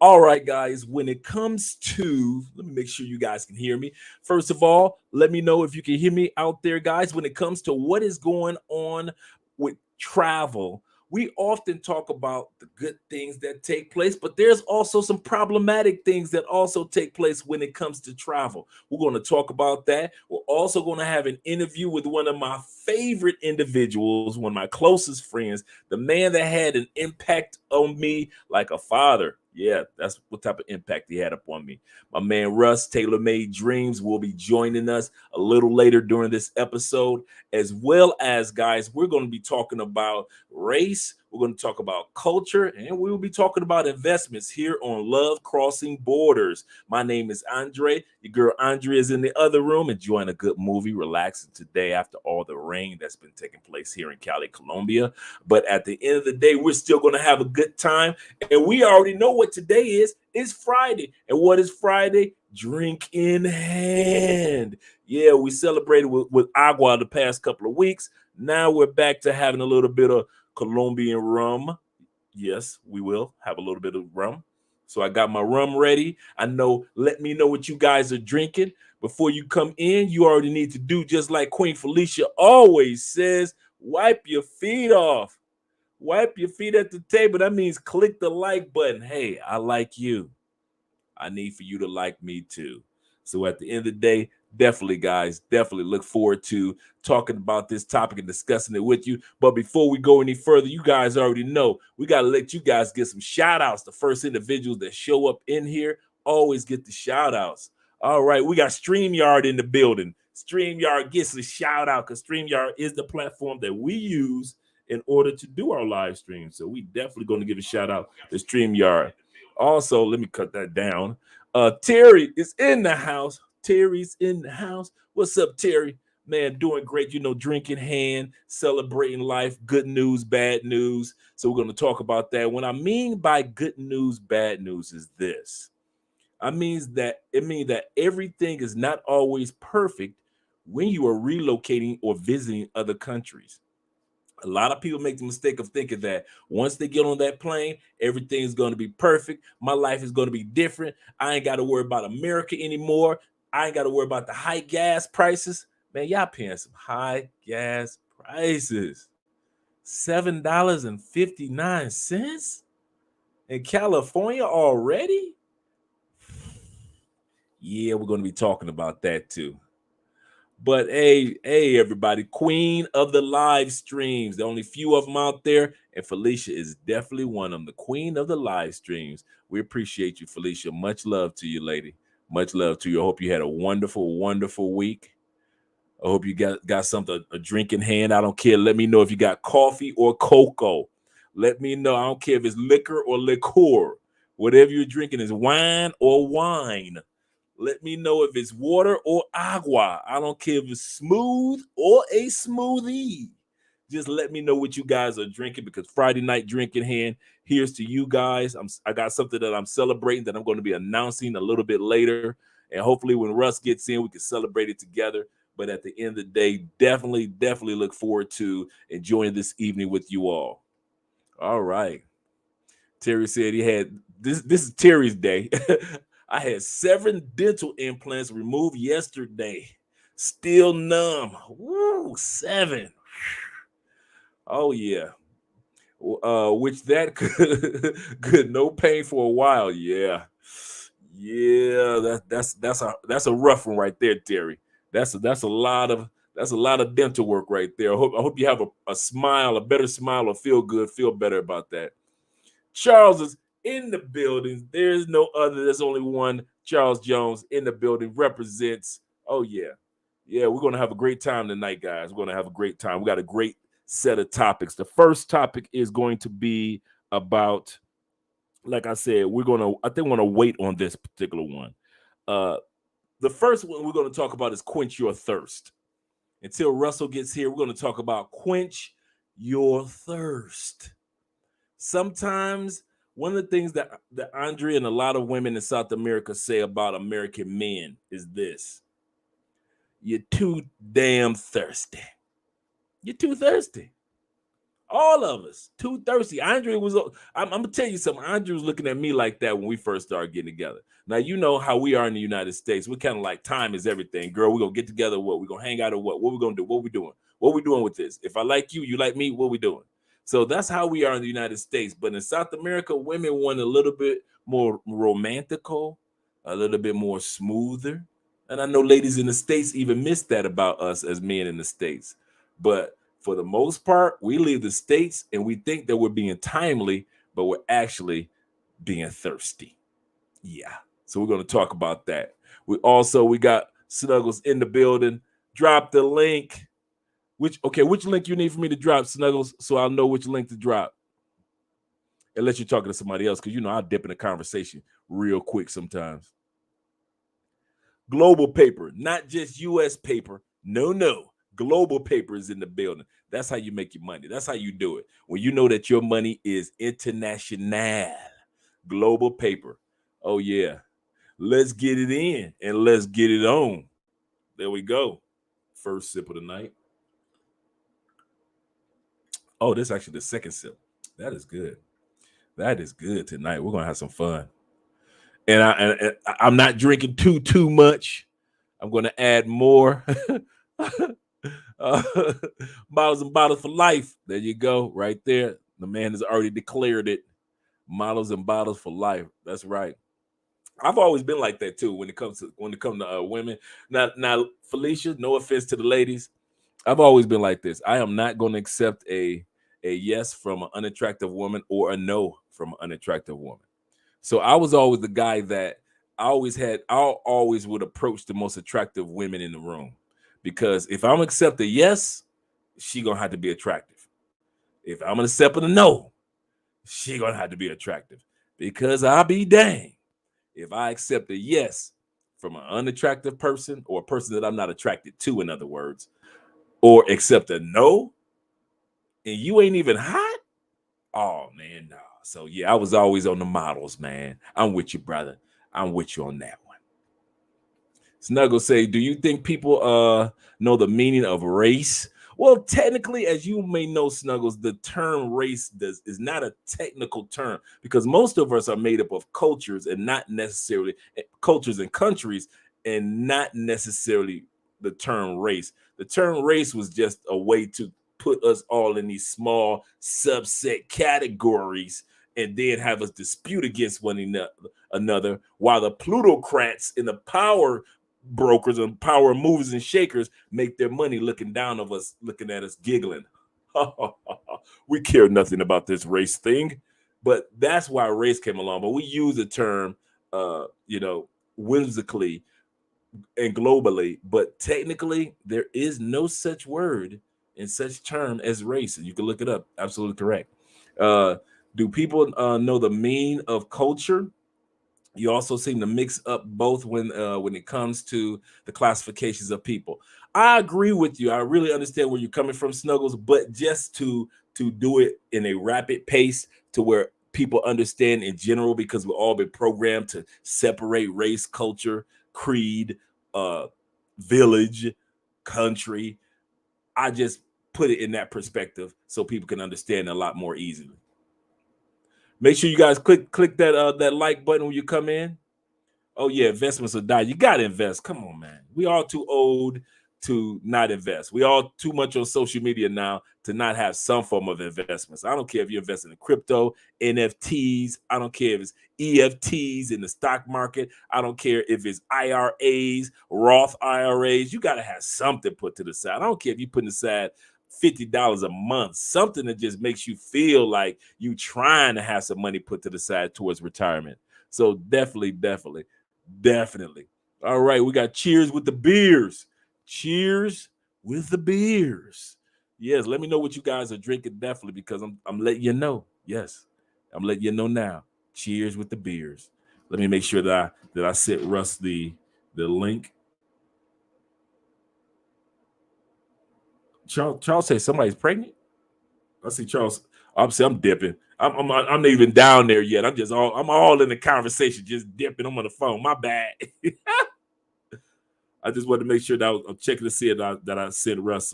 All right, guys, when it comes to, let me make sure you guys can hear me. First of all, let me know if you can hear me out there, guys. When it comes to what is going on with travel, we often talk about the good things that take place, but there's also some problematic things that also take place when it comes to travel. We're going to talk about that. We're also going to have an interview with one of my favorite individuals, one of my closest friends, the man that had an impact on me like a father. Yeah, that's what type of impact he had upon me. My man Russ, Taylor Made Dreams, will be joining us a little later during this episode, as well as, guys, we're going to be talking about race. We're going to talk about culture, and we will be talking about investments here on Love Crossing Borders. My name is Andre. Your girl Andre is in the other room enjoying a good movie, relaxing today after all the rain that's been taking place here in Cali, Colombia. But at the end of the day, we're still going to have a good time. And we already know what today is. It's Friday. And what is Friday? Drink in hand. Yeah, we celebrated with agua the past couple of weeks. Now we're back to having a little bit of Colombian rum. Yes, we will have a little bit of rum. So I got my rum ready. Let me know what you guys are drinking. Before you come in, you already need to do just like Queen Felicia always says, wipe your feet off. Wipe your feet at the table. That means click the like button. Hey, I like you. I need for you to like me too. So at the end of the day, definitely, guys, definitely look forward to talking about this topic and discussing it with you. But before we go any further, you guys already know we got to let you guys get some shout outs. The first individuals that show up in here always get the shout outs. All right, we got StreamYard in the building. StreamYard gets a shout out because StreamYard is the platform that we use in order to do our live stream. So we definitely going to give a shout out to StreamYard. Also, let me cut that down. Terry is in the house. Terry's in the house. What's up, Terry? Man, doing great. Drinking hand, celebrating life, good news, bad news. So we're going to talk about that. What I mean by good news, bad news is this. It means that everything is not always perfect when you are relocating or visiting other countries. A lot of people make the mistake of thinking that once they get on that plane, everything's going to be perfect. My life is going to be different. I ain't got to worry about America anymore. I ain't got to worry about the high gas prices. Man, y'all paying some high gas prices. $7.59 in California already? Yeah, we're going to be talking about that too. But hey, everybody, queen of the live streams. There are only few of them out there, and Felicia is definitely one of them, the queen of the live streams. We appreciate you, Felicia. Much love to you, lady. Much love to you. I hope you had a wonderful, wonderful week. I hope you got something, a drink in hand. I don't care. Let me know if you got coffee or cocoa. Let me know. I don't care if it's liquor or liqueur. Whatever you're drinking is wine or wine. Let me know if it's water or agua. I don't care if it's smooth or a smoothie. Just let me know what you guys are drinking because Friday night drinking hand. Here's to you guys. I got something that I'm celebrating that I'm going to be announcing a little bit later. And hopefully when Russ gets in, we can celebrate it together. But at the end of the day, definitely look forward to enjoying this evening with you all. All right. Terry said he had this. This is Terry's day. I had 7 dental implants removed yesterday. Still numb. Woo, 7. Oh yeah. Which that could no pain for a while. Yeah. Yeah, that's a rough one right there, Terry. That's a lot of dental work right there. I hope you have a smile, a better smile, or feel better about that. Charles is in the building. There's no other. There's only one. Charles Jones in the building represents. Oh yeah, yeah. We're gonna have a great time tonight, guys. We're gonna have a great time. We got a great set of topics. The first topic is going to be about, like I said, I think we're gonna wait on this particular one. Uh, the first one we're gonna talk about is quench your thirst. Until Russell gets here, we're gonna talk about quench your thirst. Sometimes one of the things that Andre and a lot of women in South America say about American men is this: you're too damn thirsty. You're too thirsty. All of us too thirsty. Andre was. I'm gonna tell you something. Andre was looking at me like that when we first started getting together. Now you know how we are in the United States. We're kind of like time is everything, girl. We're gonna get together. What? We're gonna hang out or what? What we gonna do? What we doing? What we doing with this? If I like you, you like me. What we doing? So that's how we are in the United States. But in South America, women want a little bit more romantical, a little bit more smoother. And I know ladies in the States even miss that about us as men in the States. But for the most part, we leave the States and we think that we're being timely, but we're actually being thirsty. Yeah. So we're going to talk about that. We got Snuggles in the building. Drop the link. Which link you need for me to drop, Snuggles, so I'll know which link to drop. Unless you're talking to somebody else, because I'll dip in a conversation real quick sometimes. Global paper, not just US paper. No. Global paper is in the building. That's how you make your money. That's how you do it. When you know that your money is international. Global paper. Oh, yeah. Let's get it in and let's get it on. There we go. First sip of the night. Oh, this is actually the second sip. That is good. That is good tonight. We're going to have some fun. And I'm not drinking too much. I'm going to add more. Models and bottles for life. There you go, right there. The man has already declared it. Models and bottles for life. That's right. I've always been like that too when it comes to women. Now, Felicia, no offense to the ladies, I've always been like this. I am not going to accept a yes from an unattractive woman or a no from an unattractive woman. So I was always the guy that I always would approach the most attractive women in the room. Because if I'm accept a yes, she gonna have to be attractive. If I'm gonna accept a no, she gonna have to be attractive. Because I'll be dang if I accept a yes from an unattractive person or a person that I'm not attracted to, in other words, or accept a no, and you ain't even hot. Oh man, no. So yeah, I was always on the models, man. I'm with you, brother. I'm with you on that one. Snuggle say, do you think people know the meaning of race? Well, technically, as you may know, Snuggles, the term race is not a technical term because most of us are made up of cultures and not necessarily cultures and countries and not necessarily the term race. The term race was just a way to put us all in these small subset categories and then have us dispute against one another while the plutocrats in the power brokers and power movers and shakers make their money looking down of us, looking at us giggling. We care nothing about this race thing. But that's why race came along. But we use the term whimsically and globally, but technically there is no such word in such term as race. And you can look it up. Absolutely correct. Do people know the meaning of culture? You also seem to mix up both when it comes to the classifications of people. I agree with you. I really understand where you're coming from, Snuggles, but just to do it in a rapid pace to where people understand in general, because we've all been programmed to separate race, culture, creed, village, country. I just put it in that perspective so people can understand a lot more easily. Make sure you guys click that like button when you come in. Oh yeah, investments will die. You gotta invest. Come on, man. We all too old to not invest. We all too much on social media now to not have some form of investments. I don't care if you're investing in crypto, NFTs. I don't care if it's EFTs in the stock market. I don't care if it's IRAs, Roth IRAs. You gotta have something put to the side. I don't care if you're putting aside $50 a month, something that just makes you feel like you trying to have some money put to the side towards retirement. So definitely. All right, we got cheers with the beers. Cheers with the beers. Yes, let me know what you guys are drinking, definitely, because I'm letting you know. Yes, I'm letting you know now. Cheers with the beers. Let me make sure that I sent Russ the link. Charles says somebody's pregnant. I see Charles. Obviously, I'm dipping. I'm not even down there yet. I'm all in the conversation, just dipping. I'm on the phone. My bad. I just wanted to make sure that I'm checking to see that I sent Russ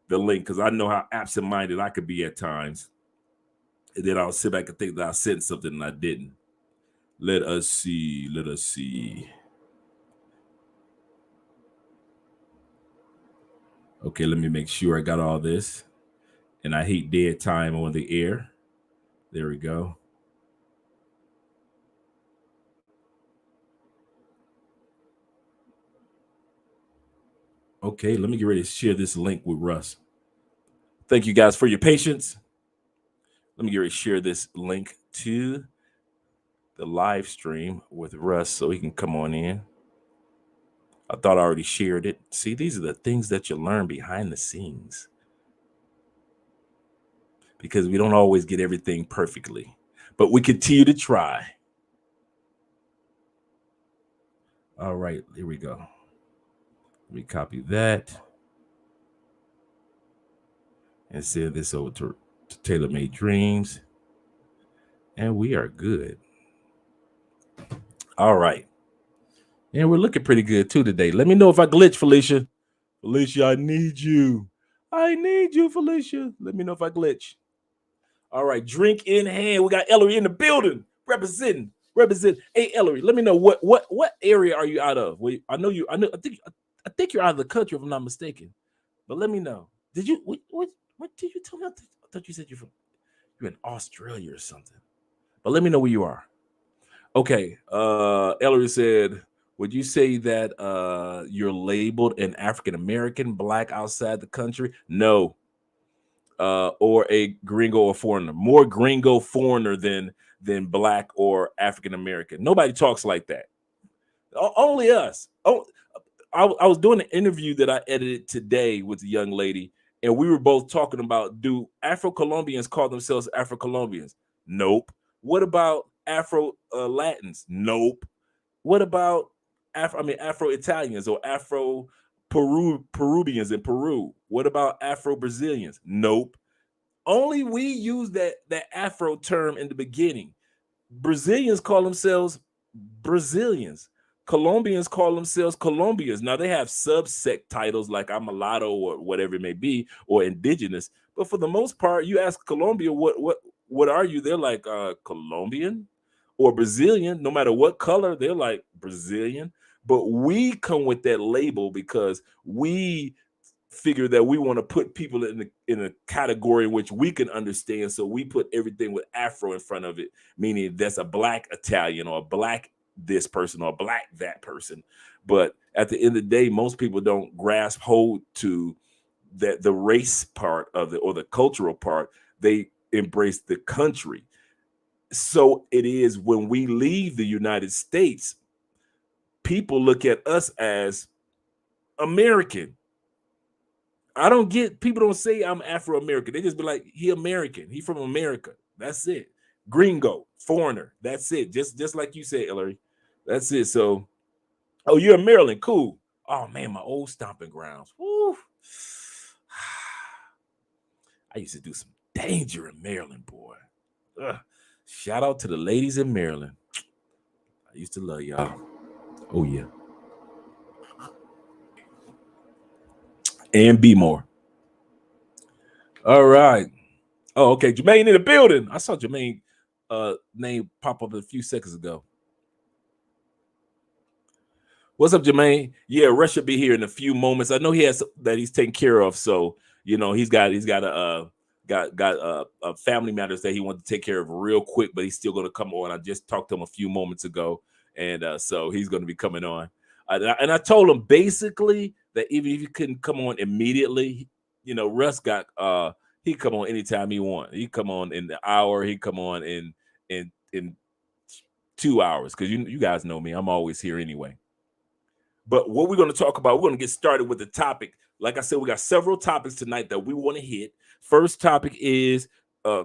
the link because I know how absent-minded I could be at times. And then I'll sit back and think that I sent something and I didn't. Let us see. Let us see. Okay, let me make sure I got all this. And I hate dead time on the air. There we go. Okay, let me get ready to share this link with Russ. Thank you guys for your patience. Let me get ready to share this link to the live stream with Russ so he can come on in. I thought I already shared it. See, these are the things that you learn behind the scenes because we don't always get everything perfectly, but we continue to try. All right, here we go. Let me copy that and send this over to Tailor Made Dreams. And we are good. All right. And we're looking pretty good too today. Let me know if I glitch, Felicia. Felicia, I need you. I need you, Felicia. Let me know if I glitch. All right, drink in hand. We got Ellery in the building, representing. Hey, Ellery, let me know what area are you out of? I I think you're out of the country if I'm not mistaken. But let me know. Did you what did you tell me? I thought you said you're in Australia or something. But let me know where you are. Okay. Ellery said, would you say that you're labeled an African American, black outside the country? No. Or a gringo or foreigner. More gringo foreigner than black or African American. Nobody talks like that. Only us. Oh, I was doing an interview that I edited today with a young lady, and we were both talking about, do Afro-Colombians call themselves Afro-Colombians? Nope. What about Afro-Latins? Nope. What about Afro-Italians or Peruvians in Peru? What about Afro-Brazilians? Nope. Only we use that Afro term in the beginning. Brazilians call themselves Brazilians. Colombians call themselves Colombians. Now they have subsect titles like I'm mulatto or whatever it may be, or indigenous. But for the most part, you ask Colombia, what are you? They're like Colombian or Brazilian. No matter what color, they're like Brazilian. But we come with that label because we figure that we want to put people in a category in which we can understand. So we put everything with Afro in front of it, meaning that's a black Italian or a black this person or black that person. But at the end of the day, most people don't grasp hold to that the race part of it or the cultural part. They embrace the country. So it is when we leave the United States, people look at us as American. I don't get, people don't say I'm Afro-American. They just be like, he American. He from America. That's it. Gringo, foreigner. That's it. Just like you said, Hillary. That's it. So, oh, you're in Maryland. Cool. Oh man, my old stomping grounds. Woo. I used to do some danger in Maryland, boy. Shout out to the ladies in Maryland. I used to love y'all. Oh yeah. And be more. All right. Oh, okay. Jermaine in the building. I saw Jermaine name pop up a few seconds ago. What's up, Jermaine? Yeah, Russ should be here in a few moments. I know he has that he's taking care of, so you know he's got family matters that he wants to take care of real quick, but he's still going to come on. I just talked to him a few moments ago, and so he's going to be coming on. And I told him basically that even if he couldn't come on immediately, you know, Russ got he come on anytime he want. He come on in the hour. He come on in 2 hours because you guys know me. I'm always here anyway. But what we're going to talk about, we're going to get started with the topic. Like I said, we got several topics tonight that we want to hit. First topic is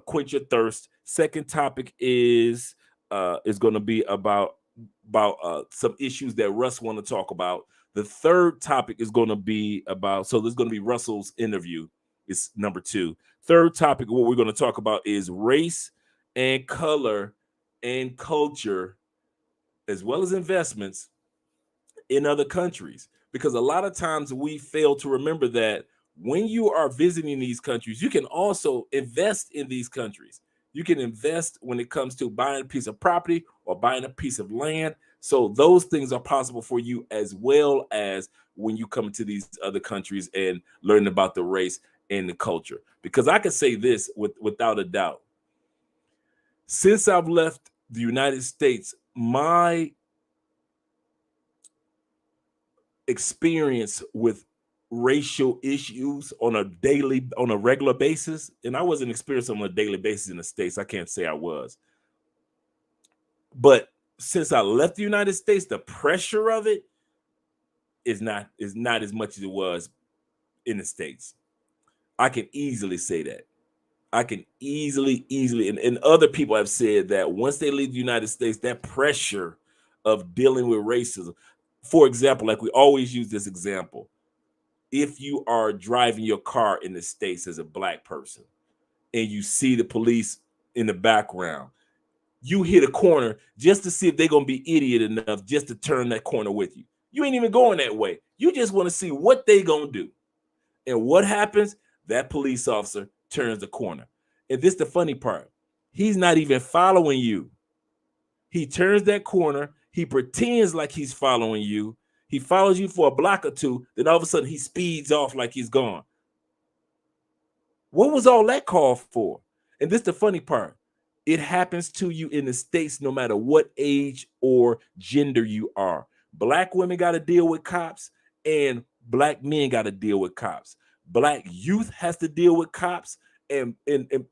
quench your thirst. Second topic is going to be about some issues that Russ want to talk about. The third topic is going to be about, so there's going to be Russell's interview. It's number 2. Third topic, what we're going to talk about is race and color and culture, as well as investments in other countries, because a lot of times we fail to remember that when you are visiting these countries, you can also invest in these countries. You can invest when it comes to buying a piece of property or buying a piece of land. So those things are possible for you, as well as when you come to these other countries and learn about the race and the culture. Because I can say this without a doubt. Since I've left the United States, my experience with racial issues on a regular basis, and I wasn't experiencing on a daily basis in the States. I can't say I was. But since I left the United States, the pressure of it is not as much as it was in the States. I can easily say that. I can easily, and other people have said that once they leave the United States, that pressure of dealing with racism. For example, like we always use this example. If you are driving your car in the States as a black person and you see the police in the background, you hit a corner just to see if they're going to be idiot enough just to turn that corner with you. You ain't even going that way. You just want to see what they going to do. And what happens? That police officer turns the corner. And this is the funny part. He's not even following you. He turns that corner. He pretends like he's following you. He follows you for a block or two. Then all of a sudden he speeds off like he's gone. What was all that call for? And this is the funny part. It happens to you in the States no matter what age or gender you are. Black women got to deal with cops, and black men got to deal with cops. Black youth has to deal with cops, and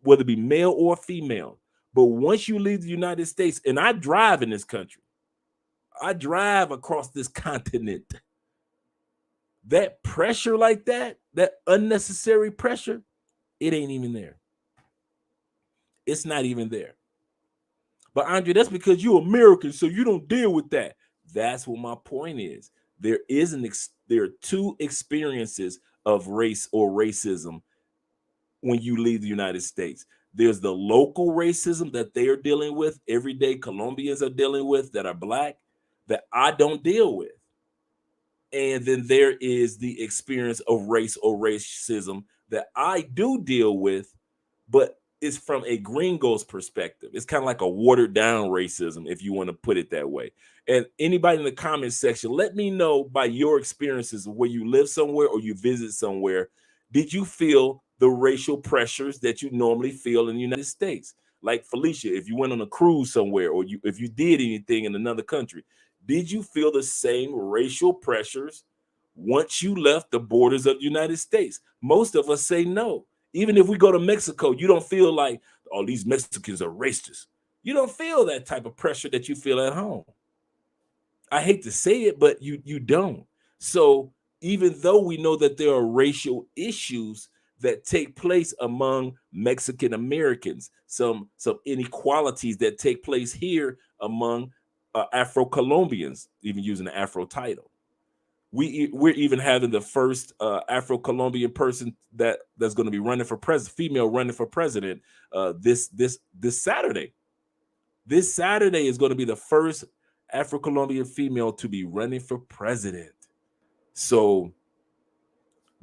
whether it be male or female. But once you leave the United States, and I drive in this country, I drive across this continent, that pressure like that unnecessary pressure, it ain't even there. It's not even there. But Andre, that's because you're American, so you don't deal with that. That's what my point is. There are two experiences of race or racism when you leave the United States. There's the local racism that they are dealing with, everyday Colombians are dealing with that are black, that I don't deal with. And then there is the experience of race or racism that I do deal with, but it's from a gringo's perspective. It's kind of like a watered down racism, if you want to put it that way. And anybody in the comment section, let me know by your experiences where you live somewhere or you visit somewhere. Did you feel the racial pressures that you normally feel in the United States? Like Felicia, if you went on a cruise somewhere or if you did anything in another country, did you feel the same racial pressures once you left the borders of the United States? Most of us say no. Even if we go to Mexico, you don't feel like, oh, these Mexicans are racist. You don't feel that type of pressure that you feel at home. I hate to say it, but you don't. So even though we know that there are racial issues that take place among Mexican Americans, some inequalities that take place here among Afro-Colombians, even using the Afro title. We're even having the first Afro-Colombian person that's going to be running for president, female running for president this Saturday. This Saturday is going to be the first Afro-Colombian female to be running for president. So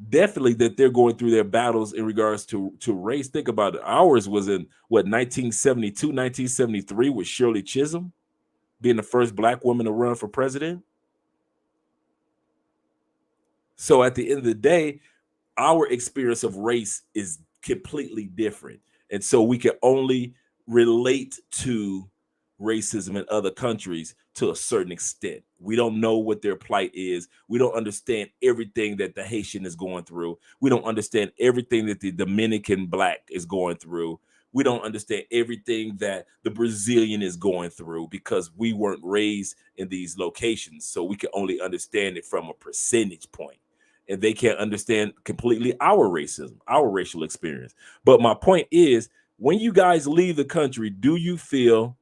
definitely that they're going through their battles in regards to race. Think about it. Ours was in 1972, 1973 with Shirley Chisholm being the first black woman to run for president. So at the end of the day, our experience of race is completely different. And so we can only relate to racism in other countries to a certain extent. We don't know what their plight is. We don't understand everything that the Haitian is going through. We don't understand everything that the Dominican black is going through. We don't understand everything that the Brazilian is going through because we weren't raised in these locations. So we can only understand it from a percentage point. And they can't understand completely our racism, our racial experience. But my point is, when you guys leave the country, do you feel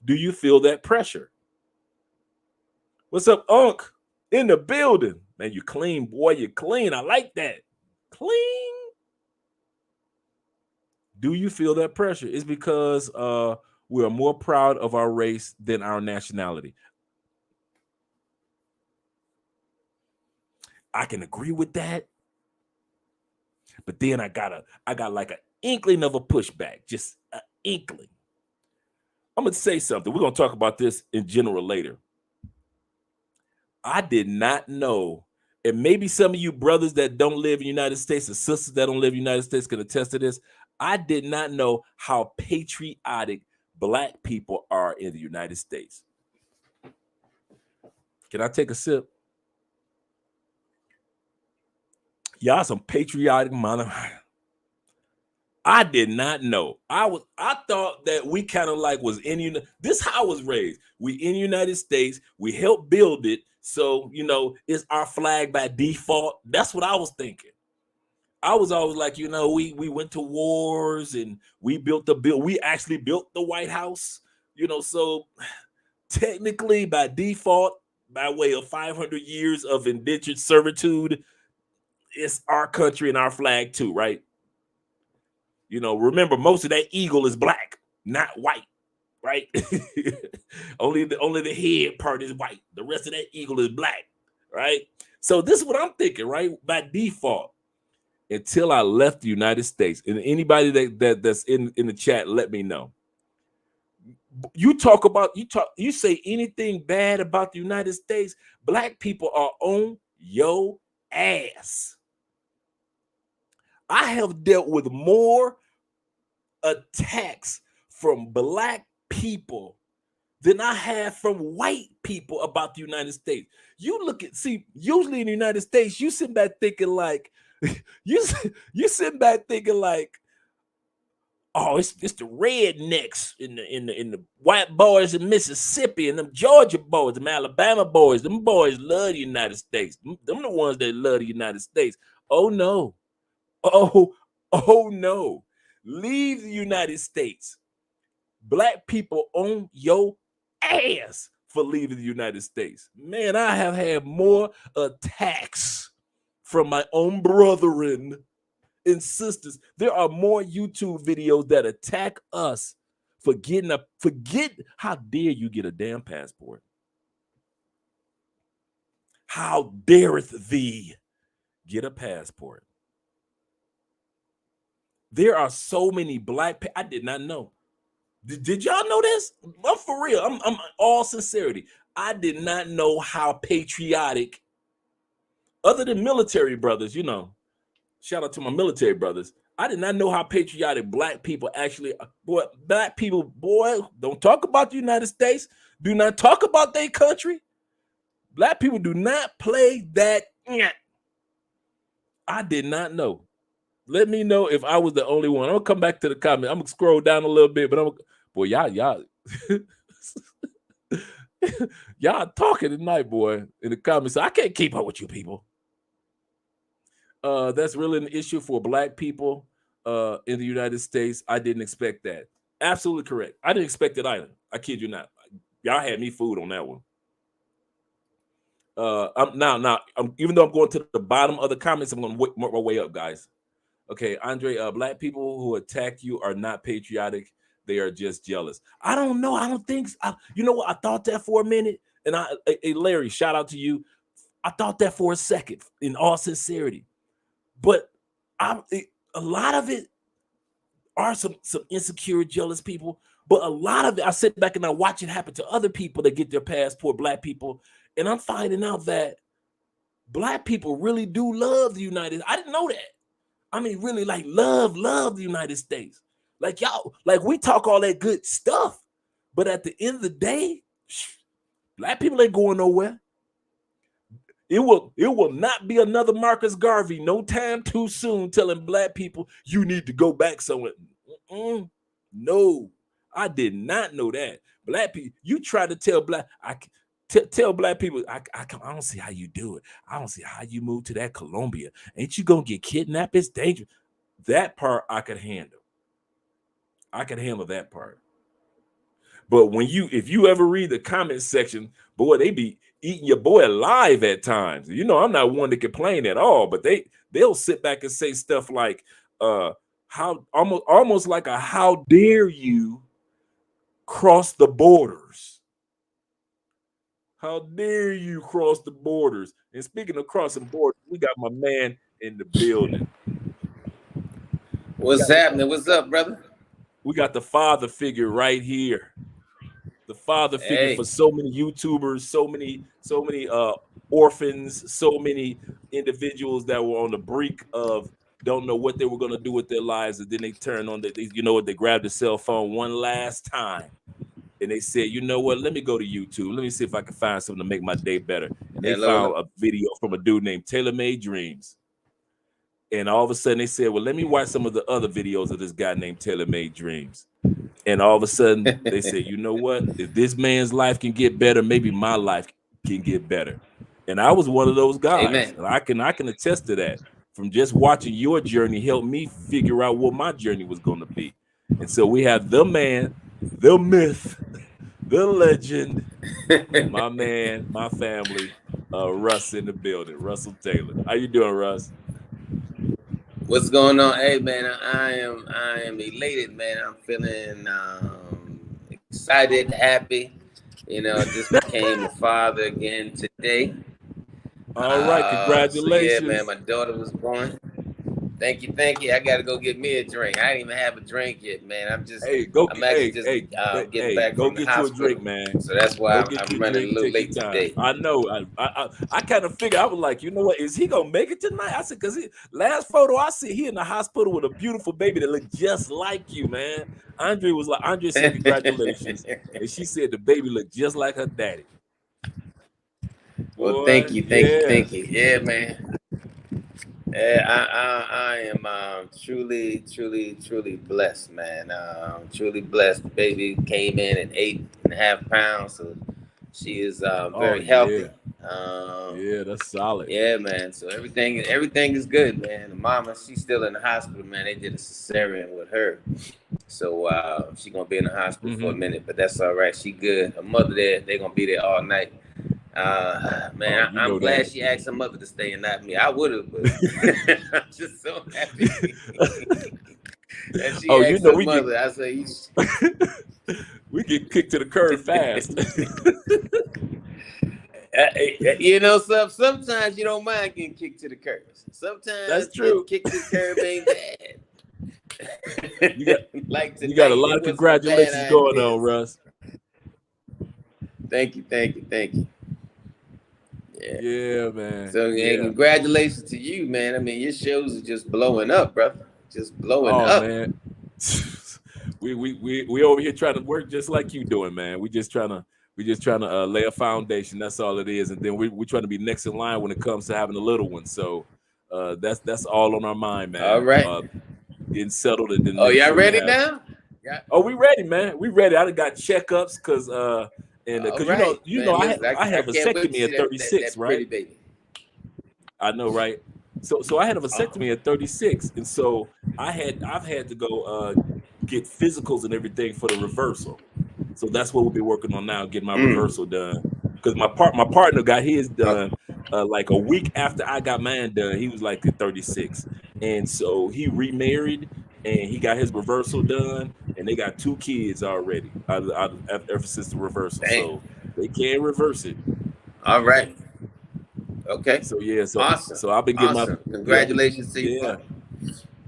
that pressure? What's up, Unc? In the building. Man, you clean, boy. You clean. I like that. Clean. Do you feel that pressure? It's because we are more proud of our race than our nationality. I can agree with that. But then I got like an inkling of a pushback, just an inkling. I'm gonna say something. We're gonna talk about this in general later. I did not know, and maybe some of you brothers that don't live in the United States or sisters that don't live in the United States can attest to this. I did not know how patriotic Black people are in the United States. Can I take a sip? Y'all some patriotic mother. I did not know. I thought that we kind of like was in this how I was raised. We in the United States, we helped build it. So, it's our flag by default. That's what I was thinking. I was always like, we went to wars and we actually built the White House, so technically by default, by way of 500 years of indentured servitude, it's our country and our flag too, right? Remember, most of that eagle is Black, not white, right? only the head part is white. The rest of that eagle is Black, right? So this is what I'm thinking, right? By default, until I left the United States, and anybody that's in the chat, let me know. You say anything bad about the United States, Black people are on your ass. I have dealt with more attacks from Black people than I have from white people about the United States. Usually in the United States, you sit back thinking like, you sit back thinking like, oh, it's the rednecks in the white boys in Mississippi and them Georgia boys, them Alabama boys. Them boys love the United States. Them the ones that love the United States. Oh no. Oh no. Leave the United States. Black people on your ass for leaving the United States. Man, I have had more attacks from my own brethren and sisters. There are more YouTube videos that attack us for how dare you get a damn passport? How dareth thee get a passport? There are so many Black I did not know. Did y'all know this? I'm for real. I'm all sincerity. I did not know how patriotic, other than military brothers, shout out to my military brothers. I did not know how patriotic Black people actually, Black people, don't talk about the United States. Do not talk about their country. Black people do not play that. I did not know. Let me know if I was the only one. I'm gonna come back to the comment. I'm gonna scroll down a little bit, but y'all y'all talking tonight, boy, in the comments. I can't keep up with you people. That's really an issue for Black people in the United States. I didn't expect that. Absolutely correct. I didn't expect it either. I kid you not. Y'all had me fooled on that one. Even though I'm going to the bottom of the comments, I'm going to work my way up, guys. Okay, Andre, Black people who attack you are not patriotic. They are just jealous. I don't know. I don't think so. You know what? I thought that for a minute. And Larry, shout out to you. I thought that for a second, in all sincerity. But a lot of it are some insecure, jealous people. But a lot of it, I sit back and I watch it happen to other people that get their passport, Black people. And I'm finding out that Black people really do love the United States. I didn't know that. I mean, really, like love the United States. Like y'all, like we talk all that good stuff, but at the end of the day, Black people ain't going nowhere. It will not be another Marcus Garvey no time too soon telling Black people you need to go back somewhere. No, I did not know that. Black people, you try to tell tell Black people, I don't see how you do it. I don't see how you move to that Colombia. Ain't you gonna get kidnapped? It's dangerous. That part I could handle. I could handle that part. But if you ever read the comment section, boy, they be eating your boy alive at times. I'm not one to complain at all, but they'll sit back and say stuff like, how almost like a how dare you cross the borders. How dare you cross the borders? And speaking of crossing borders, we got my man in the building. What's happening? What's up, brother? We got the father figure right here. The father figure for so many YouTubers, so many orphans, so many individuals that were on the brink of don't know what they were going to do with their lives, and then they turn on they grabbed the cell phone one last time, and they said, you know what, let me go to YouTube, let me see if I can find something to make my day better. And they found a video from a dude named Taylor Made Dreams. And all of a sudden they said, well, let me watch some of the other videos of this guy named Taylor Made Dreams. And all of a sudden they said, you know what? If this man's life can get better, maybe my life can get better. And I was one of those guys. Amen. And I can attest to that. From just watching your journey helped me figure out what my journey was going to be. And so we have the man, the myth, the legend, my man, my family, Russ in the building, Russell Taylor. How you doing, Russ? What's going on? Hey man, I am elated, man. I'm feeling excited, happy. You know, just became a father again today. All right, congratulations. So yeah, man, my daughter was born. Thank you. I gotta go get me a drink. I didn't even have a drink yet, man. I'm getting back from the hospital. You a drink, man. So that's why I'm running a little late today. I know. I kind of figured, I was like, you know what, is he gonna make it tonight? I said, because last photo I see he in the hospital with a beautiful baby that looked just like you, man. Andre said congratulations, and she said the baby looked just like her daddy. Well, thank you. Yeah, man. I am truly blessed, man. Truly blessed. The baby came in at 8.5 pounds, so she is very healthy. Yeah, that's solid. Yeah, man. So everything is good, man. The mama, she's still in the hospital, man. They did a cesarean with her, so she's gonna be in the hospital for a minute, but that's all right. She good. Her mother they're gonna be there all night. Man, I'm glad she asked her mother to stay and not me. I would have, but I'm just so happy that she asked her mother. I say, we get kicked to the curb fast. You know, sometimes you don't mind getting kicked to the curb. Sometimes that's true. Kicked to the curb ain't bad. You got a lot of congratulations going on, Russ. Thank you. Yeah, man. So congratulations to you, man. I mean, your shows are just blowing up, brother. Just blowing up, man. we over here trying to work just like you doing, man. We just trying to lay a foundation. That's all it is, and then we trying to be next in line when it comes to having a little one. So that's all on our mind, man. All right. Getting settled and then. Oh, y'all ready now? Yeah. Oh, we ready, man. We ready. I done got checkups because you know, I have a vasectomy at 36, right? Baby. I know, right? So I had a vasectomy at 36, and so I've had to go get physicals and everything for the reversal. So that's what we'll be working on now, getting my reversal done. Because my partner got his done like a week after I got mine done. He was like at 36, and so he remarried. And he got his reversal done, and they got 2 kids already ever since the reversal. Dang. So they can't reverse it. All right. Okay. So yeah. So awesome. So I've been getting my congratulations to you.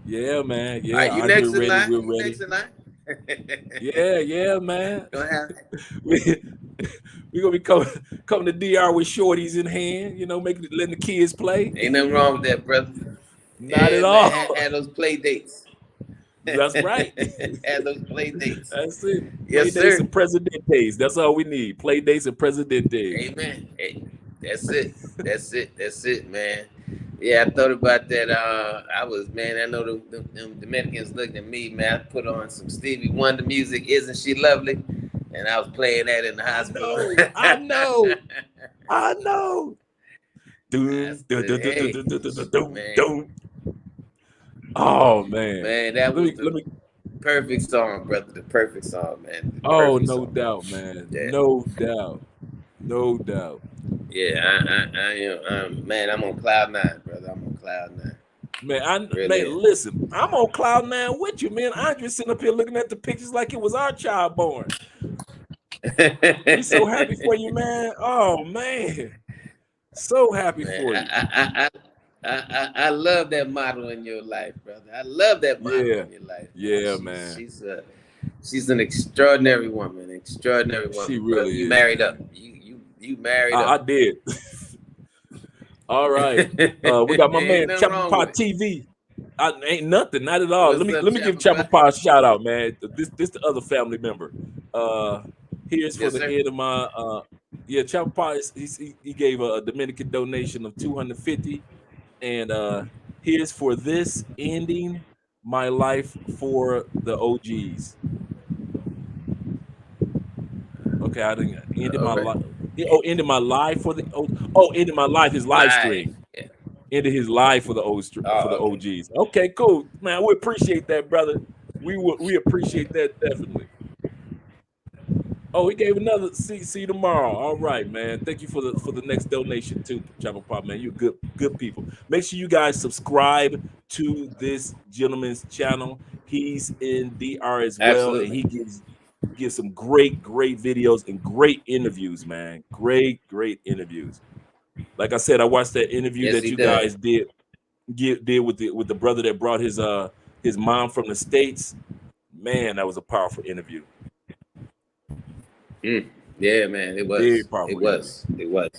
Yeah, man. Yeah. All right, you next in line. We're ready. Yeah, man. Go ahead. We're gonna be coming to DR with shorties in hand. You know, letting the kids play. Ain't nothing wrong with that, brother. Not at all. Had those play dates. That's right. And those play dates. That's it. Yes, play dates and President days. That's all we need. Play dates and President days. Amen. Hey, that's it, man. Yeah, I thought about that. I know the Dominicans looked at me, man. I put on some Stevie Wonder music, Isn't She Lovely? And I was playing that in the hospital. I know. Oh man, that was the perfect song, brother. The perfect song, man. No doubt, man. Yeah. No doubt. Yeah, I am. Man, I'm on cloud 9, brother. I'm on cloud 9. Man, listen, I'm on cloud 9 with you, man. Andre sitting up here looking at the pictures like it was our child born. He's so happy for you, man. Oh man, so happy for you. I love that model in your life, brother. I love that model Yeah, in your life, yeah, man. man. She's an extraordinary woman. Extraordinary She woman, brother. really You is, married up. man. You married I up. did. All right. We got my Ain't man nothing Chapel wrong with Pot it. TV. Ain't nothing, not at all. What's up, Let me give Chapel Chapel Pie? Pot a shout out, man. This the other family member. Here's for Yes, the sir. head of my yeah, Chapel Pot he gave a Dominican donation of 250, and here's for this ending my life for the OGs. Okay, I didn't ended All my right. life. Ended my life for the ended my life, his live Live. stream. Yeah. Into his life for the Oh, for the okay. OGs. Okay, cool, man. We appreciate that, brother. We appreciate that definitely. Oh, he gave another. See you tomorrow. All right, man. Thank you for the next donation too, Chapel Pop, man. You're good people. Make sure you guys subscribe to this gentleman's channel. He's in DR as well, and Absolutely. he gives some great videos and great interviews, man. Great interviews. Like I said, I watched that interview Yes, that he you does. guys did with the brother that brought his mom from the States. Man, that was a powerful interview. Yeah, man. It Very was. It powerful interview. was. It was.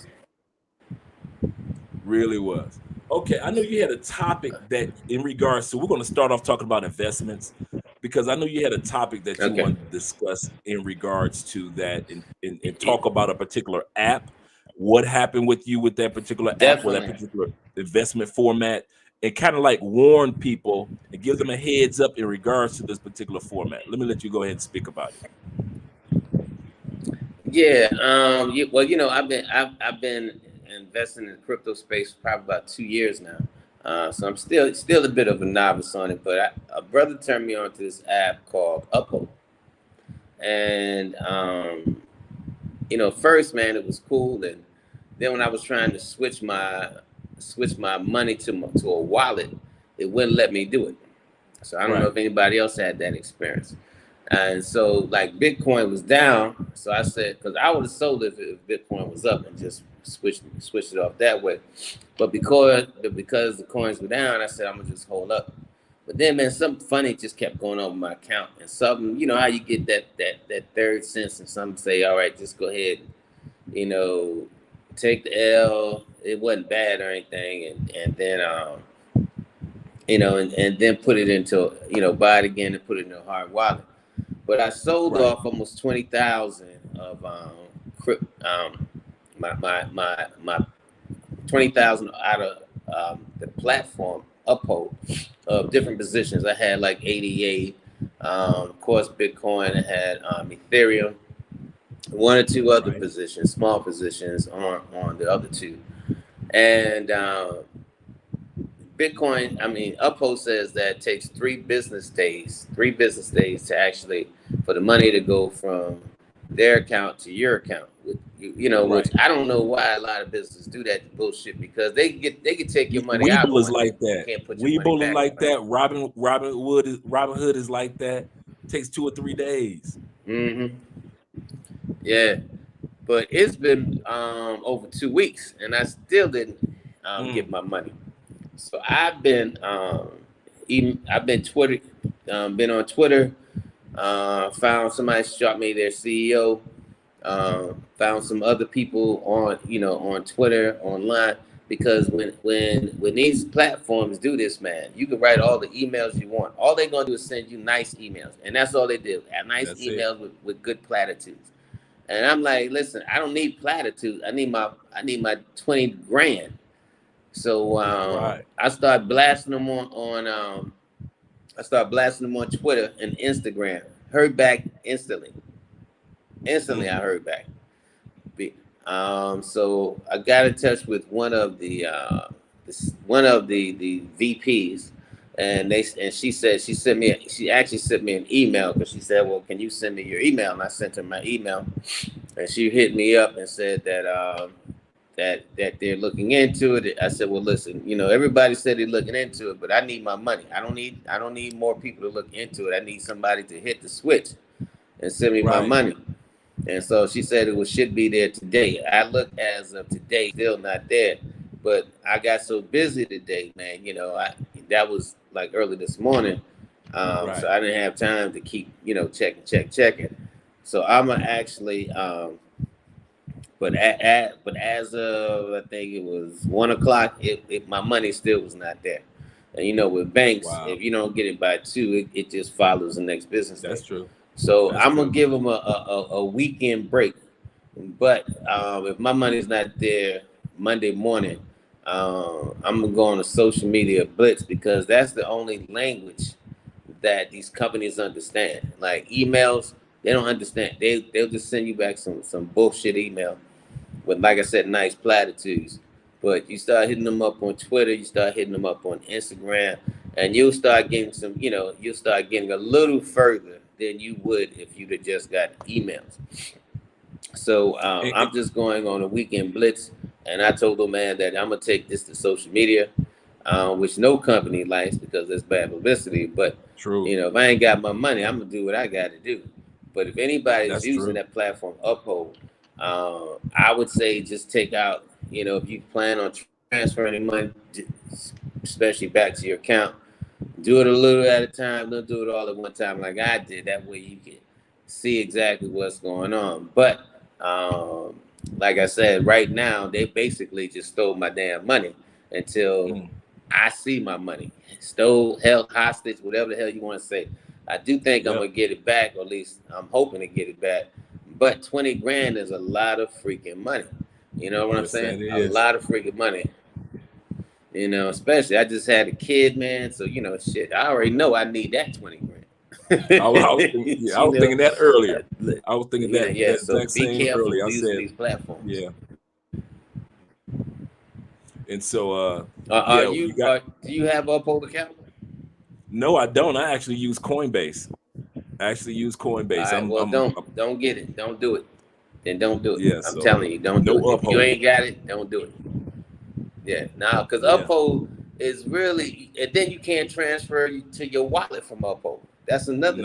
Really was. Okay, I know you had a topic that in regards to, we're going to start off talking about investments, because I know you had a topic that you Okay. wanted to discuss in regards to that, and talk about a particular app. What happened with you with that particular app or that Definitely. particular investment format, and kind of like warn people and give them a heads up in regards to this particular format. Let me let you go ahead and speak about it. Yeah. Well, I've been investing in the crypto space for probably about 2 years now. So I'm still a bit of a novice on it, but a brother turned me on to this app called Uphold. And first, man, it was cool, and then when I was trying to switch my money to a wallet, it wouldn't let me do it. So I don't know Right. if anybody else had that experience. And so, like, Bitcoin was down, so I said, because I would have sold it if Bitcoin was up and just switched it off that way. But because the coins were down, I said I'm gonna just hold up. But then, man, something funny just kept going on with my account, and something, how you get that third sense, and some say, all right, just go ahead, take the L. It wasn't bad or anything, and then and then put it into, buy it again and put it in a hard wallet. But I sold Right. off almost 20,000 of my 20,000 out of the platform Uphold of different positions. I had like 88, of course, Bitcoin. I had Ethereum, one or two other Right. positions, small positions on the other two, and Bitcoin, Uphold says that it takes 3 business days to actually, for the money to go from their account to your account. Which Right. I don't know why a lot of businesses do that bullshit, because they could take your money out Weeble is one day, like but they that. can't put your money Weeble is back like in. that. Robin Hood is like that. Takes 2 or 3 days. Mm-hmm. Yeah, but it's been over 2 weeks, and I still didn't get my money. So I've been been on Twitter. Found somebody shot me their CEO. Found some other people on Twitter, online, because when these platforms do this, man, you can write all the emails you want. All they're gonna do is send you nice emails, and that's all they do. Nice That's it. emails with good platitudes. And I'm like, listen, I don't need platitudes. I need my 20 grand. So Right. I started blasting them on Twitter and Instagram. Heard back instantly. I heard back. So I got in touch with one of the VPs, and she actually sent me an email, because she said, well, can you send me your email? And I sent her my email, and she hit me up and said that they're looking into it. I said, well, listen, everybody said they're looking into it, but I need my money. I don't need more people to look into it. I need somebody to hit the switch and send me my Right. money. And so she said should be there today. I look as of today, still not there. but I got so busy today, man. That was like early this morning, so I didn't have time to keep checking. So I'm gonna actually, but as of I think it was 1 o'clock, my money still was not there. And with banks, if you don't get it by 2, it just follows the next business day. That's true. So I'm gonna give them a weekend break. But if my money's not there Monday morning, I'm gonna go on a social media blitz, because that's the only language that these companies understand. Like emails, they don't understand. They'll just send you back some bullshit email with, like I said, nice platitudes. But you start hitting them up on Twitter, you start hitting them up on Instagram, and you'll start getting you'll start getting a little further than you would if you'd have just got emails. So I'm just going on a weekend blitz, and I told the man that I'm gonna take this to social media, which no company likes because it's bad publicity. But if I ain't got my money, I'm gonna do what I got to do. But if anybody's using that platform, Uphold, I would say just take out. If you plan on transferring any money, especially back to your account, do it a little at a time. Don't do it all at one time like I did. That way you can see exactly what's going on. But like I said, right now they basically just stole my damn money until I see my money. Stole, held hostage, whatever the hell you want to say. I do think I'm gonna get it back, or at least I'm hoping to get it back. But 20 grand is a lot of freaking money. You know what I'm saying? A lot of freaking money. Especially I just had a kid, man. So shit, I already know I need that 20 grand. I was thinking that earlier. I was thinking that. Yeah. So be careful using these platforms. Yeah. And so, do you have Uphold account? No, I don't. I actually use Coinbase. Right, don't get it. Don't do it. Then don't do it. Yeah, I'm telling you, don't do it. If you ain't got it, don't do it. Yeah, because Uphold is really, and then you can't transfer to your wallet from Uphold. That's another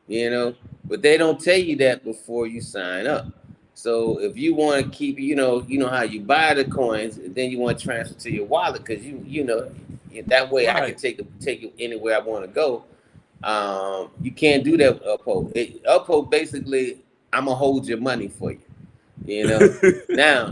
thing. But they don't tell you that before you sign up. So if you want to keep, you know how you buy the coins, and then you want to transfer to your wallet, because that way I can take it anywhere I want to go. You can't do that with Uphold. Uphold basically, I'm gonna hold your money for you. Now,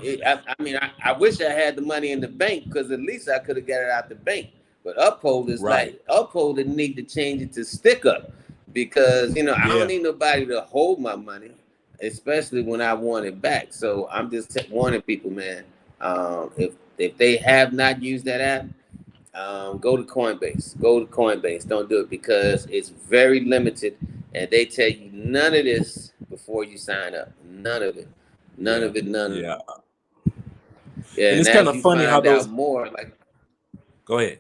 I wish I had the money in the bank, because at least I could have got it out the bank. But Uphold is Uphold need to change it to stick up, because I don't need nobody to hold my money, especially when I want it back. So I'm just warning people, man. If they have not used that app, go to Coinbase. Don't do it, because it's very limited, and they tell you none of this before you sign up. None of it. None of it. Yeah, and it's kind of funny how those more like. Go ahead.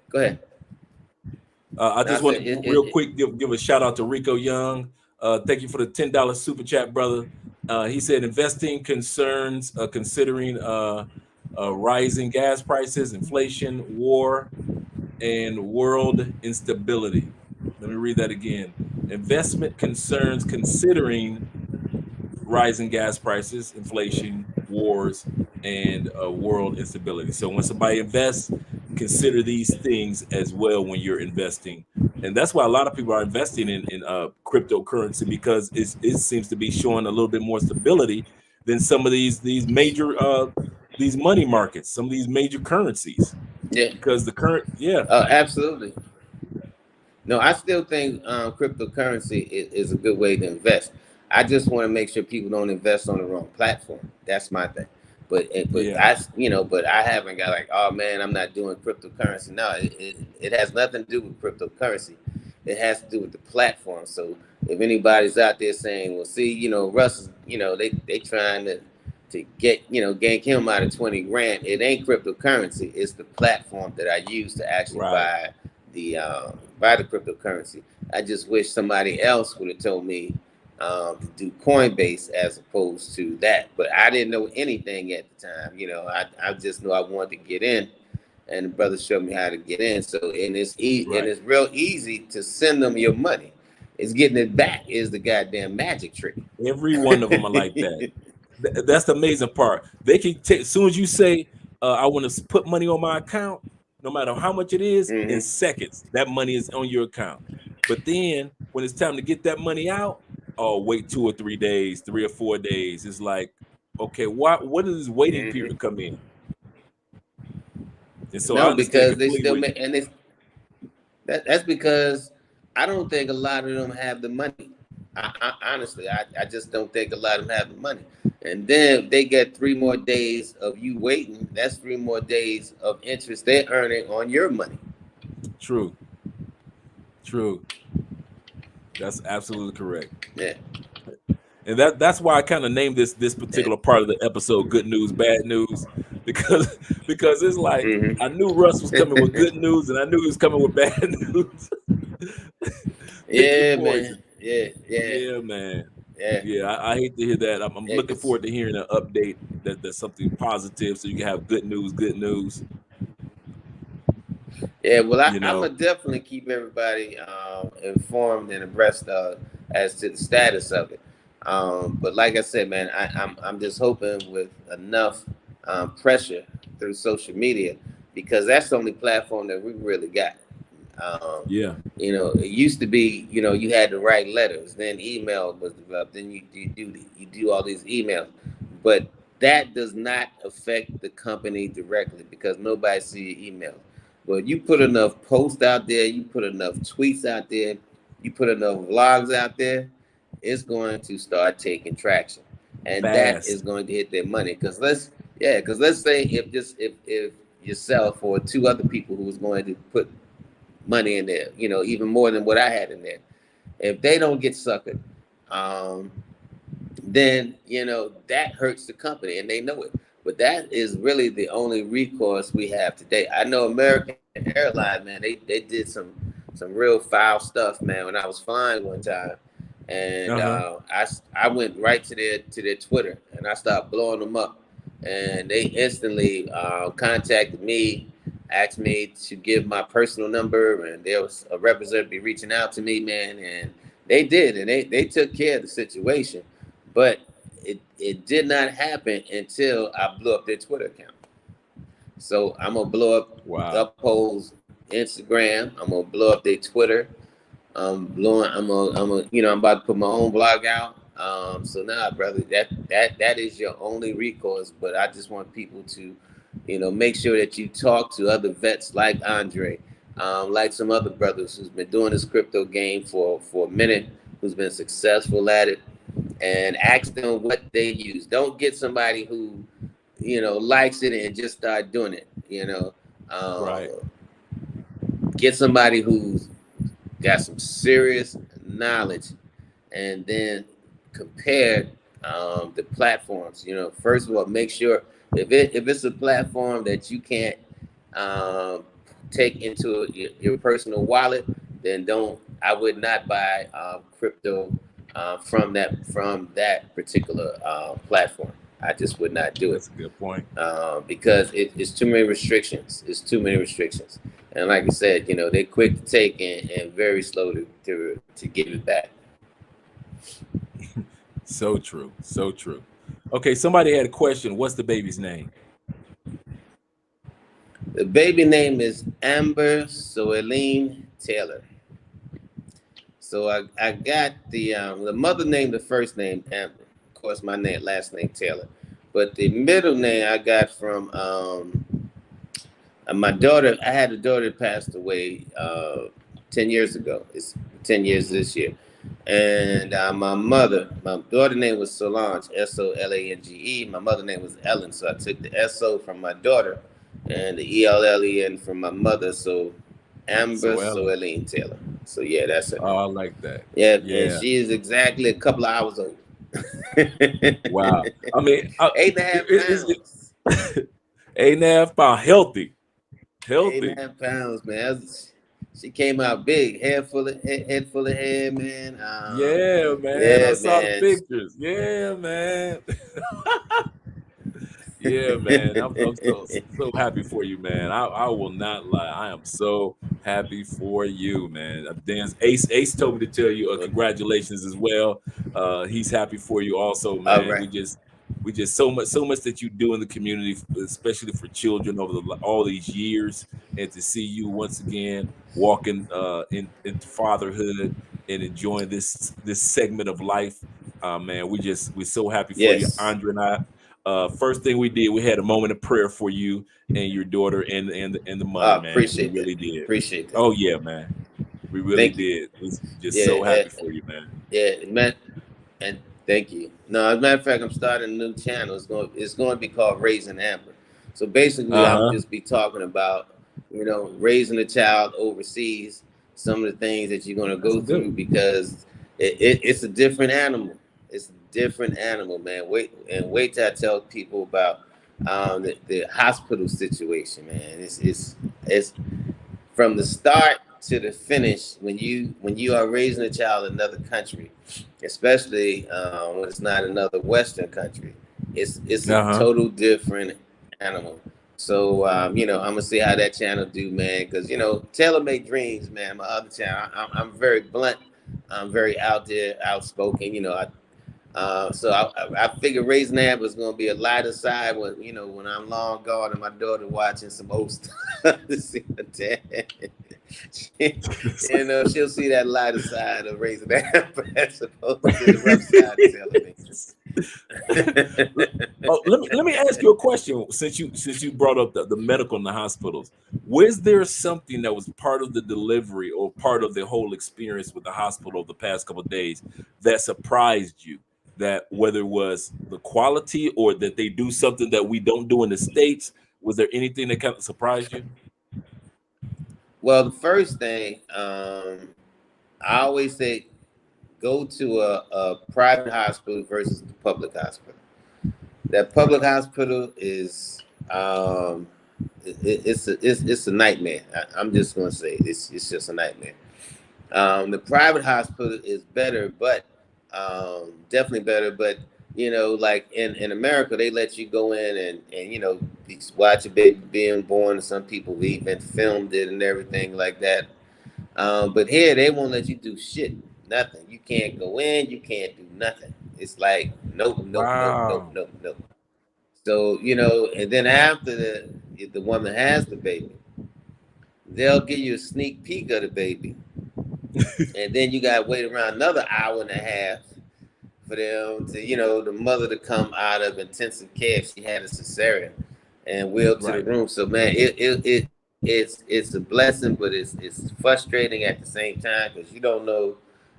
I just want to real quick give a shout out to Rico Young. Thank you for the $10 super chat, brother. He said investing concerns considering rising gas prices, inflation, war, and world instability. Let me read that again. Investment concerns considering rising gas prices, inflation, wars, and world instability. So when somebody invests, consider these things as well when you're investing. And that's why a lot of people are investing in cryptocurrency, because it seems to be showing a little bit more stability than some of these major these money markets, some of these major currencies. Yeah, because the current absolutely. No, I still think cryptocurrency is a good way to invest. I just want to make sure people don't invest on the wrong platform. That's my thing. But I haven't got like, oh man, I'm not doing cryptocurrency. No, it has nothing to do with cryptocurrency. It has to do with the platform. So if anybody's out there saying, well, see, Russ, they trying to get, gank him out of 20 grand. It ain't cryptocurrency. It's the platform that I use to actually buy the cryptocurrency. I just wish somebody else would have told me to do Coinbase as opposed to that. But I didn't know anything at the time. I just knew I wanted to get in, and the brother showed me how to get in. So, and it's and it's real easy to send them your money. It's getting it back is the goddamn magic trick. Every one of them are like that. That's the amazing part. They can take, as soon as you say, I want to put money on my account, no matter how much it is, in seconds. That money is on your account. But then when it's time to get that money out, oh, wait 2 or 3 days, 3 or 4 days. It's like, okay, what does this waiting period come in? And so I No, understand because they completely still what make, and that's because I don't think a lot of them have the money. Honestly, I just don't think a lot of them have the money. And then they get 3 more days of you waiting. That's 3 more days of interest they're earning on your money. True. That's absolutely correct. Yeah. And that's why I kind of named this particular part of the episode "Good News, Bad News," because it's like I knew Russ was coming with good news, and I knew he was coming with bad news. Pick your Yeah, poison. man. Yeah, Man. yeah. Yeah, I hate to hear that. I'm looking forward to hearing an update that's something positive, so you can have good news. Yeah, well, I'm gonna definitely keep everybody informed and abreast as to the status of it. But like I said, man, I'm just hoping with enough pressure through social media, because that's the only platform that we really got. You know, it used to be, you know, you had to write letters, then email was developed, then you do all these emails, but that does not affect the company directly because nobody sees your emails. But you put enough posts out there, you put enough tweets out there, you put enough vlogs out there, it's going to start taking traction, and that is going to hit their money. Because let's say if yourself or 2 other people who was going to put money in there, you know, even more than what I had in there, if they don't get suckered, then you know that hurts the company, and they know it. But that is really the only recourse we have today. I know American Airlines, man, they did some real foul stuff, man. When I was flying one time, and I went right to their Twitter, and I started blowing them up, and they instantly contacted me, asked me to give my personal number, and there was a representative reaching out to me, man, and they did, and they took care of the situation. But it did not happen until I blew up their Twitter account. So I'm gonna blow up Uphold's Instagram. I'm gonna blow up their Twitter. I'm about to put my own blog out. So now, brother, that is your only recourse. But I just want people to, you know, make sure that you talk to other vets like Andre, like some other brothers who's been doing this crypto game for a minute, who's been successful at it, and ask them what they use. Don't get somebody who, you know, likes it and just start doing it. You know, get somebody who's got some serious knowledge, and then compare the platforms. You know, first of all, make sure if it's a platform that you can't take into your personal wallet, then I would not buy crypto from that particular platform. I just would not do it. That's a good point. Because it's too many restrictions. It's too many restrictions. And like I said, you know, they're quick to take and very slow to give it back. So true. Okay, somebody had a question. What's the baby's name? The baby name is Amber Soeline Taylor. So I got the mother name, the first name Amber. Of course, my last name Taylor. But the middle name I got from my daughter. I had a daughter that passed away 10 years ago. It's 10 years this year. And my daughter name was Solange, Solange. My mother name was Ellen, so I took the SO from my daughter and the ELLEN from my mother. So Amber Soeline Taylor. So yeah, that's it. Oh, I like that. Yeah, and she is exactly a couple of hours old. Wow. I mean, 8.5 pounds. 8.5 pounds. Healthy. 8.5 pounds, man. She came out big, head full of hair, man. Yeah, man. I saw the pictures. Yeah, man. Yeah, man. I'm so happy for you, man. I will not lie. I am so happy for you, man. Ace told me to tell you congratulations as well. He's happy for you also, man. Right. we just so much that you do in the community, especially for children over all these years, and to see you once again walking into fatherhood and enjoying this segment of life. Man, we're so happy for you, Yes. Andre and I. First thing we did, we had a moment of prayer for you and your daughter and the mother, man. We Appreciate that. really did. Appreciate that. Oh yeah, man. We really Thank you. did. We're just so Yeah, happy for you, man. yeah, man. And thank you. No, as a matter of fact, I'm starting a new channel. It's going to be called Raising Amber. So basically, I'll Uh-huh. just be talking about, raising a child overseas, some of the things that you're going to go through, because it's a different animal. It's a different animal, man. Wait till I tell people about the hospital situation, man. It's from the start to the finish. When you are raising a child in another country, especially when it's not another Western country, it's a Uh-huh. total different animal. So I'm gonna see how that channel do, man, because Tailor Made Dreams, man, my other channel, I'm very blunt, I'm very out there, outspoken. So I figure Raising Amber is gonna be a lighter side when I'm long gone and my daughter watching some old stuff to see her dad. She'll see that lighter side of Raising Amber as opposed to the rough side of Tailor Made. Oh, let me ask you a question. Since you brought up the medical in the hospitals, was there something that was part of the delivery or part of the whole experience with the hospital the past couple of days that surprised you? That whether it was the quality or that they do something that we don't do in the States, was there anything that kind of surprised you? Well, the first thing, I always say, go to a private hospital versus the public hospital. That public hospital is it's a nightmare. I'm just gonna say it's just a nightmare. The private hospital is better, but definitely better. But like in America, they let you go in and watch a baby being born. Some people even filmed it and everything like that. But here they won't let you do shit, nothing. You can't go in, you can't do nothing. It's like nope, nope, nope, nope, Wow. nope, nope. So and then after the woman has the baby, they'll give you a sneak peek of the baby, and then you gotta wait around another hour and a half for them to the mother to come out of intensive care if she had a cesarean and wheeled to the Right. room. So man, it's a blessing, but it's frustrating at the same time because you don't know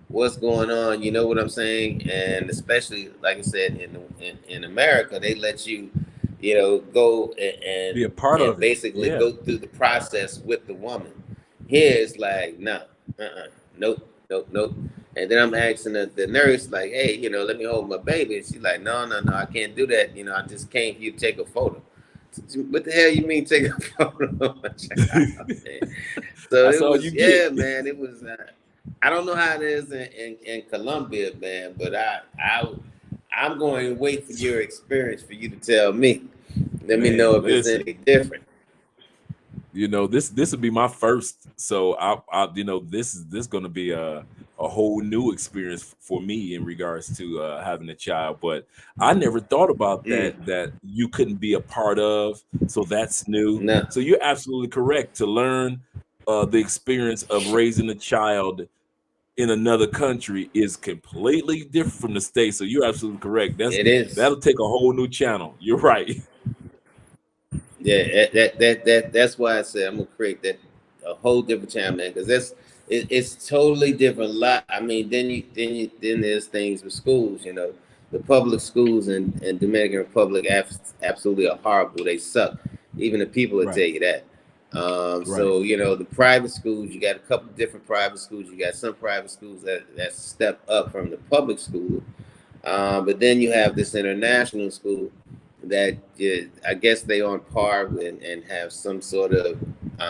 what's going on. You know what I'm saying? And especially like I said, in America, they let you, go Be a part and of it. basically Yeah. go through the process with the woman. Here it's like, no, nope, nope, nope. And then I'm asking the nurse, like, hey, let me hold my baby. And she's like, no, no, no, I can't do that. I just came for you to take a photo. What the hell you mean take a photo of my child? So That's it all was, you get. yeah, man. It was. I don't know how it is in Colombia, man, but I'm going to wait for your experience for you to tell me. Let me know Man, if it's listen. any different. This would be my first, so I this going to be a whole new experience for me in regards to having a child. But I never thought about that you couldn't be a part of, so that's new. No, So you're absolutely correct to learn the experience of raising a child in another country is completely different from the States. So you're absolutely correct. it is. That'll take a whole new channel. You're right. Yeah, that's why I said I'm gonna create that a whole different channel, man, because it's totally different. Lot. I mean, then there's things with schools. The public schools in Dominican Republic absolutely are horrible. They suck. Even the people will tell Right. you that. Right. So the private schools, you got a couple different private schools. You got some private schools that step up from the public school, but then you have this international school that I guess they on par and have some sort of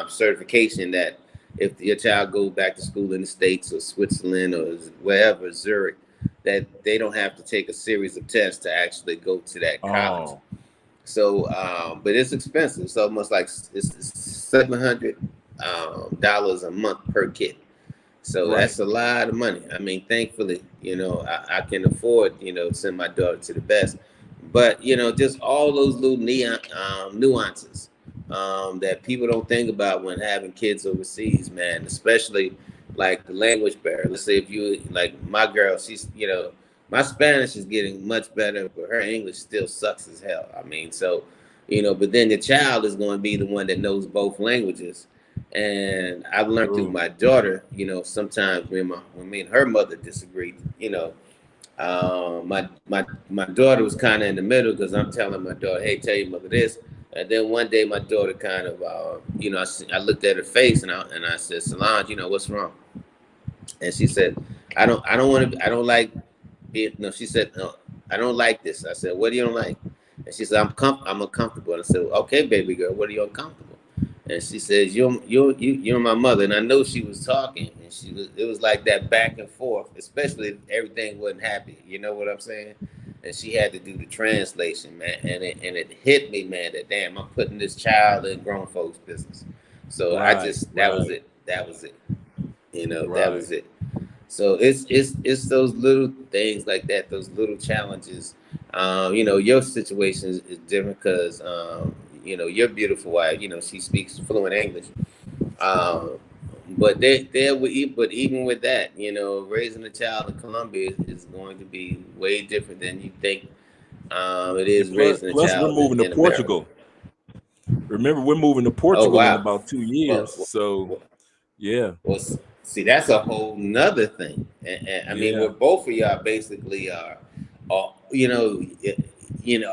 certification that if your child goes back to school in the States or Switzerland or wherever, Zurich, that they don't have to take a series of tests to actually go to that college. Oh. So, but it's expensive. It's almost like it's $700 a month per kid. So Right. that's a lot of money. I mean, thankfully, I can afford, to send my daughter to the best. But just all those little nuances that people don't think about when having kids overseas, man. Especially like the language barrier. Let's say if you like my girl, she's my Spanish is getting much better, but her English still sucks as hell. I mean, so but then the child is going to be the one that knows both languages. And I've learned through True. my daughter, sometimes when me and her mother disagreed, my daughter was kind of in the middle because I'm telling my daughter, "Hey, tell your mother this." And then one day, my daughter kind of, I looked at her face and I said, "Solange, what's wrong?" And she said, I don't want to. I don't like it." No, she said, "No, I don't like this." I said, "What do you don't like?" And she said, I'm uncomfortable." And I said, "Okay, baby girl, what are you uncomfortable?" And she says, "You're my mother." And I know she was talking, and it was like that back and forth, especially if everything wasn't happy. You know what I'm saying? And she had to do the translation, man. And it hit me, man, that damn, I'm putting this child in grown folks' business. So Right, that was right, it. That was it. That right. was it. So it's those little things like that, those little challenges. Your situation is different because your beautiful wife, she speaks fluent English. Um, but but even with that, raising a child in Colombia is going to be way different than you think. It And is plus, raising a plus we're child moving to in America. Portugal. Remember, we're moving to Oh Portugal in wow. about 2 years. Well, So well, yeah, well, see, that's a whole nother thing. And I mean, where yeah, both of y'all basically are are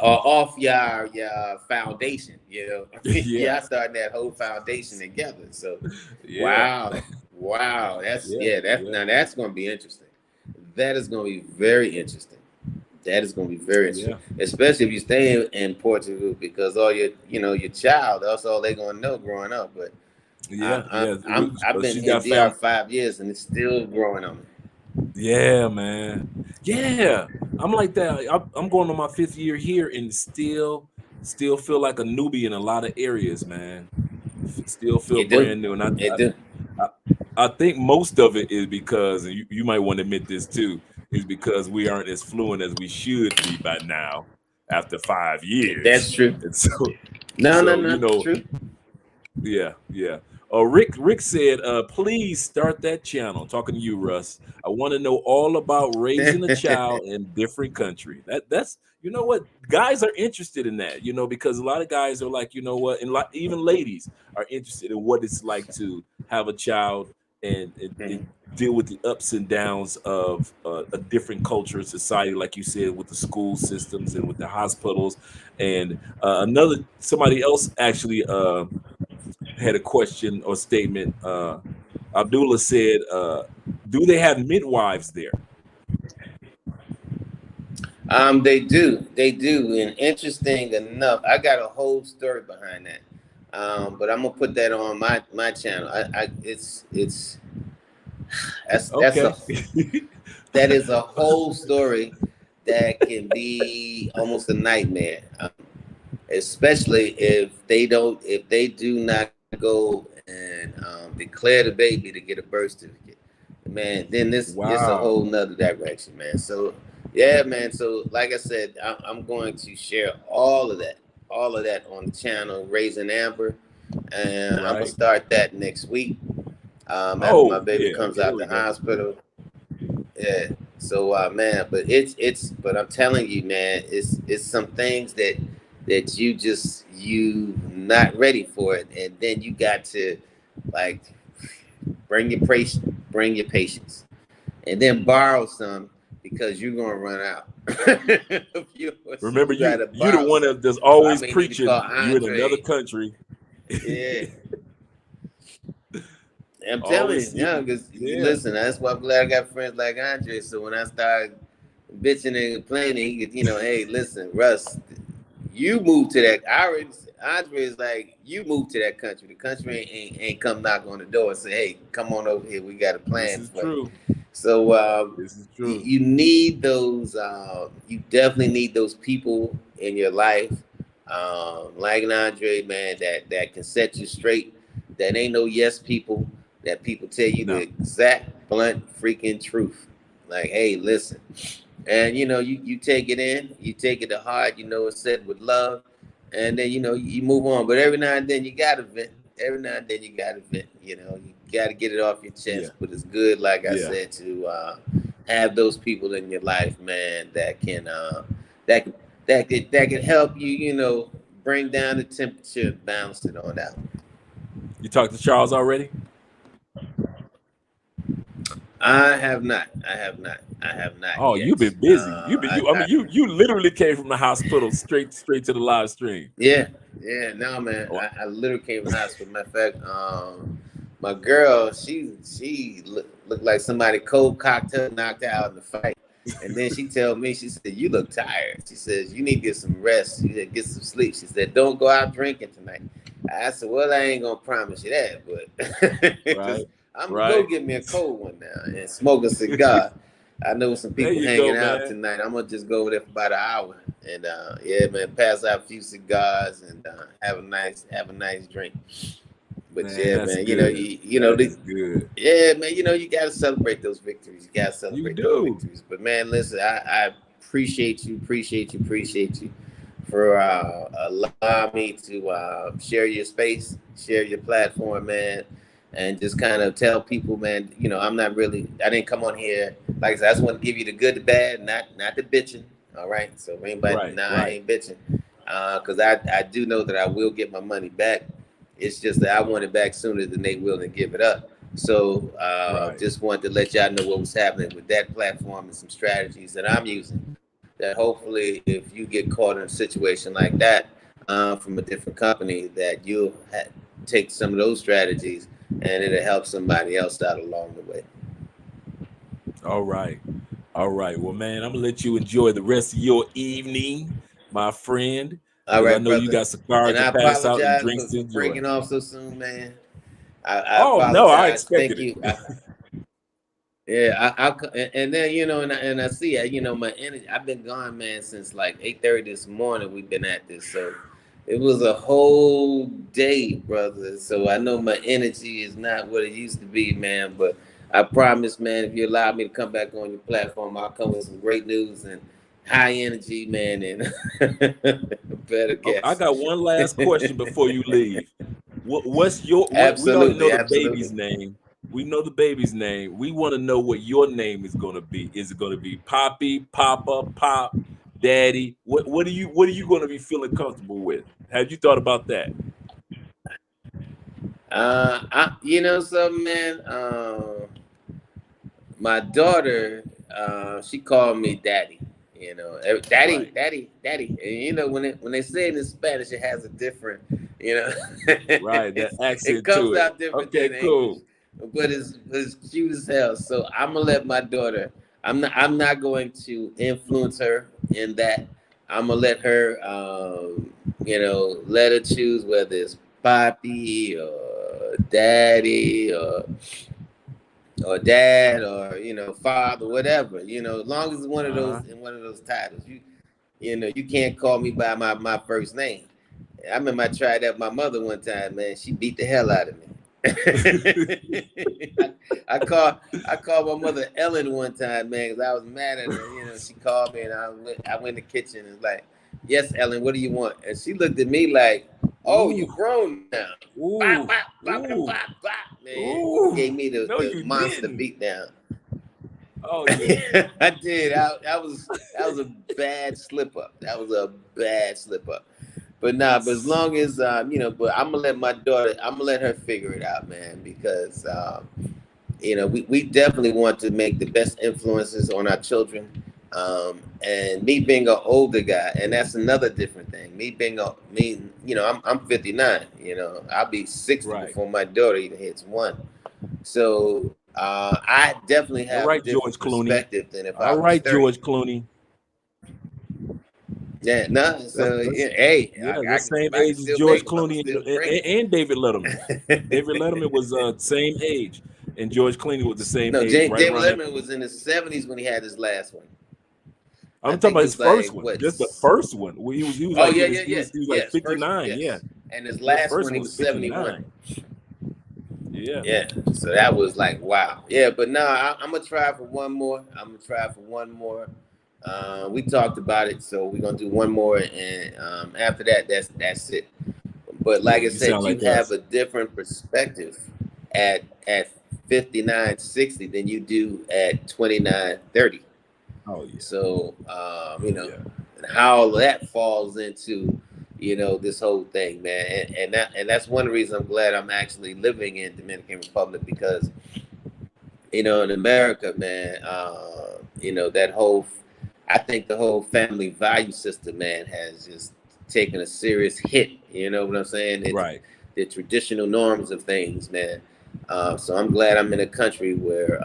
off your foundation. yeah, Y'all starting that whole foundation together. So, yeah, wow, wow, yeah, yeah, that's going to be interesting. That is going to be very interesting. That is going to be very interesting, yeah, especially if you stay in Portugal, because all your child, that's all they're going to know growing up. But yeah, yeah. I've been She's here in got DR fam. 5 years and it's still growing on me. Yeah, man. Yeah, I'm like that. I'm going on my 5th year here, and still feel like a newbie in a lot of areas, man. Still feel It do, brand new, and it do. I, I think most of it is because, and you might want to admit this too, is because we aren't as fluent as we should be by now after 5 years. That's true. And so, No, no, so no, true. yeah, yeah. Rick said, please start that channel. Talking to you, Russ. I want to know all about raising a child in different country. That's you know what, guys are interested in that, because a lot of guys are like, what, and even ladies are interested in what it's like to have a child and deal with the ups and downs of a different culture and society, like you said, with the school systems and with the hospitals. And another somebody else actually had a question or statement. Abdullah said, "Do they have midwives there?" They do, and interesting enough, I got a whole story behind that. But I'm gonna put that on my channel. It's that's Okay. a that is a whole story that can be almost a nightmare, especially if they do not go and declare the baby to get a birth certificate, man. Then this a Wow. whole nother direction, man. So yeah, man. So like I said, I'm going to share all of that on the channel, Raising Amber, and I'm gonna Right. start that next week. After my Oh, baby yeah. comes Okay. There out we the go. hospital. Yeah. So man, but but I'm telling you, man, it's some things that you not ready for it, and then you got to like bring your patience, and then borrow some because you're gonna run out. Of yours, so Remember, you you gotta you the borrow one some. that's So I always may need to call preaching. You in another Andre. country. Yeah. I'm telling Always you, yeah, seeking. because you Yeah. listen. That's why I'm glad I got friends like Andre. So when I start bitching and complaining, he could, hey, listen, Russ, you moved to that. Andre is like, you moved to that country. The country ain't come knock on the door and say, hey, come on over here. We got a This plan is for you. true. So This is you, true. you need those. You definitely need those people in your life, like an Andre, man, that can set you straight. That ain't no yes people. That people tell you the No. exact, blunt, freaking truth. Like, hey, listen. And you take it in, you take it to heart. It's said with love, and then you move on. But every now and then you gotta vent. Every now and then you gotta vent. You gotta get it off your Yeah. chest. But it's good, like I Yeah. said, to have those people in your life, man, that can that can that can help you. Bring down the temperature and balance it on out. You talked to Charles already? I have not. I have not. I have not Oh, you've yet. been busy. You literally came from the hospital straight to the live stream. Yeah, no, man. Oh, I literally came from the hospital. Matter of fact, my girl, she looked like somebody cold cocked her, knocked her out in the fight. And then she told me, she said, "You look tired." She says, "You need to get some rest. You need to get some sleep." She said, "Don't go out drinking tonight." I said, "Well, I ain't gonna promise you that, but right. I'm gonna go Right. get me a cold one now and smoke a cigar." I know some There people you hanging go, out man. tonight. I'm gonna just go over there for about an hour and yeah, man, pass out a few cigars and have a nice drink. But Man, yeah, that's man, good. That is good. yeah, man, you gotta celebrate those victories. You gotta You celebrate those do. victories. But man, listen, I appreciate you for allowing me to share your space, share your platform, man, and just kind of tell people, man, I didn't come on here, like I said, I just want to give you the good, the bad, not the bitching. All right. So anybody, Right. I Right. ain't bitching. Because I do know that I will get my money back. It's just that I want it back sooner than they will to give it up. So Right. just wanted to let y'all know what was happening with that platform and some strategies that I'm using. That hopefully, if you get caught in a situation like that from a different company, that you'll take some of those strategies and it'll help somebody else out along the way. All right. All right. Well, man, I'm gonna let you enjoy the rest of your evening, my friend, All because I right, know you brother. got cigars And to I pass out and apologize drinks for to enjoy. breaking off so soon, man. I Oh no, I apologize. expected Thank it. you. Yeah, and then and I see my energy. I've been gone, man, since like 8:30 this morning. We've been at this, so it was a whole day, brother. So I know my energy is not what it used to be, man. But I promise, man, if you allow me to come back on your platform, I'll come with some great news and high energy, man, and better Okay, I guess. got one last question before you leave. What's your what? We already know Absolutely, the baby's absolutely. name. We know the baby's name. We want to know what your name is going to be. Is it going to be Poppy, Papa, Pop, Daddy? What are you going to be feeling comfortable with? Have you thought about that? Something, man. My daughter, she called me daddy. Daddy, Right. daddy, daddy. And when they say it in Spanish, it has a different, Right. That it accent to comes it. out different Okay, than English, cool. but it's cute as hell. So I'm gonna let my daughter. I'm not going to influence her in that. I'm gonna let her, let her choose whether it's papi or daddy or dad or father, whatever. As long as it's one of Uh-huh. those titles, you can't call me by my first name. I remember I tried that with my mother one time, man. She beat the hell out of me. I called my mother Ellen one time, man, because I was mad at her. She called me and I went in the kitchen and was like, "Yes, Ellen, what do you want?" And she looked at me like, "Oh, you Ooh, grown now." Bop, ooh, bop, bop, bop, ooh, bop, man. ooh. Gave me No, the you monster didn't. beat down. Oh, you I did. That was a bad slip up. That was a bad slip up. But nah, but as long as but I'm gonna let my daughter. I'm gonna let her figure it out, man, because we definitely want to make the best influences on our children. And me being an older guy, and that's another different thing. Me being I'm 59. I'll be 60 right. before my daughter even hits one. So I definitely All have a right, George different Clooney. perspective than if All I was right, 30. George Clooney. Yeah, no. So That's hey, yeah, I the can same I can age as still George make them. I'm gonna Clooney still bring and David Letterman. David Letterman was same age, and George Clooney was the same No, age, right David around that. Letterman was in his 70s when he had his last one. I I'm talking think about he his was first like one, what? just the first one. He was Oh like yeah, in yeah, his yeah. he was like Yes, first one, 59, yeah. yes. And his His last first one, one he was was 71. 59. Yeah. Yeah. So that was like wow. Yeah, but no, I'm gonna try for one more. I'm gonna try for one more. We talked about it, so we're gonna do one more, and after that, that's it. But like Yeah, I you sound said, you like have us. a different perspective at 59, 60 than you do at 29, 30. Oh yeah. So Yeah. and how that falls into this whole thing, man, and that's one reason I'm glad I'm actually living in Dominican Republic, because in America, man, that whole, I think the whole family value system, man, has just taken a serious hit. You know what I'm saying? It's Right. the traditional norms of things, man. So I'm glad I'm in a country where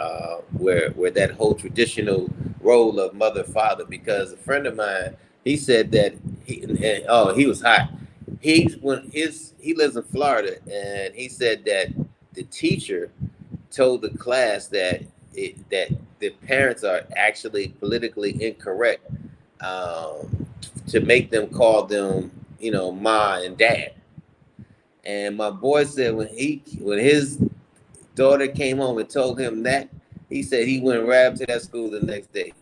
that whole traditional role of mother father. Because a friend of mine, he said that he was hot. He lives in Florida, and he said that the teacher told the class that the parents are actually politically incorrect, to make them call them, ma and dad. And my boy said when his daughter came home and told him that, he said he went right up to that school the next day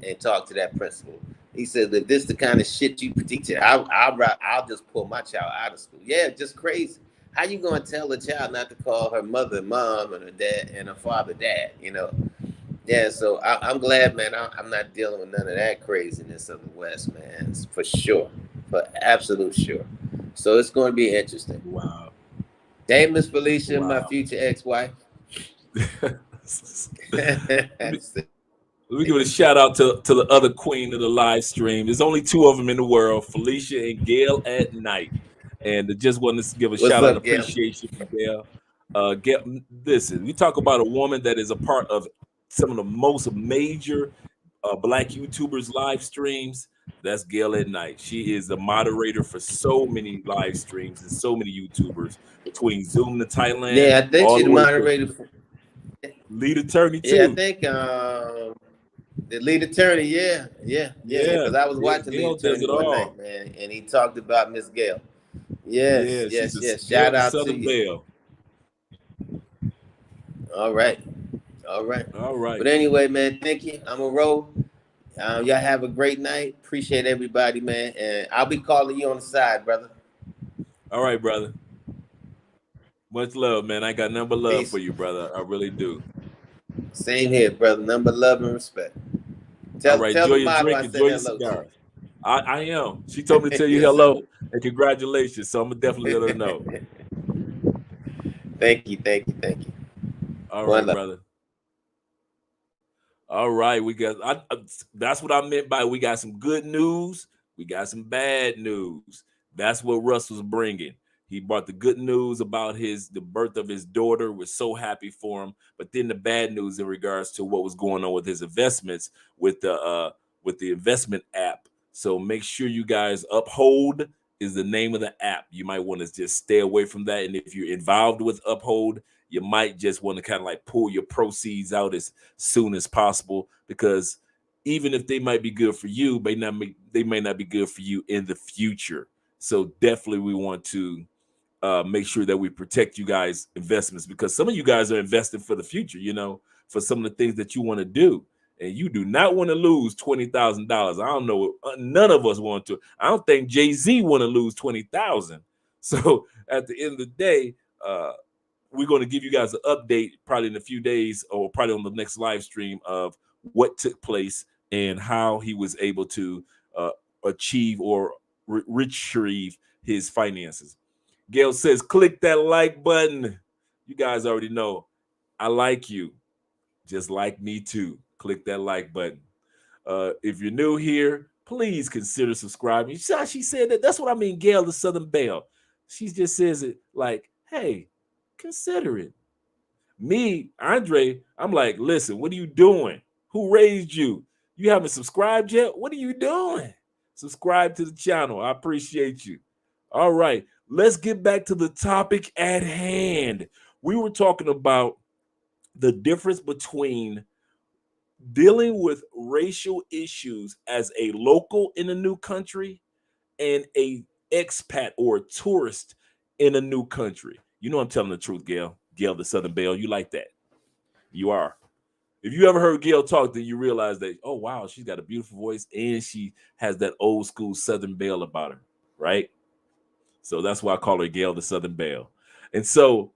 and talked to that principal. He said that this the kind of shit you teach it. I'll just pull my child out of school. Yeah, just crazy. How you gonna tell a child not to call her mother mom and her dad and her father dad? Yeah. So I'm glad, man. I'm not dealing with none of that craziness of the West, man. For sure, for absolute sure. So it's going to be interesting. Wow. Hey, Miss Felicia, my Wow. future ex-wife. Let me give a shout out to the other queen of the live stream. There's only two of them in the world, Felicia and Gail at night. And I just wanted to give a What's shout out and up, Gail? appreciation for Gail. Gail, listen, we talk about a woman that is a part of some of the most major Black YouTubers live streams. That's Gail at night. She is the moderator for so many live streams and so many YouTubers, between Zoom to Thailand, Yeah, I think all she's the the way to moderator. lead attorney Yeah, I too. think the lead attorney. Yeah. Yeah, Because I was yeah, watching lead Gail does attorney it one all. night, man, and he talked about Miss Gail. Yes, Yeah, she's yes, a yes. Gail Shout the out to Southern you. Belle. All right, all right. All right. But anyway, man, thank you. I'm a roll. Y'all have a great night. Appreciate everybody, man. And I'll be calling you on the side, brother. All right, brother. Much love, man. I got number love for Peace. you, brother. I really do. Same here, brother. Number love and respect. All Tell right. tell Enjoy the your model drink. I said Enjoy your hello to. cigars. I am. She told me to tell you Yes, sir. hello and congratulations. So I'm gonna definitely let her know. Thank you, thank you, thank you. All One right, love. brother. All right, we got. That's what I meant by we got some good news. We got some bad news. That's what Russ was bringing. He brought the good news about the birth of his daughter. We're so happy for him. But then the bad news in regards to what was going on with his investments with the investment app. So make sure you guys Uphold is the name of the app. You might want to just stay away from that. And if you're involved with Uphold, you might just want to kind of like pull your proceeds out as soon as possible, because even if they might be good for you, they may not be good for you in the future. So definitely we want to make sure that we protect you guys' investments, because some of you guys are investing for the future, for some of the things that you want to do. And you do not want to lose $20,000. I don't know. None of us want to. I don't think Jay-Z want to lose 20,000. So at the end of the day, we're going to give you guys an update probably in a few days, or probably on the next live stream, of what took place and how he was able to achieve or retrieve his finances. Gail says, click that like button. You guys already know I like you. Just like me too. Click that like button. If you're new here, please consider subscribing. She said that. That's what I mean, Gail the Southern Belle. She just says it like, hey, consider it. Me, Andre, I'm like, listen, what are you doing? Who raised you? You haven't subscribed yet? What are you doing? Subscribe to the channel. I appreciate you. All right, let's get back to the topic at hand. We were talking about the difference between dealing with racial issues as a local in a new country and a expat or a tourist in a new country. You know I'm telling the truth, Gail. Gail the Southern Belle. You like that? You are. If you ever heard Gail talk, then you realize that, oh wow, she's got a beautiful voice and she has that old school Southern belle about her, right? So that's why I call her Gail the Southern Belle. And so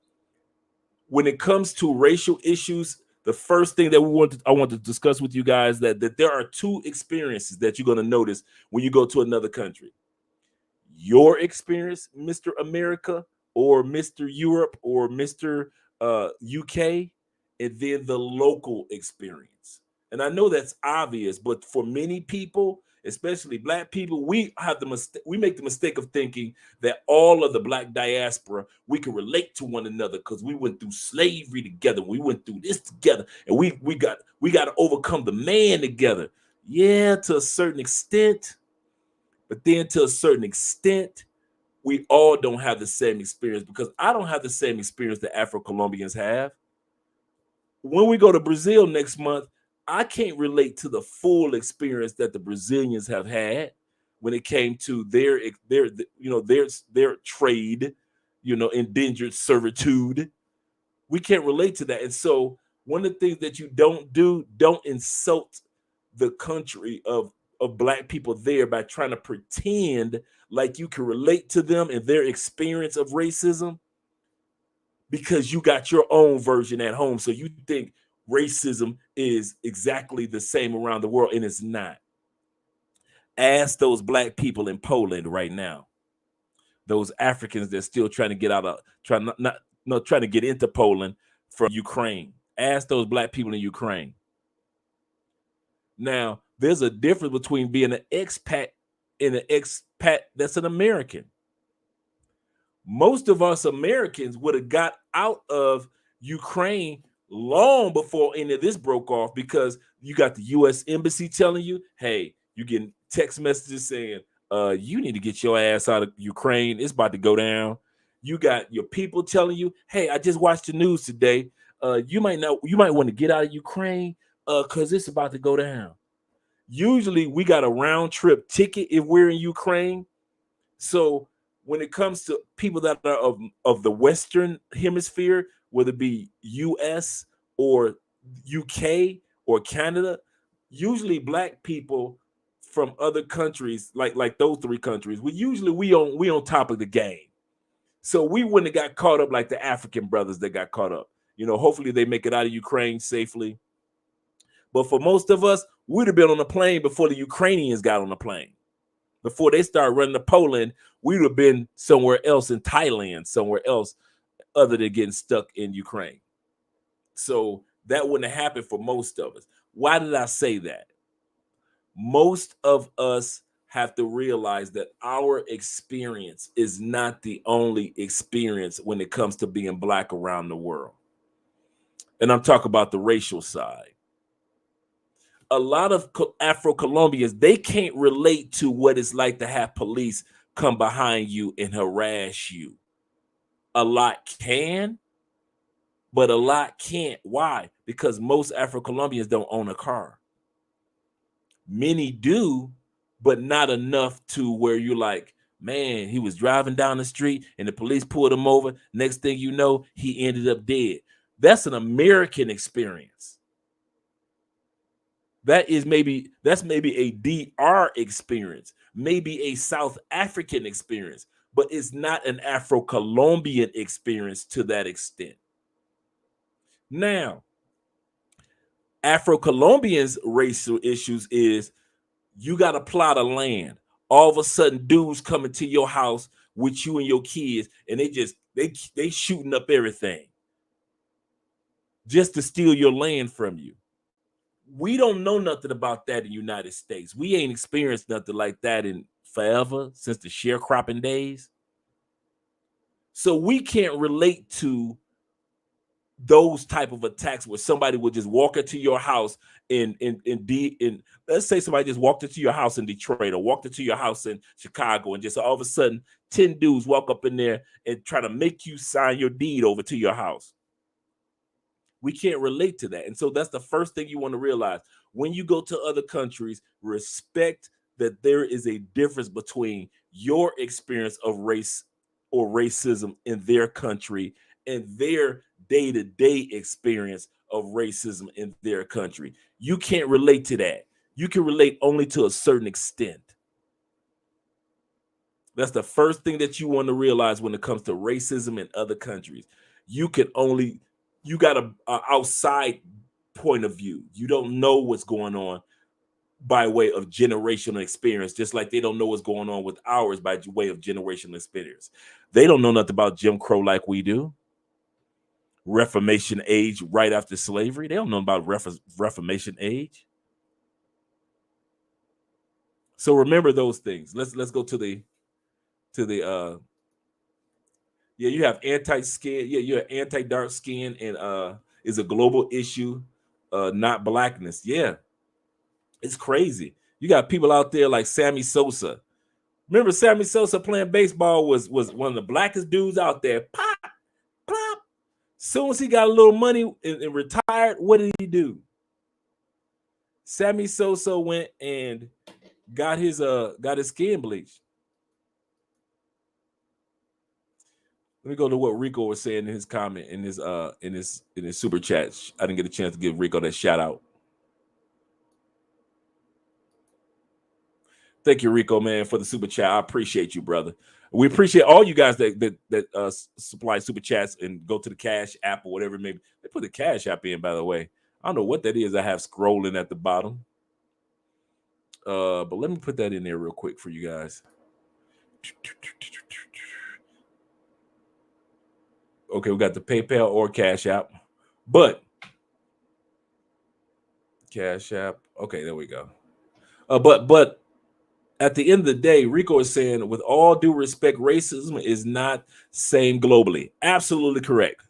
when it comes to racial issues, the first thing that I want to discuss with you guys that there are two experiences that you're going to notice when you go to another country. Your experience, Mr. America, or Mr. Europe, or Mr. UK, and then the local experience. And I know that's obvious, but for many people, especially Black people, we make the mistake of thinking that all of the Black diaspora, we can relate to one another because we went through slavery together, we went through this together, and we got to overcome the man together. Yeah, to a certain extent. But then to a certain extent, we all don't have the same experience, because I don't have the same experience that Afro-Colombians have. When we go to Brazil next month, I can't relate to the full experience that the Brazilians have had when it came to their trade, indentured servitude. We can't relate to that. And so one of the things that you don't insult the country of Black people there by trying to pretend like you can relate to them and their experience of racism, because you got your own version at home. So you think racism is exactly the same around the world, and it's not. Ask those Black people in Poland right now, those Africans that's still trying to get trying to get into Poland from Ukraine. Ask those Black people in Ukraine. Now, there's a difference between being an expat and an expat that's an American. Most of us Americans would have got out of Ukraine long before any of this broke off, because you got the U.S. Embassy telling you, hey, you're getting text messages saying, you need to get your ass out of Ukraine. It's about to go down. You got your people telling you, hey, I just watched the news today. You might want to get out of Ukraine because it's about to go down. Usually we got a round trip ticket if we're in Ukraine. So when it comes to people that are of the Western hemisphere, whether it be US or UK or Canada, usually Black people from other countries, like those three countries, we on top of the game. So we wouldn't have got caught up like the African brothers that got caught up. Hopefully they make it out of Ukraine safely. But for most of us, we'd have been on the plane before the Ukrainians got on the plane. Before they started running to Poland, we would have been somewhere else in Thailand, somewhere else other than getting stuck in Ukraine. So that wouldn't have happened for most of us. Why did I say that? Most of us have to realize that our experience is not the only experience when it comes to being Black around the world. And I'm talking about the racial side. A lot of Afro-Colombians, they can't relate to what it's like to have police come behind you and harass you. A lot can, but a lot can't. Why? Because most Afro-Colombians don't own a car. Many do, but not enough to where you're like, man, he was driving down the street and the police pulled him over. Next thing you know, he ended up dead. That's an American experience. That's maybe a DR experience, maybe a South African experience, but it's not an Afro-Colombian experience to that extent. Now, Afro-Colombians' racial issues is you got a plot of land. All of a sudden, dudes coming to your house with you and your kids, and they shooting up everything just to steal your land from you. We don't know nothing about that in the United States. We ain't experienced nothing like that in forever, since the sharecropping days. So we can't relate to those type of attacks where somebody would just walk into your house in let's say somebody just walked into your house in Detroit or walked into your house in Chicago, and just all of a sudden 10 dudes walk up in there and try to make you sign your deed over to your house. We can't relate to that. And so that's the first thing you want to realize. When you go to other countries, respect that there is a difference between your experience of race or racism in their country and their day-to-day experience of racism in their country. You can't relate to that. You can relate only to a certain extent. That's the first thing that you want to realize when it comes to racism in other countries. You got a outside point of view. You don't know what's going on by way of generational experience, just like they don't know what's going on with ours by way of generational experience. They don't know nothing about Jim Crow like we do. Reformation age right after slavery. They don't know about Reformation age. So remember those things. Let's go to the you have anti-skin, you're anti-dark skin, and is a global issue, not blackness. Yeah, it's crazy. You got people out there like Sammy Sosa. Remember Sammy Sosa playing baseball was one of the blackest dudes out there. Pop, pop. Soon as he got a little money and retired, what did he do? Sammy Sosa went and got his skin bleached. Let me go to what Rico was saying in his comment in his super chat. I didn't get a chance to give Rico that shout out. Thank you, Rico, man, for the super chat. I appreciate you, brother. We appreciate all you guys that supply super chats and go to the Cash App or whatever. Maybe they put the Cash App in, by the way. I don't know what that is. I have scrolling at the bottom. But let me put that in there real quick for you guys. Okay, we got the PayPal or Cash App, but Cash App. Okay, there we go. But at the end of the day, Rico is saying, with all due respect, racism is not same globally. Absolutely correct.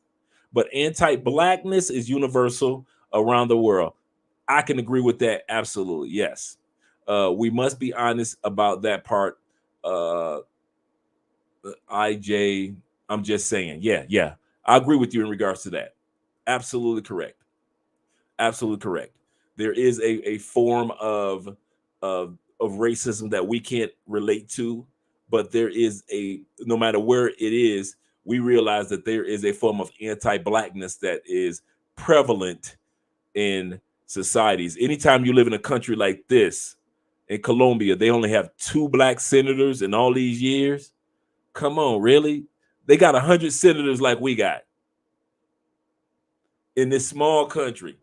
But anti-blackness is universal around the world. I can agree with that. Absolutely, yes. We must be honest about that part. IJ, I'm just saying, yeah. I agree with you in regards to that. Absolutely correct. Absolutely correct. There is a form of racism that we can't relate to, but there is no matter where it is, we realize that there is a form of anti-blackness that is prevalent in societies. Anytime you live in a country like this, in Colombia, they only have 2 black senators in all these years. Come on, really? They got 100 senators like we got in this small country,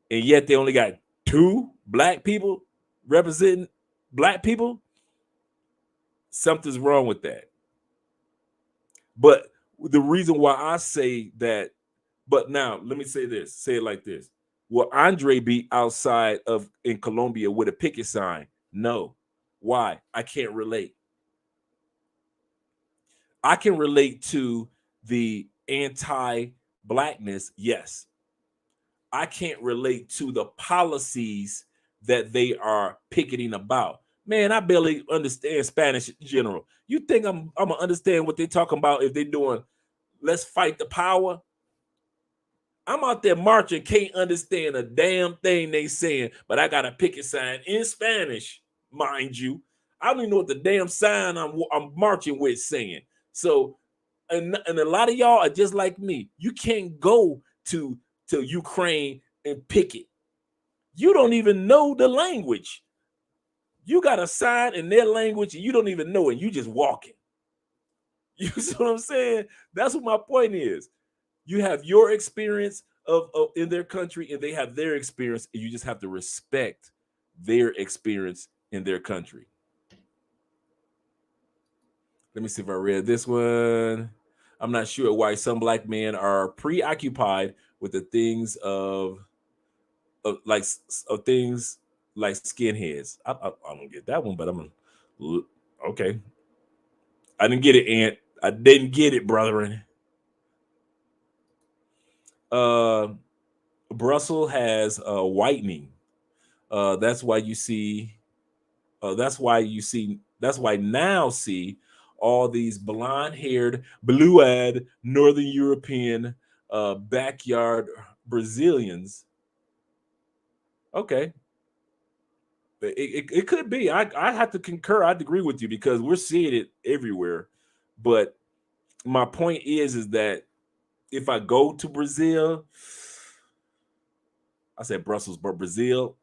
and yet they only got 2 black people representing black people. Something's wrong with that. But the reason why I say that, but now let me say it like this. Will Andre be outside in Colombia with a picket sign? No. Why? I can't relate. I can relate to the anti-blackness, yes. I can't relate to the policies that they are picketing about. Man, I barely understand Spanish in general. You think I'm gonna understand what they're talking about if they're doing let's fight the power? I'm out there marching, can't understand a damn thing they saying, but I got a picket sign in Spanish, mind you. I don't even know what the damn sign I'm marching with saying. So, and a lot of y'all are just like me. You can't go to Ukraine and picket. You don't even know the language. You got a sign in their language and you don't even know it. You just walking. You see what I'm saying? That's what my point is. You have your experience of in their country and they have their experience, and you just have to respect their experience in their country. Let me see if I read this one. I'm not sure why some black men are preoccupied with the things of things like skinheads. I don't get that one, but okay. I didn't get it, Aunt. I didn't get it, brethren. Brussels has whitening. That's why now see all these blonde-haired, blue-eyed Northern European backyard Brazilians. Okay. It could be. I have to concur. I'd agree with you because we're seeing it everywhere. But my point is that if I go to Brazil, I said Brussels, but Brazil.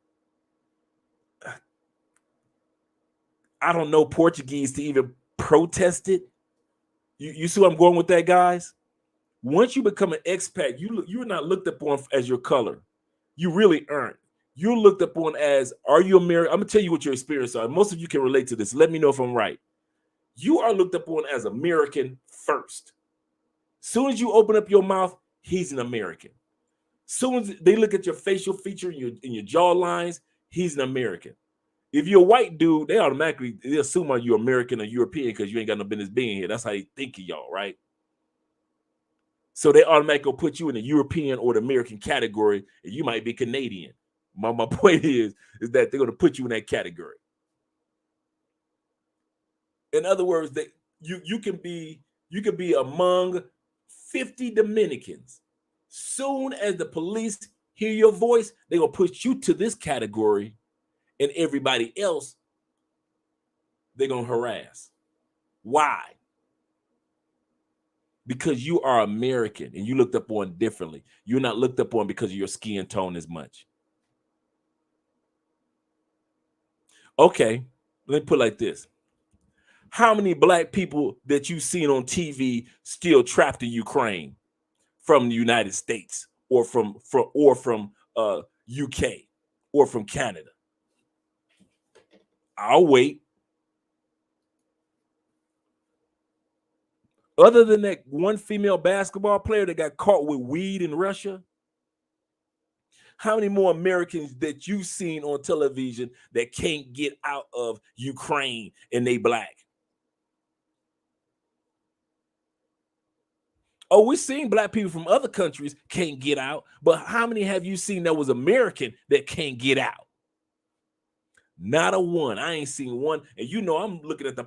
I don't know Portuguese to even protest it. You see where I'm going with that, guys? Once you become an expat, you're not looked upon as your color. You really aren't. You're looked upon as, are you American? I'm gonna tell you what your experience are. Most of you can relate to this. Let me know if I'm right. You are looked upon as American first. Soon as you open up your mouth, he's an American. Soon as they look at your facial feature and your jaw lines, he's an American. If you're a white dude, they assume you're American or European because you ain't got no business being here. That's how they think of y'all, right? So they automatically put you in the European or the American category, and you might be Canadian. My point is that they're going to put you in that category. In other words, that you can be among 50 Dominicans. Soon as the police hear your voice, they will put you to this category, and everybody else they're gonna harass. Why? Because you are American and you looked upon differently. You're not looked upon because of your skin tone as much. Okay, let me put it like this. How many black people that you've seen on TV still trapped in Ukraine from the United States or from UK or from Canada? I'll wait. Other than that one female basketball player that got caught with weed in Russia, how many more Americans that you've seen on television that can't get out of Ukraine and they black? Oh, we're seeing black people from other countries can't get out, but how many have you seen that was American that can't get out? Not a one. I ain't seen one. And you know, I'm looking at the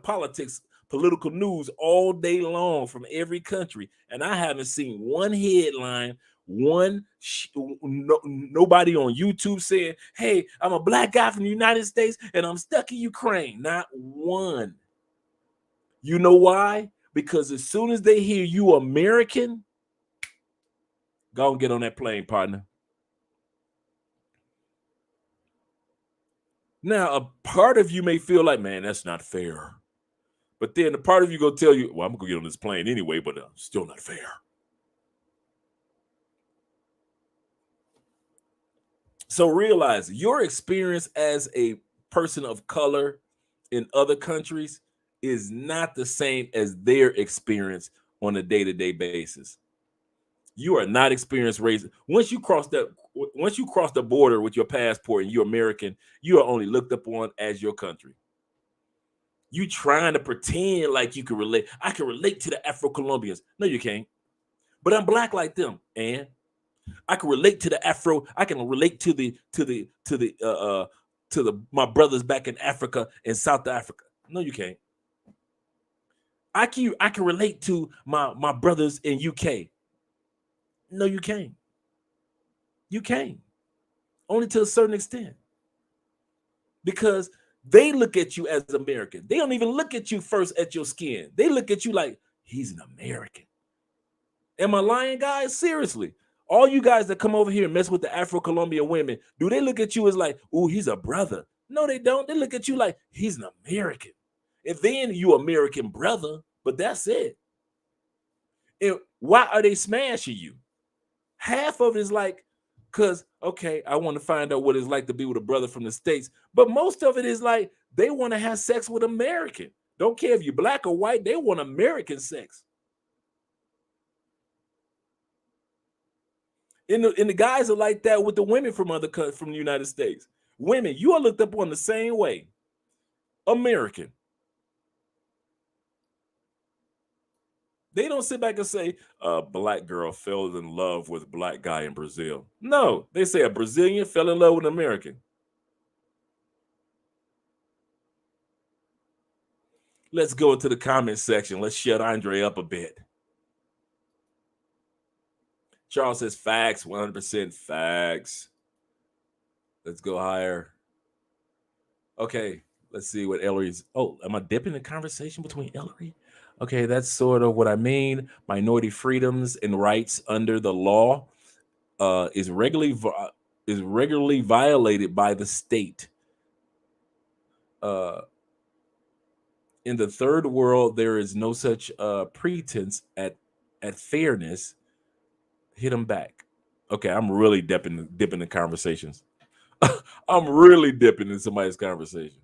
political news all day long from every country, and I haven't seen one headline, nobody on YouTube saying, hey, I'm a black guy from the United States and I'm stuck in Ukraine. Not one. You know why? Because as soon as they hear you American, go and get on that plane, partner. Now, a part of you may feel like, man, that's not fair. But then the part of you go tell you, well, I'm going to get on this plane anyway, but still not fair. So realize your experience as a person of color in other countries is not the same as their experience on a day-to-day basis. You are not experienced racism. Once you cross the border with your passport and you're American, you are only looked upon as your country. You trying to pretend like you can relate. I can relate to the Afro-Colombians. No, you can't. But I'm black like them, and I can relate to the Afro. I can relate to my brothers back in Africa and South Africa. No, you can't. I can relate to my brothers in UK. No, you can't. You can't. Only to a certain extent. Because they look at you as American. They don't even look at you first at your skin. They look at you like, he's an American. Am I lying, guys? Seriously. All you guys that come over here and mess with the Afro-Colombian women, do they look at you as like, oh, he's a brother? No, they don't. They look at you like, he's an American. And then you American brother, but that's it. And why are they smashing you? Half of it is like, because, okay, I want to find out what it's like to be with a brother from the States. But most of it is like, they want to have sex with American. Don't care if you're black or white, they want American sex. And the guys are like that with the women from the United States. Women, you are looked up on the same way. American. They don't sit back and say, a black girl fell in love with a black guy in Brazil. No, they say a Brazilian fell in love with an American. Let's go into the comment section. Let's shut Andre up a bit. Charles says facts, 100% facts. Let's go higher. Okay, let's see what Ellery's. Oh, am I dipping the conversation between Ellery? Okay, that's sort of what I mean. Minority freedoms and rights under the law is regularly is regularly violated by the state. In the third world, there is no such pretense at fairness. Hit them back. Okay, I'm really dipping in conversations. I'm really dipping in somebody's conversation.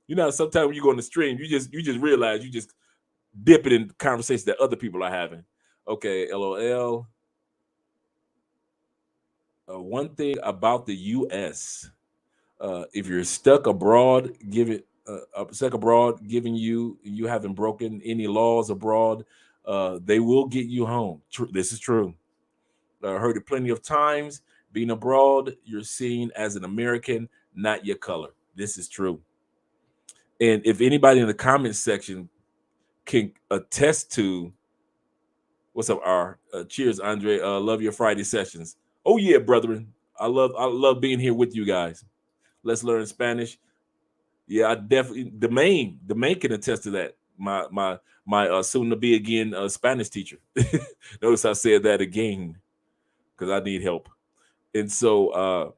You know, sometimes when you go on the stream, you just realize you just dip it in conversations that other people are having. Okay, LOL. One thing about the U.S. If you're stuck abroad, giving you haven't broken any laws abroad, they will get you home. This is true. Heard it plenty of times. Being abroad, you're seen as an American, not your color. This is true. And if anybody in the comment section can attest to, what's up, R? Cheers, Andre. Love your Friday sessions. Oh yeah, brethren. I love being here with you guys. Let's learn Spanish. Yeah, I definitely the main can attest to that. My soon to be again Spanish teacher. Notice I said that again because I need help. And so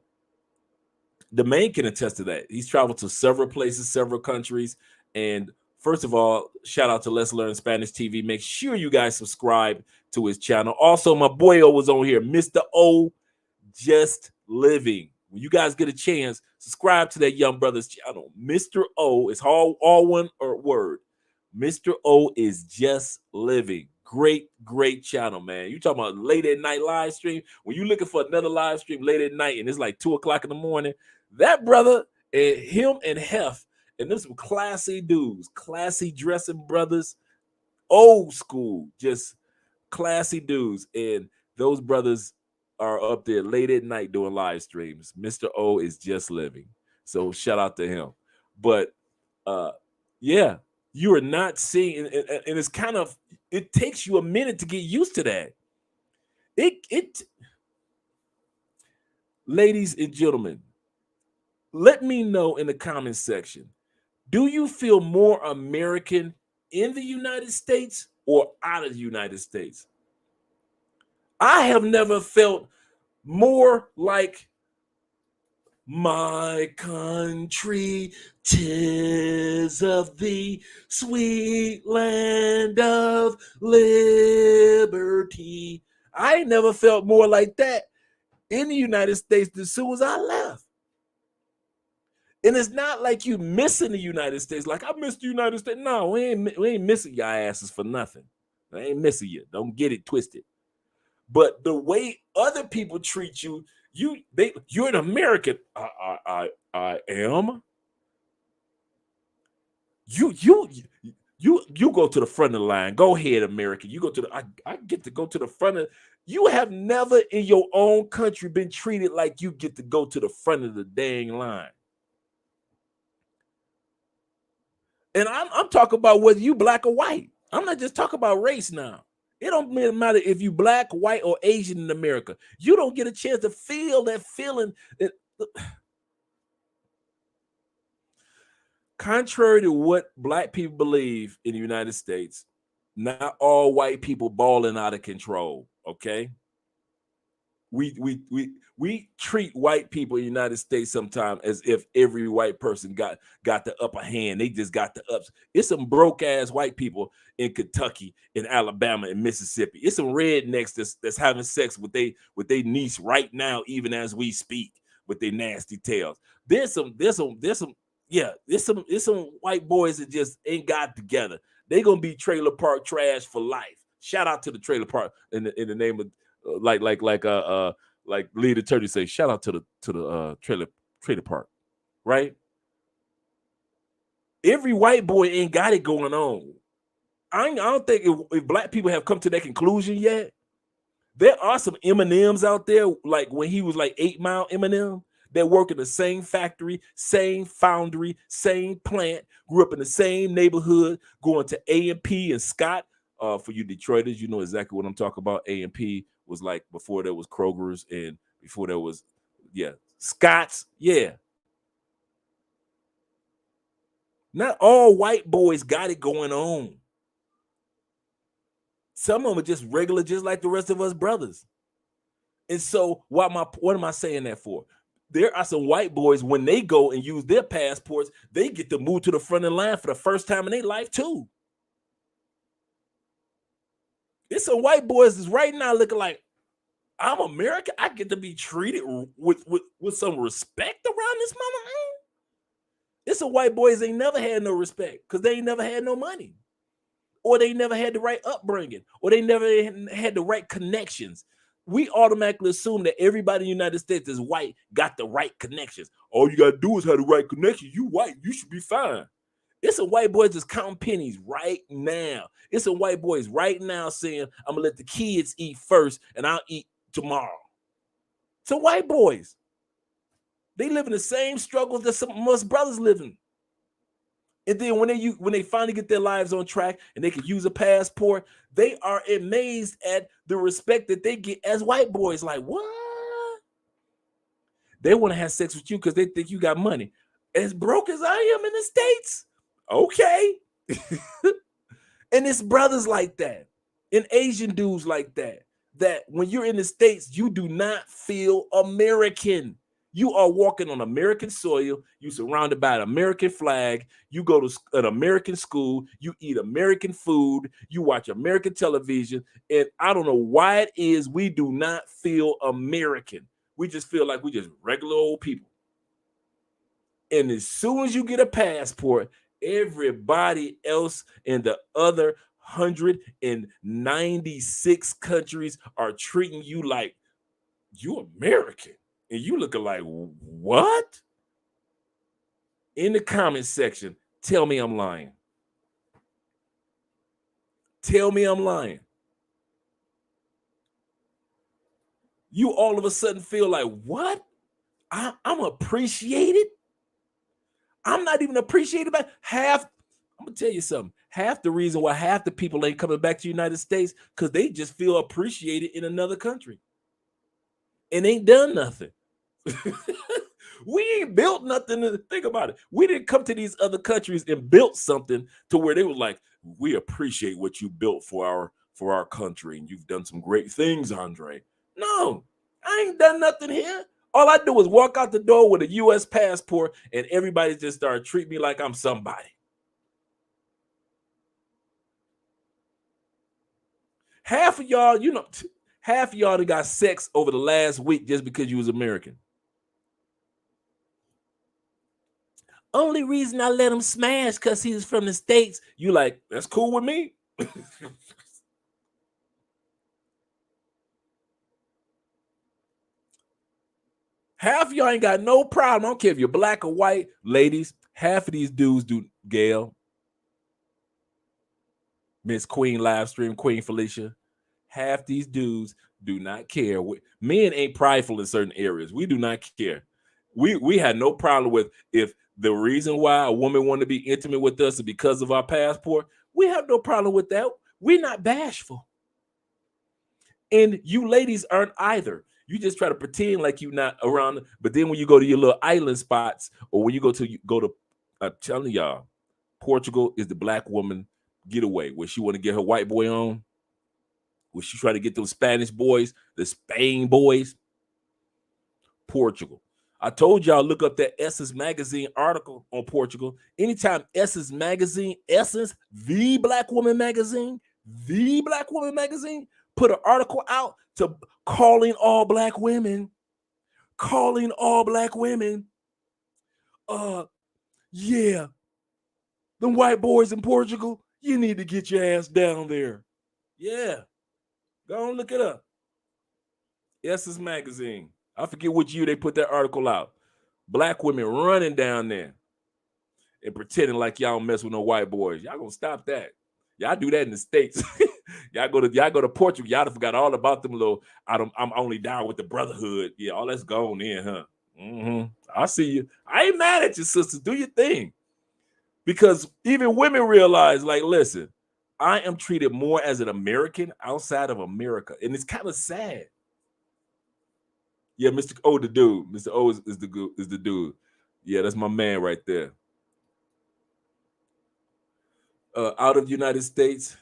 the main can attest to that. He's traveled to several places, several countries. And first of all, shout out to Let's Learn Spanish TV. Make sure you guys subscribe to his channel. Also, my boy O was on here, Mr. O Just Living. When you guys get a chance, subscribe to that young brother's channel. Mr. O is all one word. Mr. O is Just Living. Great channel, man. You talking about late at night live stream? When you looking for another live stream late at night and it's like 2:00 in the morning, that brother and him and Hef, and there's some classy dudes, classy dressing brothers, old school, just classy dudes. And those brothers are up there late at night doing live streams. Mr. O is Just Living. So shout out to him. But yeah, you are not seeing, and it's kind of, it takes you a minute to get used to that. It ladies and gentlemen, let me know in the comment section, do you feel more American in the United States or out of the United States? I have never felt more like my country, 'tis of thee, sweet land of liberty. I ain't never felt more like that in the United States as soon as I left. And it's not like you missing the United States. Like, I miss the United States. No, we ain't missing your asses for nothing. I ain't missing you. Don't get it twisted. But the way other people treat you, you're an American. I am. You go to the front of the line. Go ahead, American. You go to the. I get to go to the front of. You have never in your own country been treated like you get to go to the front of the dang line. And I'm talking about whether you black or white. I'm not just talking about race now. It don't matter if you black, white, or Asian in America. You don't get a chance to feel that feeling. Contrary to what black people believe in the United States, not all white people balling out of control. Okay, we treat white people in the United States sometimes as if every white person got the upper hand. They just got the ups. It's some broke ass white people in Kentucky, in Alabama, and Mississippi. It's some rednecks that's having sex with they niece right now, even as we speak, with their nasty tails. There's some white boys that just ain't got together. They gonna be trailer park trash for life. Shout out to the trailer park in the name of like Leader Turdy say, shout out to the trailer park, right? Every white boy ain't got it going on. I don't think if black people have come to that conclusion yet. There are some M&Ms out there, like when he was like 8 Mile Eminem, that work in the same factory, same foundry, same plant, grew up in the same neighborhood, going to A&P and Scott. For you Detroiters, you know exactly what I'm talking about. A&P was like before there was Kroger's and before there was, Scott's. Yeah. Not all white boys got it going on. Some of them are just regular, just like the rest of us brothers. And so what am I saying that for? There are some white boys, when they go and use their passports, they get to move to the front of the line for the first time in their life too. It's some white boys that's right now looking like, I'm American. I get to be treated with some respect around this mama. It's some white boys ain't never had no respect because they ain't never had no money, or they never had the right upbringing, or they never had the right connections. We automatically assume that everybody in the United States is white, got the right connections. All you got to do is have the right connections. You white, you should be fine. It's some white boys just counting pennies right now. It's some white boys right now saying, I'm going to let the kids eat first and I'll eat tomorrow. Some white boys. They live in the same struggles that some of us brothers live in. And then when they finally get their lives on track and they can use a passport, they are amazed at the respect that they get as white boys. Like, what? They want to have sex with you because they think you got money. As broke as I am in the States, okay. And it's brothers like that, and Asian dudes like that, that when you're in the States, you do not feel American. You are walking on American soil. You're surrounded by an American flag. You go to an American school. You eat American food. You watch American television. And I don't know why it is we do not feel American. We just feel like we just regular old people. And as soon as you get a passport, everybody else in the other 196 countries are treating you like you American. And you looking like, what? In the comment section, tell me I'm lying. Tell me I'm lying. You all of a sudden feel like, what? I'm appreciated? I'm not even appreciated by half. I'm going to tell you something. Half the reason why half the people ain't coming back to the United States, because they just feel appreciated in another country and ain't done nothing. We ain't built nothing. To think about it. We didn't come to these other countries and built something to where they were like, we appreciate what you built for our country, and you've done some great things, Andre. No, I ain't done nothing here. All I do is walk out the door with a U.S. passport, and everybody just started treating me like I'm somebody. Half of y'all, half of y'all that got sex over the last week just because you was American. Only reason I let him smash because he was from the States. You like, that's cool with me. Half of y'all ain't got no problem. I don't care if you're black or white. Ladies, half of these dudes do, Gail, Miss Queen live stream, Queen Felicia. Half these dudes do not care. Men ain't prideful in certain areas. We do not care. We had no problem with if the reason why a woman wanted to be intimate with us is because of our passport. We have no problem with that. We're not bashful. And you ladies aren't either. You just try to pretend like you're not around. But then when you go to your little island spots, or when you go to, I'm telling y'all, Portugal is the black woman getaway where she want to get her white boy on, where she try to get those Spanish boys, the Spain boys. Portugal. I told y'all, look up that Essence Magazine article on Portugal. Anytime Essence Magazine, Essence, the Black Woman Magazine, put an article out to calling all black women. Yeah, them white boys in Portugal, you need to get your ass down there. Yeah, go on, look it up. Essence Magazine. I forget which year they put that article out. Black women running down there and pretending like y'all don't mess with no white boys. Y'all gonna stop that. Y'all do that in the States. y'all go to Portugal. Y'all forgot all about them little. I'm only down with the brotherhood. Yeah, all that's gone in, huh? I see you. I ain't mad at you, sisters. Do your thing. Because even women realize, like, listen, I am treated more as an American outside of America. And it's kind of sad. Yeah, Mr. O, the dude. Mr. O is the dude. Yeah, that's my man right there. Out of the United States,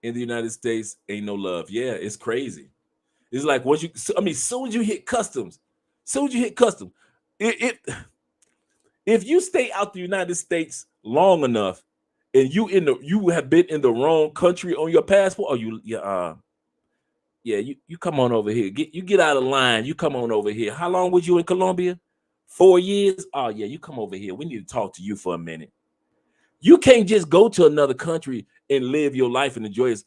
in the United States, ain't no love. Yeah, it's crazy. It's like once you, soon as you hit customs, if you stay out the United States long enough, and you have been in the wrong country on your passport, or you come on over here. Get out of line. You come on over here. How long was you in Colombia? 4 years? Oh yeah, you come over here. We need to talk to you for a minute. You can't just go to another country and live your life and enjoy it.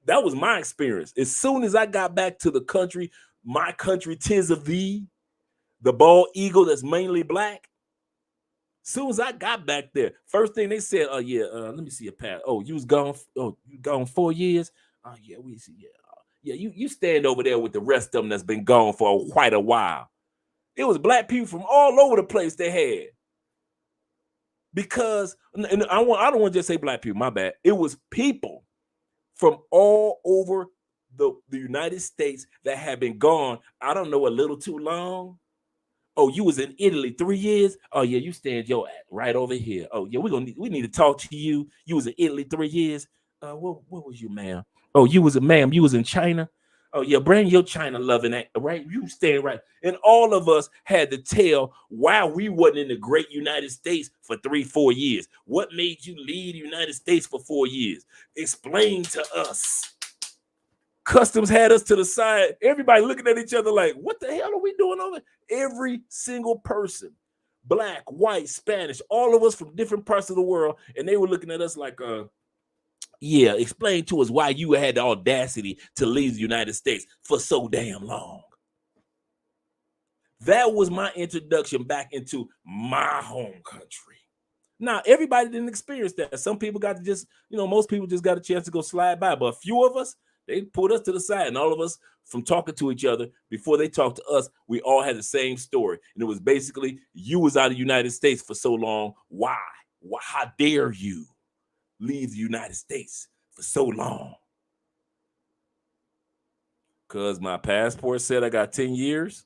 That was my experience. As soon as I got back to the country, my country, 'tis of thee, the bald eagle that's mainly black. Soon as I got back there, first thing they said, "Oh yeah, let me see a pass. Oh, you was gone. Oh, you gone 4 years. Oh yeah, we see. Yeah, you stand over there with the rest of them that's been gone for quite a while." It was black people from all over the place they had. Because, and I don't want to just say black people, my bad. It was people from all over the United States that have been gone, I don't know, a little too long. Oh, you was in Italy 3 years? Oh yeah, you stand your ass right over here. Oh yeah, we need to talk to you. You was in Italy 3 years. What was you, ma'am? Oh, you was in China. Oh yeah, bring your China loving act, right? You stand right. And all of us had to tell why we wasn't in the great United States for 3-4 years. What made you leave the United States for 4 years? Explain to us. Customs had us to the side. Everybody looking at each other like, what the hell are we doing over? Every single person, black, white, Spanish, all of us from different parts of the world. And they were looking at us like, yeah, explain to us why you had the audacity to leave the United States for so damn long. That was my introduction back into my home country. Now, everybody didn't experience that. Some people got to just, most people just got a chance to go slide by. But a few of us, they put us to the side. And all of us, from talking to each other, before they talked to us, we all had the same story. And it was basically, you was out of the United States for so long. Why? How dare you leave the United States for so long? Because my passport said I got 10 years.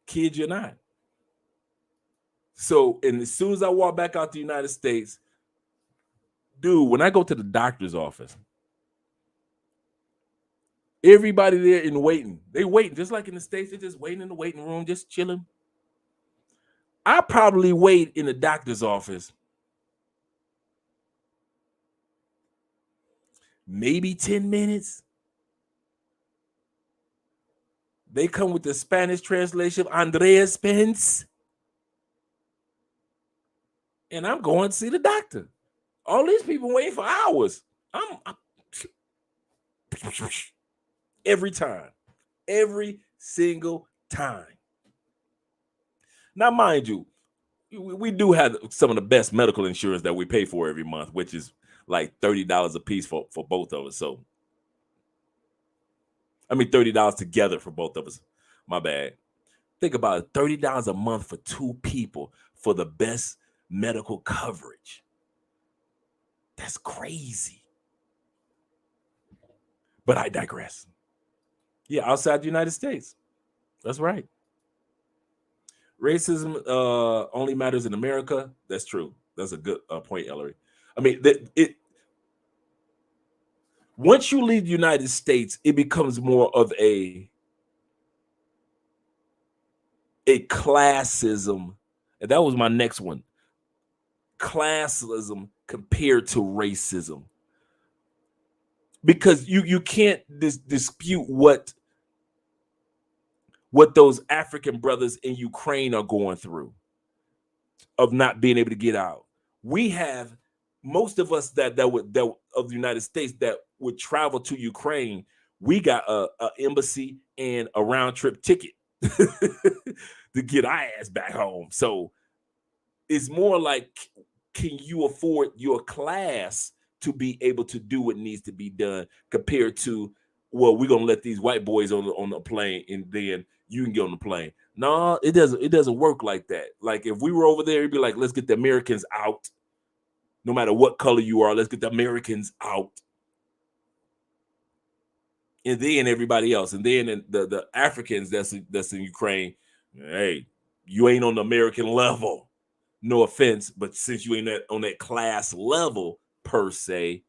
Kid you not. So, and as soon as I walk back out the United States, dude, when I go to the doctor's office, everybody there in waiting. They waiting, just like in the States, they're just waiting in the waiting room, just chilling. I probably wait in the doctor's office maybe 10 minutes. They come with the Spanish translation, Andreas Spence. And I'm going to see the doctor. All these people waiting for hours. I'm every time. Every single time. Now, mind you, we do have some of the best medical insurance that we pay for every month, which is like $30 a piece for both of us. So, I mean, $30 together for both of us. My bad. Think about it, $30 a month for 2 people for the best medical coverage. That's crazy. But I digress. Yeah, outside the United States. That's right. Racism only matters in America. That's true. That's a good point, Ellery. I mean, once you leave the United States, it becomes more of a classism. And that was my next one. Classism compared to racism. Because you can't dispute what those African brothers in Ukraine are going through of not being able to get out. We have most of us that of the United States that would travel to Ukraine. We got a embassy and a round trip ticket to get our ass back home. So it's more like, can you afford your class to be able to do what needs to be done compared to, well, we're gonna let these white boys on the plane and then you can get on the plane. No, it doesn't work like that. Like if we were over there, it'd be like, let's get the Americans out. No matter what color you are, let's get the Americans out. And then everybody else. And then the Africans that's in Ukraine, hey, you ain't on the American level. No offense, but since you ain't on that class level per se,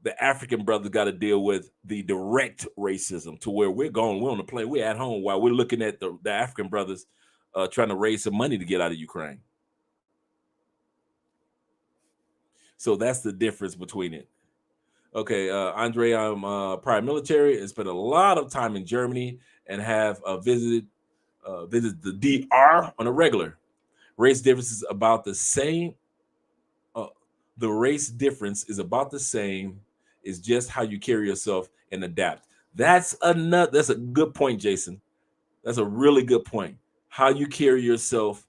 the African brothers got to deal with the direct racism to where we're on the plane, we're at home while we're looking at the African brothers trying to raise some money to get out of Ukraine. So that's the difference between it. Okay, Andre, I'm prior military and spent a lot of time in Germany and have visited the DR on a regular. Race difference is about the same. The race difference is about the same. It's just how you carry yourself and adapt. That's a good point, Jason. That's a really good point. How you carry yourself,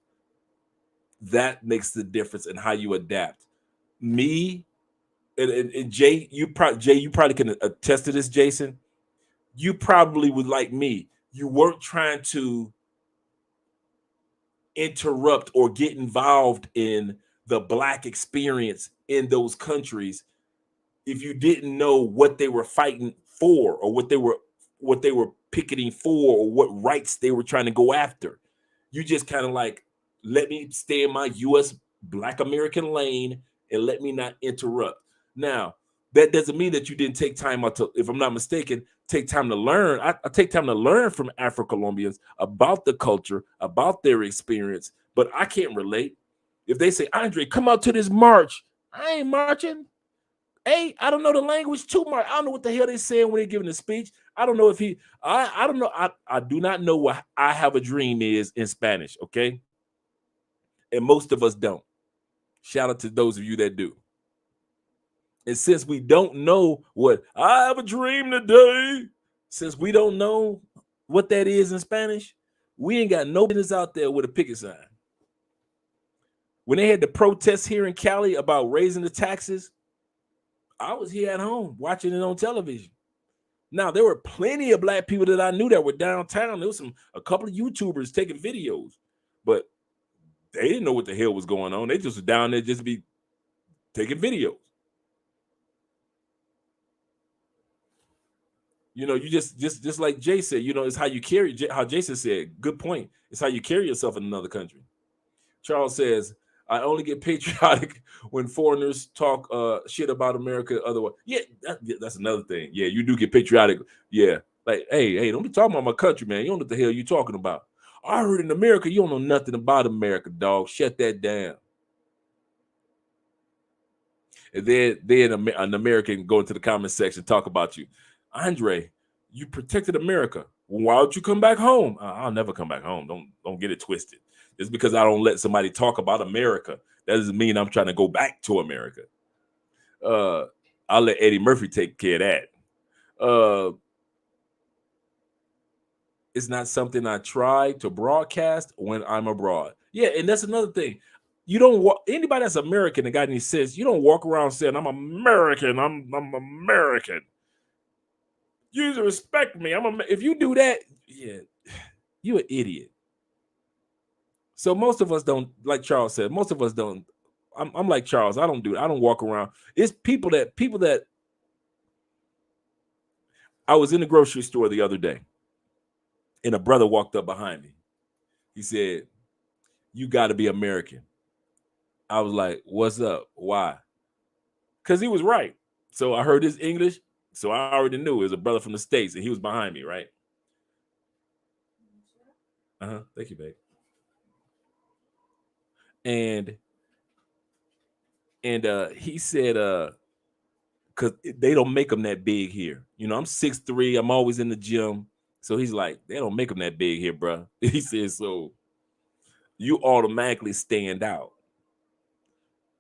that makes the difference in how you adapt. Me and Jay, you probably can attest to this, Jason. You probably would, like me, you weren't trying to interrupt or get involved in the Black experience in those countries if you didn't know what they were fighting for or what they were picketing for or what rights they were trying to go after. You just kind of like, let me stay in my U.S. Black American lane and let me not interrupt. Now, that doesn't mean that you didn't take time out to, if I'm not mistaken, take time to learn. I take time to learn from Afro-Colombians about the culture, about their experience, but I can't relate. If they say, Andre, come out to this march, I ain't marching. Hey, I don't know the language too much. I don't know what the hell they're saying when they're giving a speech. I don't know if I don't know. I do not know what I have a dream is in Spanish, okay? And most of us don't. Shout out to those of you that do. And since we don't know what I have a dream today, since we don't know what that is in Spanish, we ain't got no business out there with a picket sign. When they had the protests here in Cali about raising the taxes, I was here at home watching it on television. Now, there were plenty of Black people that I knew that were downtown. There was a couple of YouTubers taking videos, but they didn't know what the hell was going on. They just were down there just be taking videos. You know, you just like Jay said, you know, it's how you carry, how Jason said, good point. It's how you carry yourself in another country. Charles says, I only get patriotic when foreigners talk shit about America. Otherwise, yeah, that's another thing. Yeah, you do get patriotic. Yeah, like, hey, don't be talking about my country, man. You don't know what the hell you talking about. I heard in America, you don't know nothing about America, dog. Shut that down. And then an American go into the comment section talk about you. Andre, you protected America. Why don't you come back home? I'll never come back home. Don't get it twisted. It's because I don't let somebody talk about America. That doesn't mean I'm trying to go back to America. I'll let Eddie Murphy take care of that. It's not something I try to broadcast when I'm abroad. Yeah, and that's another thing. You don't walk, anybody that's American that got any sense, you don't walk around saying, I'm American, I'm American. You respect me. If you do that, yeah, you're an idiot. So most of us don't, like Charles said, most of us don't. I'm like Charles. I don't do it. I don't walk around. It's people that I was in the grocery store the other day, and a brother walked up behind me. He said, you got to be American. I was like, what's up? Why? Because he was right. So I heard his English. So I already knew it was a brother from the States, and he was behind me, right? Thank you, babe. And he said, because they don't make them that big here. You know, I'm 6'3", I'm always in the gym. So he's like, they don't make them that big here, bro. He said, so you automatically stand out.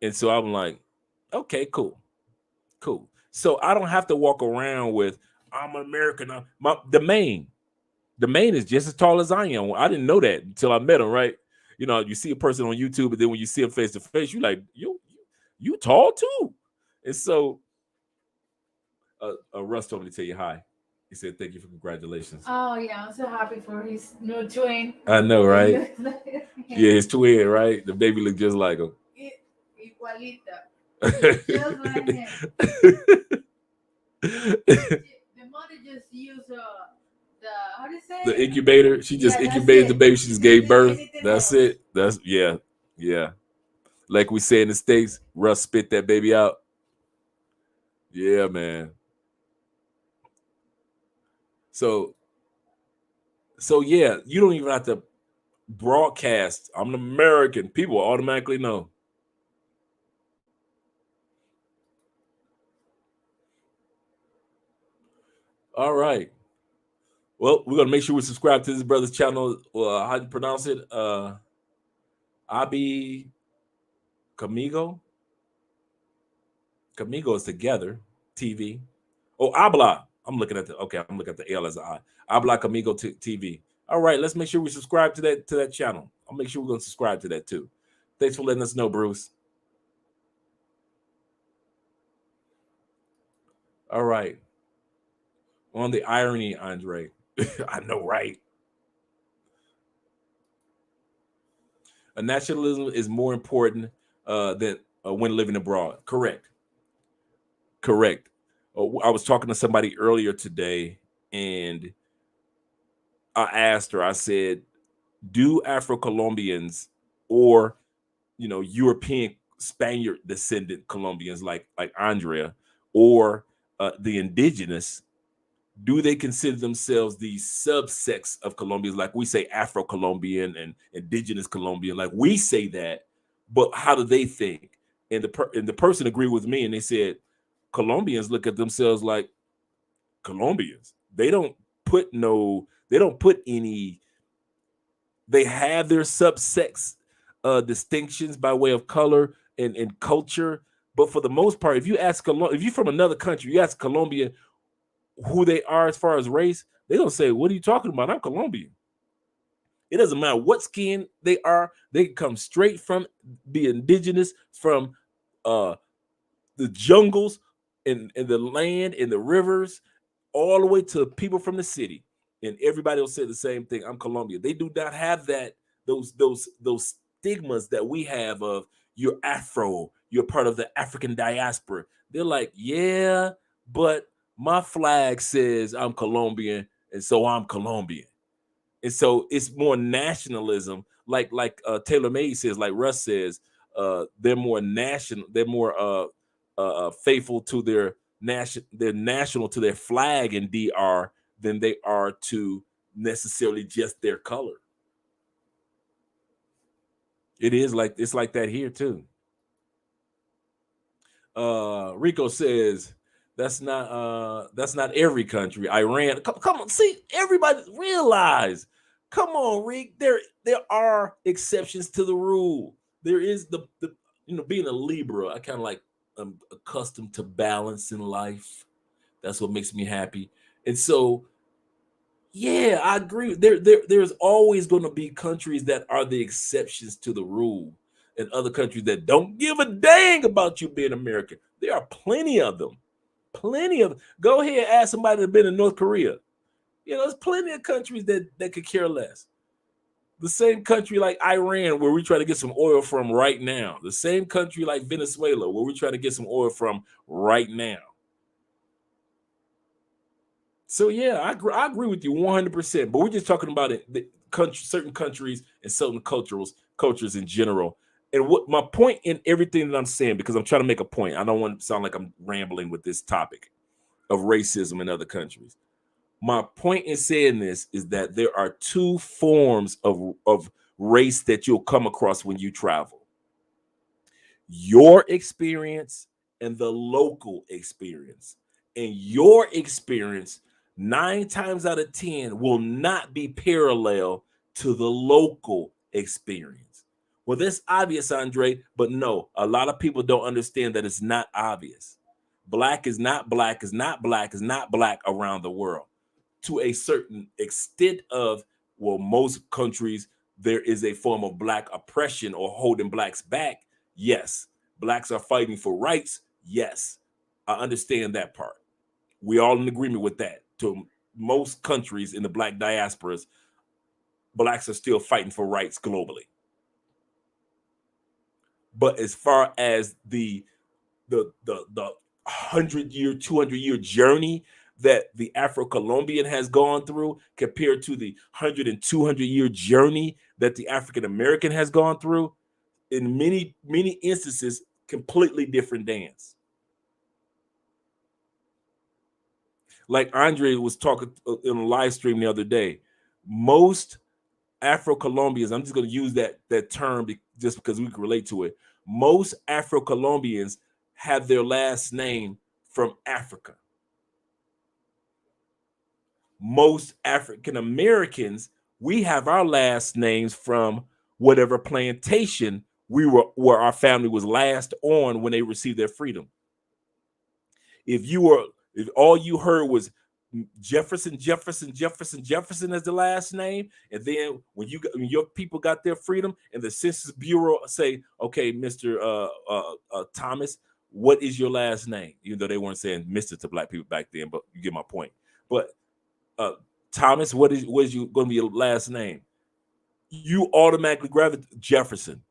And so I'm like, okay, cool. So I don't have to walk around with, I'm American. The Maine is just as tall as I am. I didn't know that until I met him, right? You know, you see a person on YouTube, but then when you see him face to face, you like, you tall too. And so Russ told me to tell you hi. He said, thank you for congratulations. Oh, yeah, I'm so happy for his new twin. I know, right? Yeah, his twin, right? The baby looked just like him. Igualita. Just like him. The mother just used how do you say? The incubator. She just incubated the baby. She just gave birth. That's it. Yeah. Like we say in the States, Russ spit that baby out. Yeah, man. So yeah, you don't even have to broadcast. I'm an American. People automatically know. All right. Well, we're gonna make sure we subscribe to this brother's channel. How do you pronounce it? Abi Camigo. Camigo is together. TV. Oh, Habla. I'm looking at the L as an I. Habla Camigo TV. All right, let's make sure we subscribe to that channel. I'll make sure we're gonna subscribe to that too. Thanks for letting us know, Bruce. All right. On the irony, Andre. I know, right? A nationalism is more important than when living abroad. Correct. Correct. I was talking to somebody earlier today, and I asked her. I said, "Do Afro-Colombians or European Spaniard descendant Colombians like Andrea or the indigenous, do they consider themselves the subsects of Colombians? Like we say Afro-Colombian and indigenous Colombian, like we say that, but how do they think?" And the person agreed with me, and they said Colombians look at themselves like Colombians. They don't put any. They have their subsex distinctions by way of color and culture, but for the most part, if you're from another country, you ask Colombia who they are as far as race, they're gonna say, "What are you talking about? I'm Colombian." It doesn't matter what skin they are; they come straight from the indigenous, from the jungles and the land and the rivers, all the way to people from the city, and everybody will say the same thing: "I'm Colombian." They do not have those stigmas that we have of you're Afro, you're part of the African diaspora. They're like, "Yeah, but my flag says I'm Colombian, and so I'm Colombian." And so it's more nationalism, like Taylor May says, like Russ says, they're more national, they're more faithful to they're national to their flag in DR than they are to necessarily just their color. It's like that here too. Rico says that's not every country. Iran, come on, see, everybody realize. Come on, Rick. There are exceptions to the rule. There is the being a Libra. I kind of like I'm accustomed to balance in life. That's what makes me happy. And so, yeah, I agree. There's always going to be countries that are the exceptions to the rule, and other countries that don't give a dang about you being American. There are plenty of them. Plenty of them. Go ahead, ask somebody that's been in North Korea. There's plenty of countries that could care less. The same country like Iran, where we try to get some oil from right now. The same country like Venezuela, where we try to get some oil from right now. So yeah, I agree with you 100%. But we're just talking about certain countries and certain cultures in general. And what my point in everything that I'm saying, because I'm trying to make a point, I don't want to sound like I'm rambling with this topic of racism in other countries. My point in saying this is that there are two forms of race that you'll come across when you travel: your experience and the local experience. And your experience, 9 times out of 10, will not be parallel to the local experience. Well, that's obvious, Andre, but no, a lot of people don't understand that it's not obvious. Black is not black, is not black, is not black around the world. To a certain extent of, well, most countries, there is a form of black oppression or holding blacks back. Yes. Blacks are fighting for rights. Yes. I understand that part. We all in agreement with that. To most countries in the black diasporas, blacks are still fighting for rights globally. But as far as the 100-year, 200-year journey that the Afro-Colombian has gone through compared to the 100 and 200-year journey that the African-American has gone through, in many instances, completely different dance. Like Andre was talking in a live stream the other day, most Afro-Colombians, I'm just going to use that term just because we can relate to it. Most Afro-Colombians have their last name from Africa. Most African Americans, we have our last names from whatever plantation where our family was last on when they received their freedom. If all you heard was Jefferson as the last name, and then when your people got their freedom and the Census Bureau say, okay, Mr. Thomas, what is your last name? Even though they weren't saying Mr. to black people back then, but you get my point. But Thomas, what is going to be your last name? You automatically gravitate Jefferson.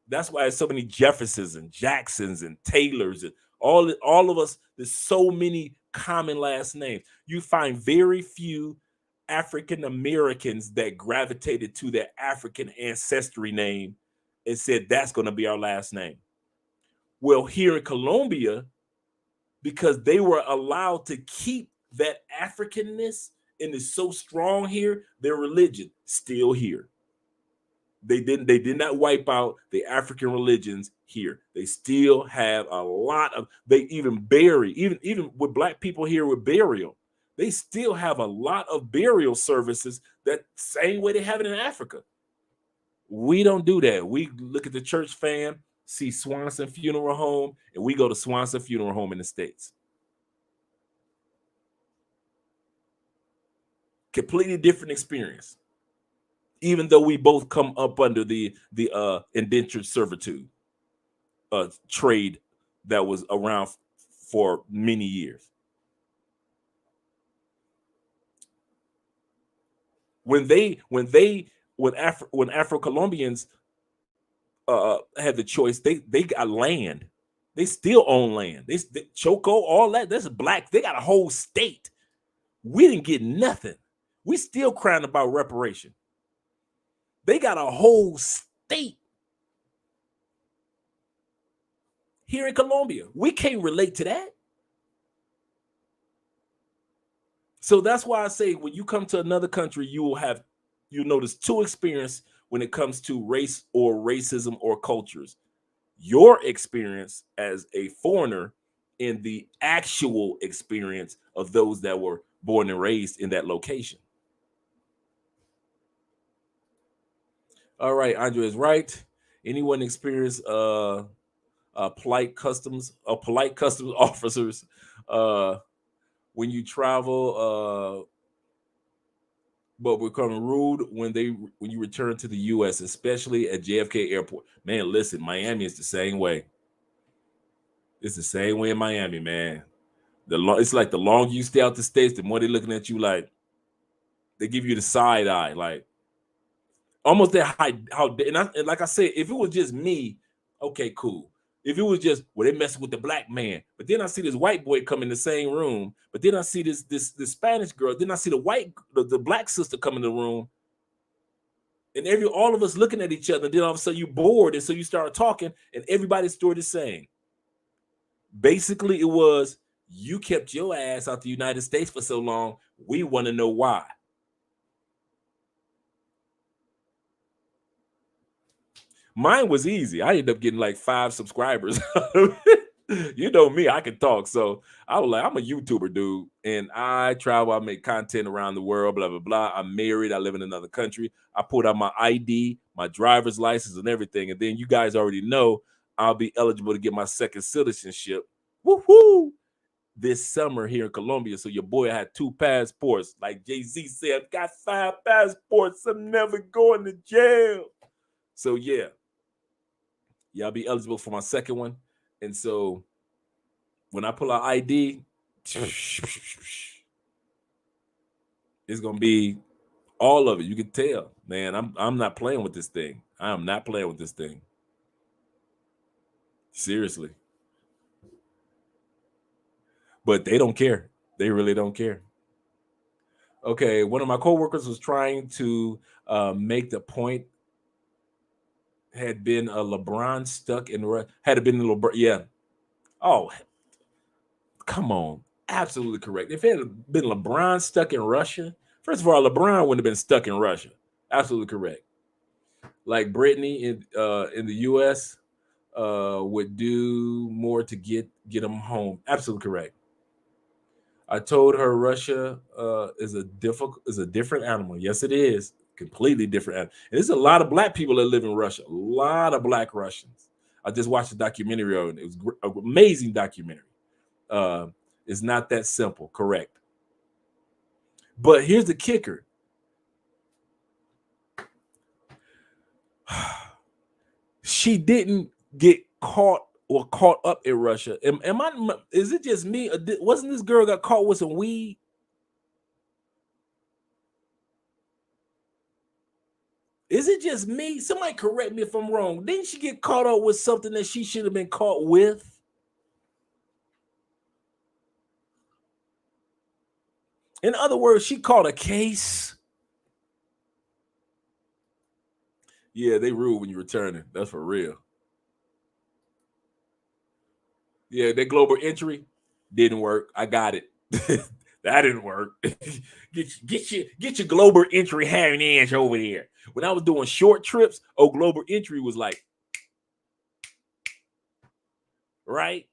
That's why there's so many Jeffersons and Jacksons and Taylors and all of us. There's so many common last names. You find very few African Americans that gravitated to their African ancestry name and said that's going to be our last name. Well, here in Colombia, because they were allowed to keep that Africanness and is so strong here, their religion still here. They did not wipe out the African religions here. They still have a lot of, they even bury, even with black people here with burial, they still have a lot of burial services that same way they have it in Africa. We don't do that. We look at the church fam, see Swanson Funeral Home, and we go to Swanson Funeral Home in the States. Completely different experience. Even though we both come up under the indentured servitude trade that was around for many years. When Afro-Colombians had the choice, they got land. They still own land. They Choco, all that. This is black. They got a whole state. We didn't get nothing. We still crying about reparation. They got a whole state here in Colombia. We can't relate to that. So that's why I say when you come to another country, you'll notice two experiences when it comes to race or racism or cultures. Your experience as a foreigner and the actual experience of those that were born and raised in that location. All right, Andre is right. Anyone experience polite customs officers when you travel, but become rude when you return to the U.S., especially at JFK Airport? Man, listen, Miami is the same way. It's the same way in Miami, man. It's like the longer you stay out the States, the more they're looking at you like they give you the side eye, like almost that and like I said, if it was just me, okay, cool. If it was just, well, they messing with the black man, but then I see this white boy come in the same room, but then I see this Spanish girl, then I see the black sister come in the room, and all of us looking at each other, and then all of a sudden you bored, and so you start talking, and everybody's story the same. Basically, it was, you kept your ass out the United States for so long, we want to know why. Mine was easy. I ended up getting like 5 subscribers. You know me, I can talk. So I was like, I'm a YouTuber, dude. And I travel, I make content around the world, blah, blah, blah. I'm married. I live in another country. I pulled out my ID, my driver's license and everything. And then you guys already know I'll be eligible to get my second citizenship. Woohoo! This summer here in Colombia. So your boy had 2 passports. Like Jay-Z said, I've got 5 passports. I'm never going to jail. So yeah. I'll be eligible for my second one. And so when I pull out ID, it's gonna be all of it. You can tell, man. I'm not playing with this thing. I am not playing with this thing. Seriously. But they don't care. They really don't care. Okay, one of my coworkers was trying to make the point. Had been a LeBron stuck in had it been a LeBron, yeah. Oh, come on. Absolutely correct. If it had been LeBron stuck in Russia, first of all, LeBron wouldn't have been stuck in Russia. Absolutely correct. Like Brittany in the U.S. Would do more to get them home. Absolutely correct. I told her Russia is a different animal. Yes, it is. Completely different animal. And there's a lot of black people that live in Russia. A lot of black Russians. I just watched a documentary on it. It was an amazing documentary. It's not that simple. Correct. But here's the kicker. She didn't get caught up in Russia. Is it just me? Wasn't this girl got caught with some weed? Is it just me? Somebody correct me if I'm wrong. Didn't she get caught up with something that she should have been caught with? In other words, she caught a case. Yeah, they rule when you're returning. That's for real. Yeah, that global entry didn't work. I got it. That didn't work. get your global entry having inch over there. When I was doing short trips, global entry was like, right?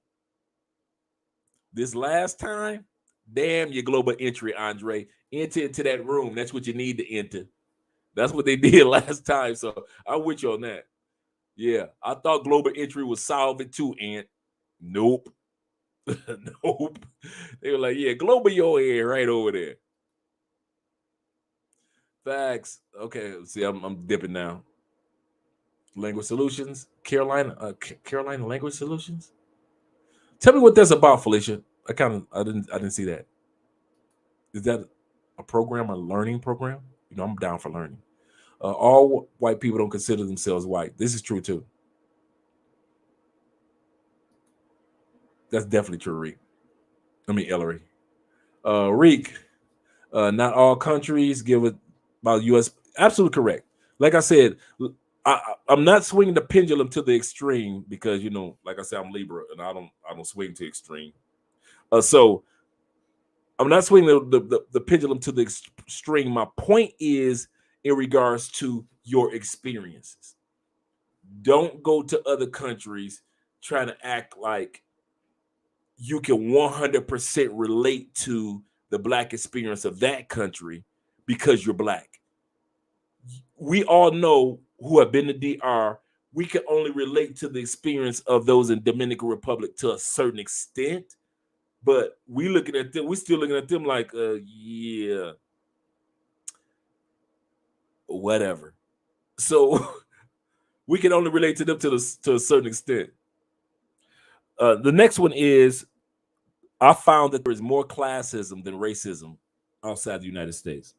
This last time, damn your global entry, Andre. Enter into that room. That's what you need to enter. That's what they did last time. So I'm with you on that. Yeah, I thought global entry was solving too, Ant. Nope. Nope. They were like, yeah, global your head right over there. Facts. Okay, see, I'm dipping now. Language Solutions, Carolina Language Solutions. Tell me what that's about, Felicia. I didn't see that. Is that a program, a learning program? You know, I'm down for learning. All white people don't consider themselves white. This is true too. That's definitely true, Reek. Ellery. Reek, not all countries give it about U.S. Absolutely correct. Like I said, I'm not swinging the pendulum to the extreme because, you know, like I said, I'm Libra and I don't swing to extreme. So I'm not swinging the pendulum to the extreme. My point is in regards to your experiences. Don't go to other countries trying to act like you can 100% relate to the black experience of that country because you're black. We all know who have been to DR, we can only relate to the experience of those in Dominican Republic to a certain extent, but we still looking at them like, yeah, whatever. So we can only relate to them to a certain extent. The next one is, I found that there is more classism than racism outside the United States.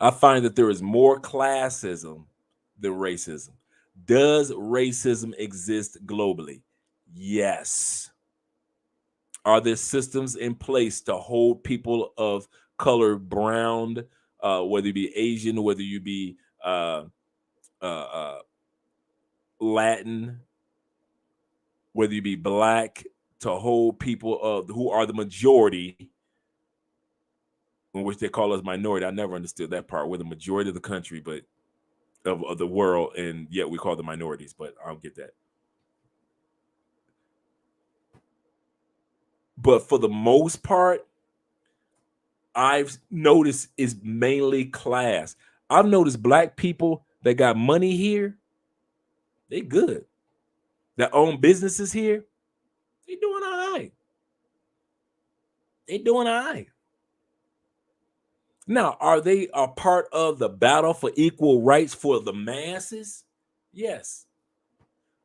I find that there is more classism than racism. Does racism exist globally? Yes. Are there systems in place to hold people of color brown, whether you be Asian, whether you be Latin, whether you be black, to hold people who are the majority, in which they call us minority? I never understood that part. We're the majority of the country, but of the world, and yet we call them minorities, but I don't get that. But for the most part, I've noticed is mainly class. I've noticed black people that got money here, they good. That own businesses here, they doing all right. They doing all right. Now, are they a part of the battle for equal rights for the masses? Yes.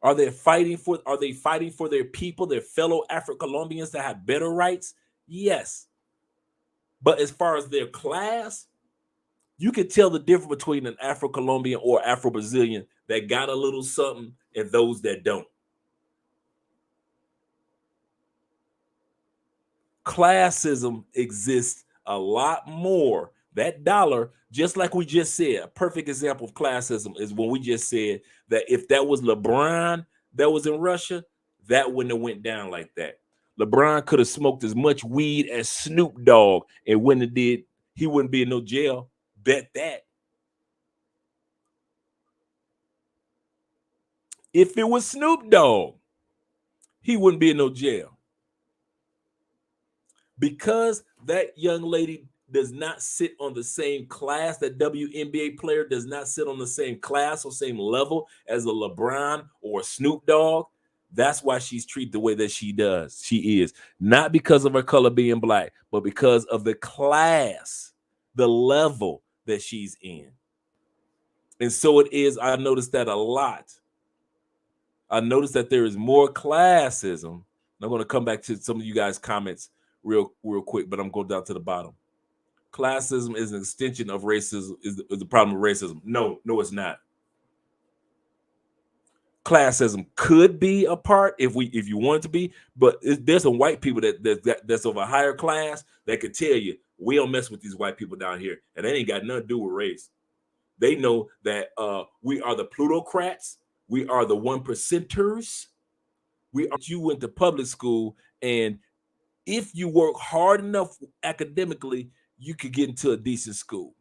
Are they fighting for their people, their fellow Afro-Colombians that have better rights? Yes. But as far as their class, you can tell the difference between an Afro-Colombian or Afro-Brazilian that got a little something and those that don't. Classism exists a lot more. That dollar, just like we just said, a perfect example of classism is when we just said that if that was LeBron that was in Russia, that wouldn't have went down like that. LeBron could have smoked as much weed as Snoop Dogg, and when it did, he wouldn't be in no jail. Bet that. If it was Snoop Dogg, he wouldn't be in no jail. Because that young lady does not sit on the same class, that WNBA player does not sit on the same class or same level as a LeBron or Snoop Dogg, that's why she's treated the way that she does. She is. Not because of her color being black, but because of the class, the level that she's in. And so it is. I noticed that a lot. I noticed that there is more classism. I'm going to come back to some of you guys' comments real quick, but I'm going down to the bottom. Classism is an extension of racism, is the problem of racism. No, it's not. Classism could be a part if you want it to be, but there's some white people that's of a higher class that could tell you we don't mess with these white people down here, and they ain't got nothing to do with race. They know that we are the plutocrats, we are the 1%ers. You went to public school, and if you work hard enough academically, you could get into a decent school.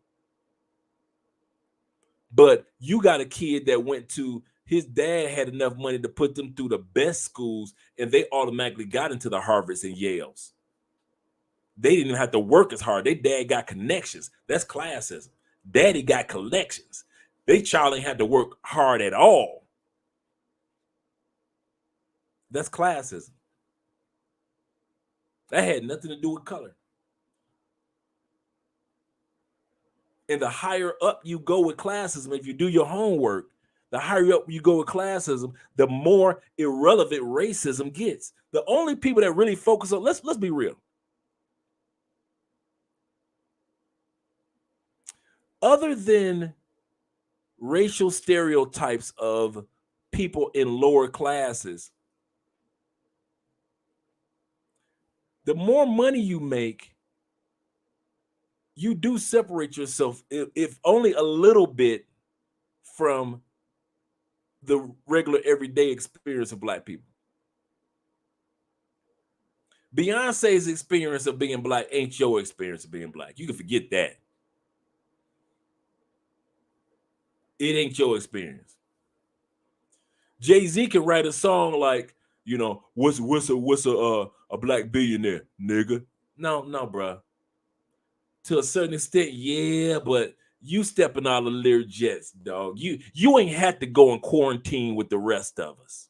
But you got a kid that went to, his dad had enough money to put them through the best schools, and they automatically got into the Harvards and Yales. They didn't even have to work as hard. Their dad got connections. That's classism. Daddy got connections. They child ain't had to work hard at all. That's classism. That had nothing to do with color. And the higher up you go with classism, if you do your homework, the higher up you go with classism, the more irrelevant racism gets. The only people that really focus on, let's be real. Other than racial stereotypes of people in lower classes, the more money you make, you do separate yourself, if only a little bit, from the regular everyday experience of black people. Beyonce's experience of being black ain't your experience of being black. You can forget that. It ain't your experience. Jay-Z can write a song like, you know, what's a black billionaire, nigga? No, bro. To a certain extent, yeah, but you stepping out of Lear jets, dog. You ain't had to go in quarantine with the rest of us.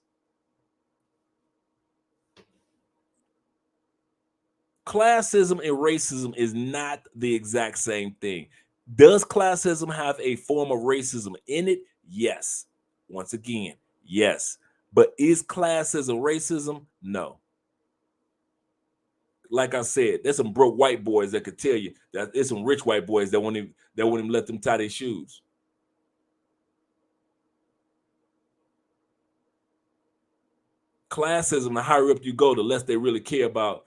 Classism and racism is not the exact same thing. Does classism have a form of racism in it? Yes. Once again, yes. But is classism racism? No. Like I said, there's some broke white boys that could tell you that there's some rich white boys that won't even let them tie their shoes. Classism, the higher up you go, the less they really care about.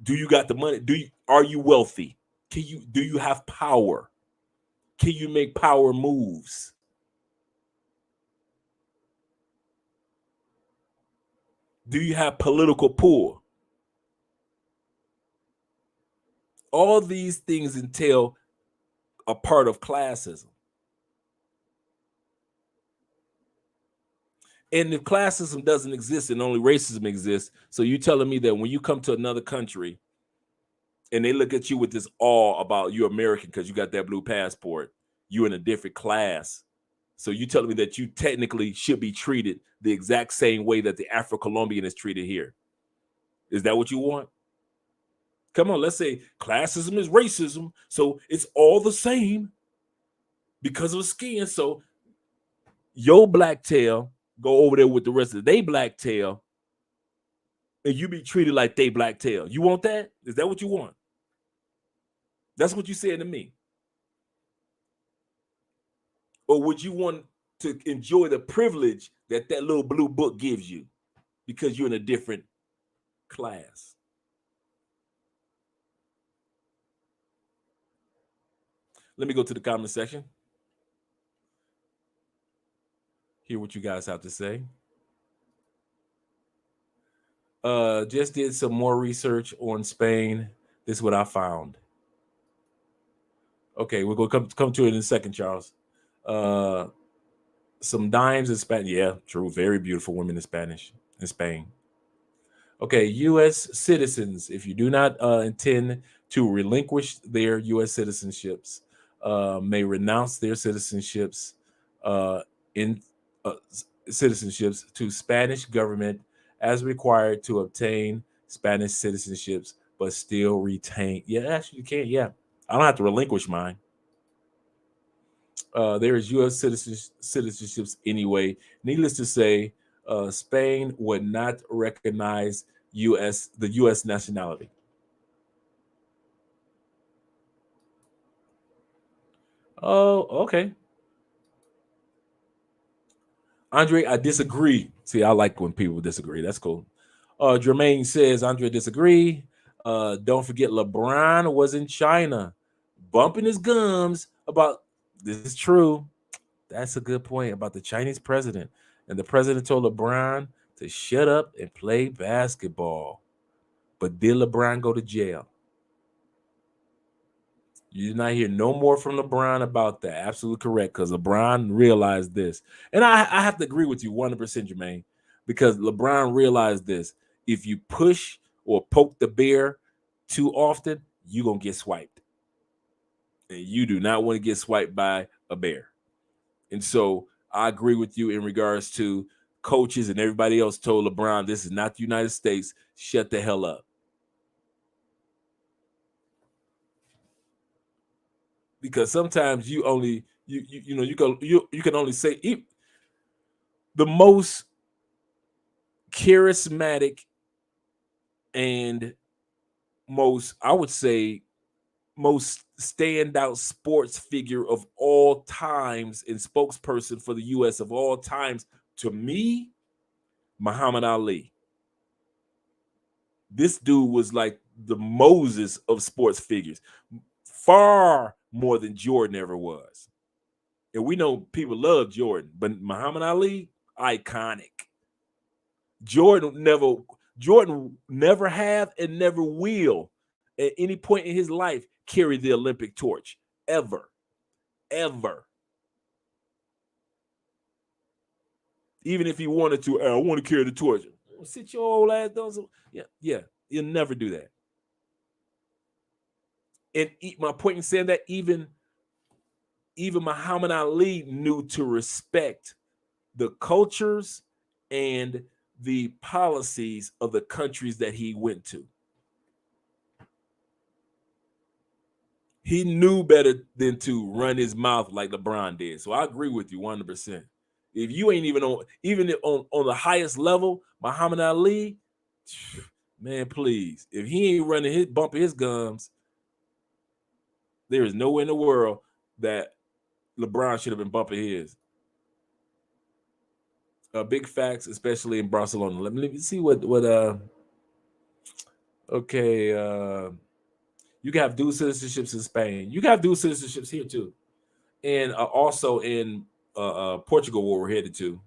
Do you got the money? Are you wealthy? Do you have power? Can you make power moves? Do you have political pull? All these things entail a part of classism. And if classism doesn't exist and only racism exists, so you're telling me that when you come to another country and they look at you with this awe about you're American because you got that blue passport, you're in a different class. So you telling me that you technically should be treated the exact same way that the Afro-Colombian is treated here. Is that what you want? Come on, let's say classism is racism, so it's all the same because of skin. So your black tail go over there with the rest of they black tail, and you be treated like they black tail. You want that? Is that what you want? That's what you said to me. Or would you want to enjoy the privilege that little blue book gives you because you're in a different class? Let me go to the comment section. Hear what you guys have to say. Just did some more research on Spain. This is what I found. Okay, we're gonna come to it in a second, Charles. Some dimes in Spanish. Yeah, true. Very beautiful women in Spanish in Spain. Okay, U.S. citizens, if you do not intend to relinquish their U.S. citizenships, may renounce their citizenships in uh, citizenships to Spanish government as required to obtain Spanish citizenships, but still retain. Yeah, actually, you can. Yeah, I don't have to relinquish mine. There is U.S. citizenships anyway. Needless to say, Spain would not recognize the U.S. nationality. Oh, okay. Andre, I disagree. See, I like when people disagree. That's cool. Jermaine says Andre disagree. Don't forget LeBron was in China, bumping his gums about this is true. That's a good point about the Chinese president. And the president told LeBron to shut up and play basketball. But did LeBron go to jail? You did not hear no more from LeBron about that. Absolutely correct, because LeBron realized this. And I have to agree with you 100%, Jermaine, because LeBron realized this. If you push or poke the bear too often, you're going to get swiped. And you do not want to get swiped by a bear. And so I agree with you in regards to coaches and everybody else told LeBron, this is not the United States. Shut the hell up. Because sometimes you only you can only say the most charismatic and most, I would say, most standout sports figure of all times and spokesperson for the U.S. of all times, to me, Muhammad Ali. This dude was like the Moses of sports figures, far more than Jordan ever was. And we know people love Jordan, but Muhammad Ali, iconic. Jordan never have and never will at any point in his life carry the Olympic torch. Ever. Even if he wanted to, I want to carry the torch. Sit your old ass down. Yeah. You'll never do that. And my point in saying that even Muhammad Ali knew to respect the cultures and the policies of the countries that he went to. He knew better than to run his mouth like LeBron did. So I agree with you 100%. If you ain't even on the highest level, Muhammad Ali, man, please. If he ain't bumping his gums, there is nowhere in the world that LeBron should have been bumping his. Big facts, especially in Barcelona. Let me see what okay, you can have dual citizenships in Spain. You can have dual citizenships here too, and also in Portugal, where we're headed to.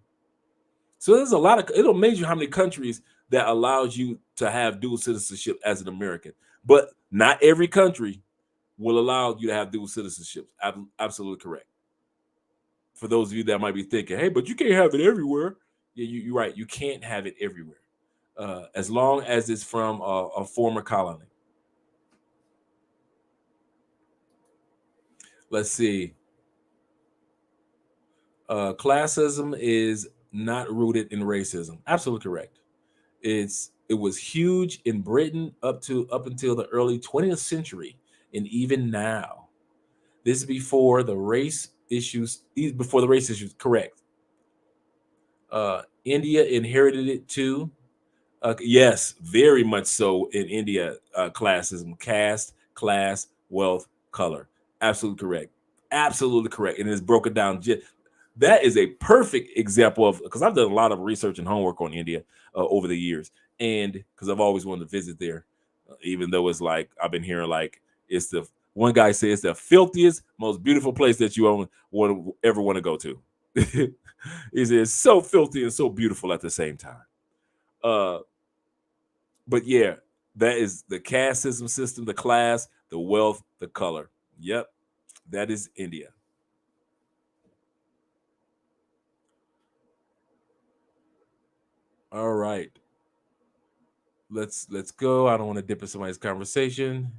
So there's a lot of. It'll amaze you how many countries that allows you to have dual citizenship as an American, but not every country will allow you to have dual citizenship. Absolutely correct. For those of you that might be thinking, hey, but you can't have it everywhere. Yeah, you're right. You can't have it everywhere, as long as it's from a former colony. Let's see. Classism is not rooted in racism. Absolutely correct. It was huge in Britain up until the early 20th century, and even now. This is before the race issues. Correct. India inherited it too. Yes, very much so in India. Classism, caste, class, wealth, color. Absolutely correct. Absolutely correct. And it's broken down. That is a perfect example of, because I've done a lot of research and homework on India over the years, and because I've always wanted to visit there, even though it's like I've been hearing like it's the one guy says it's the filthiest, most beautiful place that you ever want to go to. It's so filthy and so beautiful at the same time. But yeah, that is the caste system, the class, the wealth, the color. Yep, that is India. All right, let's go. I don't want to dip in somebody's conversation.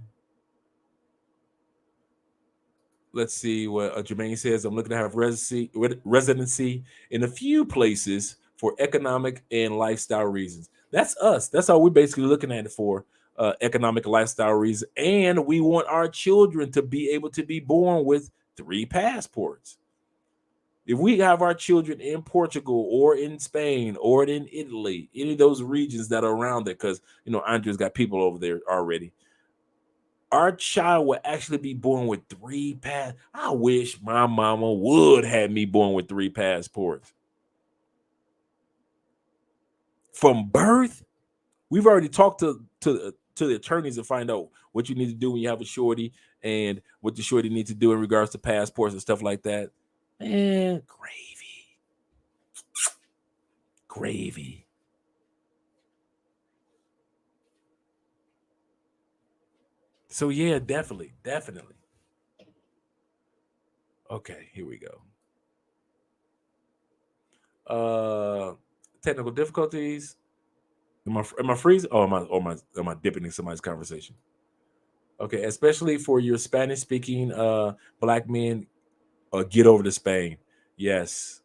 Let's see what Jermaine says. I'm looking to have residency in a few places for economic and lifestyle reasons. That's us. That's all we're basically looking at it for, economic and lifestyle reasons. And we want our children to be able to be born with 3 passports. If we have our children in Portugal or in Spain or in Italy, any of those regions that are around there, because Andrew's got people over there already, our child will actually be born with 3 pass. I wish my mama would have me born with 3 passports. From birth, we've already talked to the attorneys to find out what you need to do when you have a shorty and what the shorty needs to do in regards to passports and stuff like that. Man, gravy. Gravy. So yeah, definitely. Okay, here we go. Technical difficulties. Am I freezing? Oh, am I dipping in somebody's conversation? Okay, especially for your Spanish speaking black men, get over to Spain. Yes.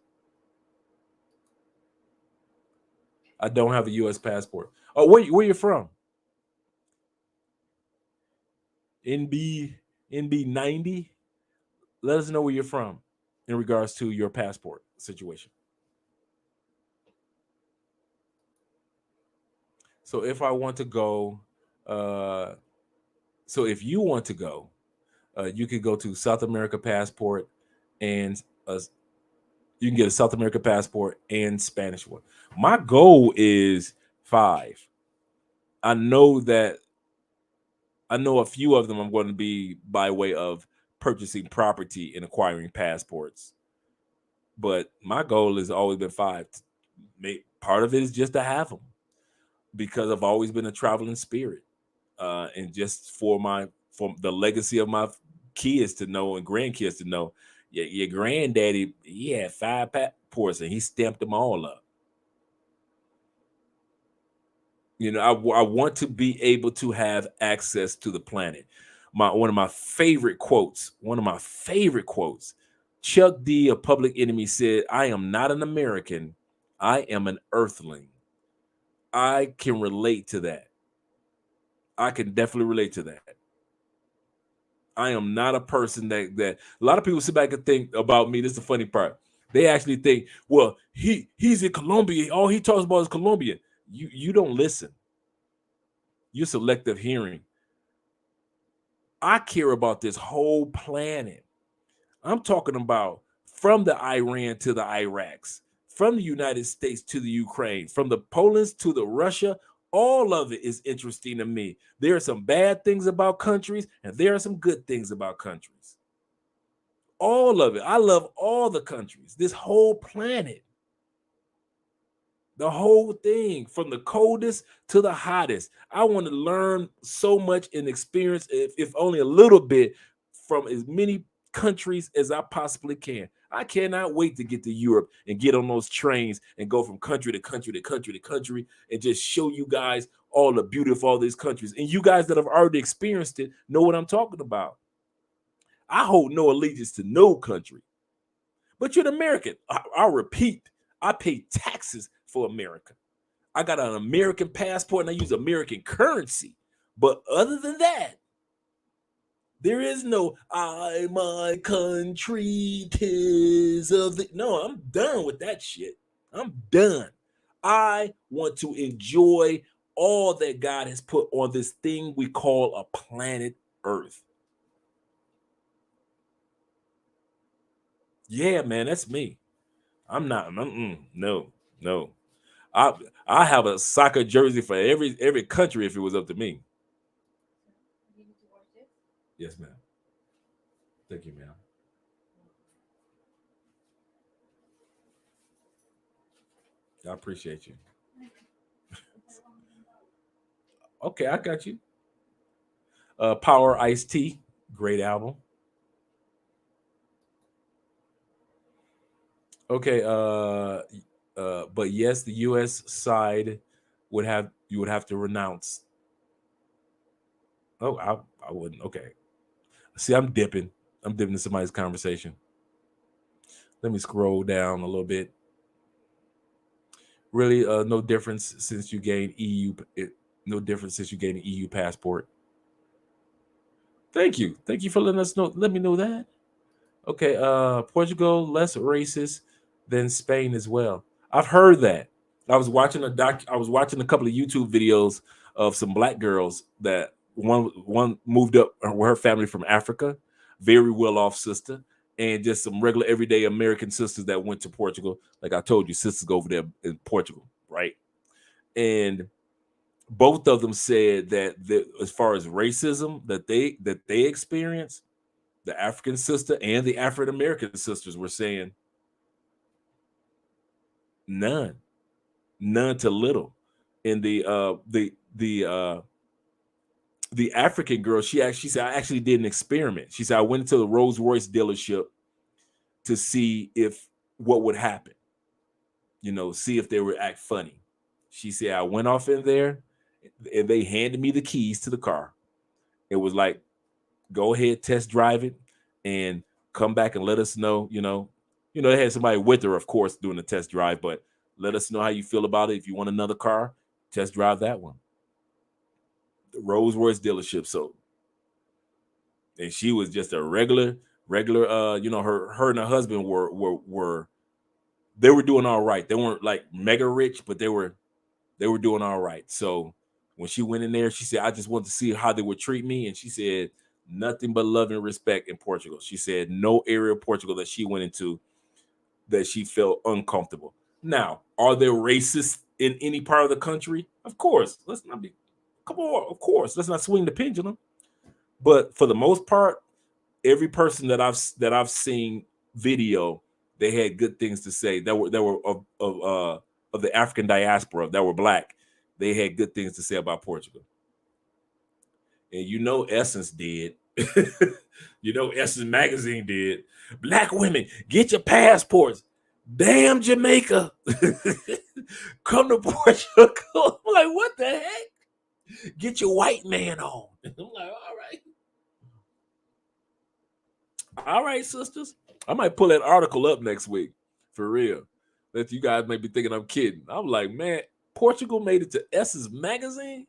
I don't have a US passport. Oh, where you from? NB 90. Let us know where you're from in regards to your passport situation. So if I want to go, so if you want to go, you could go to South America passport, and you can get a South America passport and Spanish one. My goal is 5. I know a few of them I'm going to be by way of purchasing property and acquiring passports. But my goal has always been 5. Part of it is just to have them because I've always been a traveling spirit, and just for the legacy of my kids to know and grandkids to know. Yeah, your granddaddy, he had 5 passports and he stamped them all up. I want to be able to have access to the planet. One of my favorite quotes. Chuck D of Public Enemy said, "I am not an American. I am an Earthling." I can relate to that. I can definitely relate to that. I am not a person that a lot of people sit back and think about me. This is the funny part. They actually think, well, he's in Colombia. All he talks about is Colombia. You don't listen. You're selective hearing. I care about this whole planet. I'm talking about from the Iran to the Iraqs, from the United States to the Ukraine, from the Polands to the Russia. All of it is interesting to me. There are some bad things about countries, and there are some good things about countries. All of it. I love all the countries, this whole planet. The whole thing, from the coldest to the hottest. I want to learn so much and experience, if only a little bit, from as many countries as I possibly can. I cannot wait to get to Europe and get on those trains and go from country to country to country to country and just show you guys all the beauty of all these countries. And you guys that have already experienced it know what I'm talking about. I hold no allegiance to no country. But you're an American. I'll repeat, I pay taxes for America. I got an American passport and I use American currency. But other than that, there is no my country tis of the. No, I'm done with that shit. I'm done. I want to enjoy all that God has put on this thing we call a planet Earth. Yeah, man, that's me. I'm not. No. I have a soccer jersey for every country if it was up to me. Yes, ma'am. Thank you, ma'am. I appreciate you. Okay, I got you. Power Ice T, great album. Okay, but yes, the U.S. side you would have to renounce. Oh, I wouldn't. Okay, see, I'm dipping. I'm dipping into somebody's conversation. Let me scroll down a little bit. Really, no difference since you gained EU. No difference since you gained an EU passport. Thank you for letting us know. Let me know that. Okay, Portugal less racist than Spain as well. I've heard that. I was watching a couple of YouTube videos of some black girls that one moved up with her family from Africa, very well off sister, and just some regular everyday American sisters that went to Portugal. Like I told you, sisters go over there in Portugal, right? And both of them said that as far as racism that they experience, the African sister and the African American sisters were saying none to little. And the African girl, she said, I actually did an experiment. She said, I went into the Rolls Royce dealership to see if what would happen, see if they would act funny. She said, I went off in there and they handed me the keys to the car. It was like, go ahead, test drive it and come back and let us know, they had somebody with her, of course, doing the test drive, but let us know how you feel about it. If you want another car, test drive that one. The Rolls Royce dealership. So, and she was just a regular, her and her husband were they were doing all right. They weren't like mega rich, but they were doing all right. So when she went in there, she said, I just wanted to see how they would treat me. And she said, nothing but love and respect in Portugal. She said no area of Portugal that she went into that she felt uncomfortable. Now, are there racists in any part of the country? Of course. Let's not be, come on, of course. Let's not swing the pendulum. But for the most part, every person that I've seen video, they had good things to say. That were of the African diaspora that were black. They had good things to say about Portugal. And Essence did. Essence magazine did. Black women, get your passports. Damn Jamaica. Come to Portugal. I'm like, what the heck? Get your white man on. I'm like, all right. All right, sisters. I might pull that article up next week. For real. That you guys may be thinking I'm kidding. I'm like, man, Portugal made it to Essence magazine?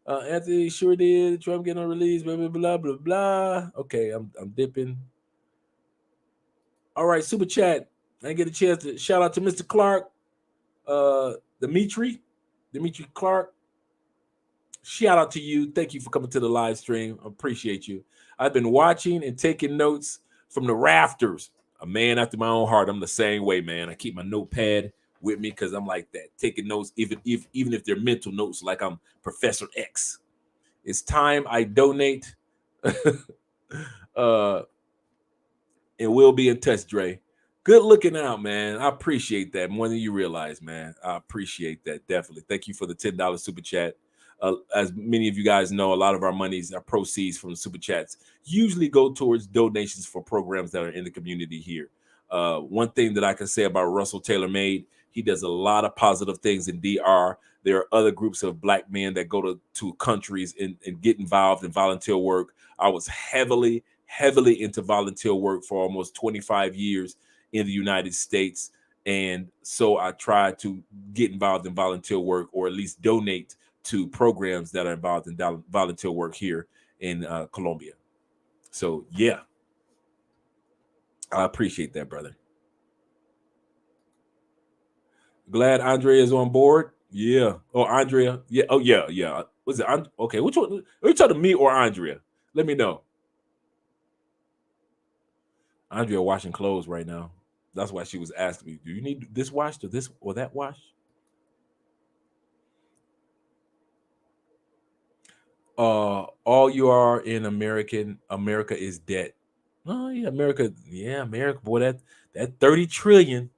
Anthony sure did. Trump getting on release, blah, blah, blah, blah, blah. Okay, I'm dipping. All right, super chat. I didn't get a chance to shout out to Mr. Clark, Dimitri Clark. Shout out to you. Thank you for coming to the live stream. I appreciate you. I've been watching and taking notes from the rafters. A man after my own heart. I'm the same way, man. I keep my notepad with me because I'm like that, taking notes, even if they're mental notes, like I'm Professor X. It's time I donate. And we'll be in touch, Dre. Good looking out, man. I appreciate that more than you realize, man. I appreciate that, definitely. Thank you for the $10 super chat. As many of you guys know, a lot of our monies, our proceeds from the super chats usually go towards donations for programs that are in the community here. One thing that I can say about Russell Taylor Made, he does a lot of positive things in DR. There are other groups of black men that go to countries and get involved in volunteer work. I was heavily into volunteer work for almost 25 years in the United States. And so I try to get involved in volunteer work, or at least donate to programs that are involved in volunteer work here in Colombia. So, yeah, I appreciate that, brother. Glad Andrea is on board. Yeah. Oh, Andrea. Yeah. Oh, yeah. Yeah. Was it? Okay. Which one? Are you talking to me or Andrea? Let me know. Andrea washing clothes right now. That's why she was asking me, do you need this washed or this or that washed? All you are in America is debt. Oh yeah, America. Yeah, America. Boy, that 30 trillion.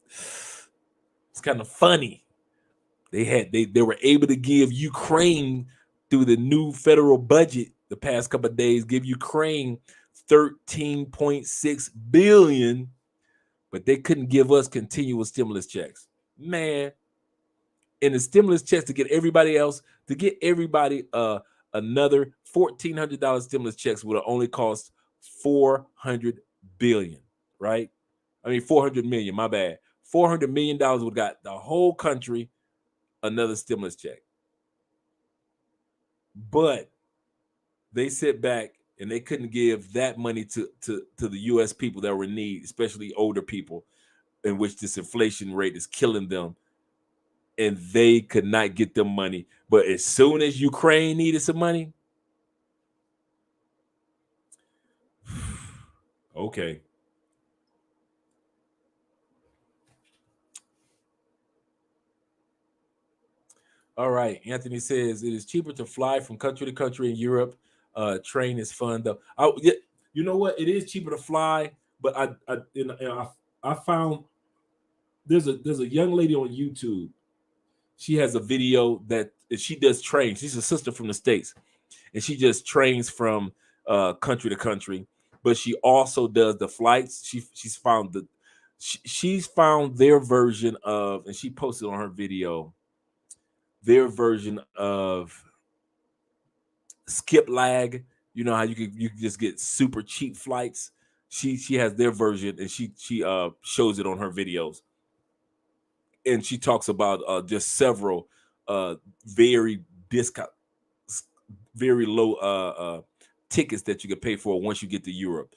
It's kind of funny. They were able to give Ukraine through the new federal budget the past couple of days, give Ukraine 13.6 billion, but they couldn't give us continual stimulus checks. Man, and the stimulus checks to get everybody another $1,400 stimulus checks would have only cost 400 billion, right? I mean 400 million, my bad. $400 million would have got the whole country another stimulus check. But they sit back and they couldn't give that money to the US people that were in need, especially older people, in which this inflation rate is killing them. And they could not get them money. But as soon as Ukraine needed some money, okay. All right. Anthony says it is cheaper to fly from country to country in Europe. Train is fun though. You know what? It is cheaper to fly, but I found there's a young lady on YouTube. She has a video that she does train. She's a sister from the States, and she just trains from country to country. But she also does the flights. She's found their version of, and she posted on her video their version of skip lag. You know how you can just get super cheap flights. She has their version, and she shows it on her videos. And she talks about just several very low tickets that you can pay for once you get to Europe.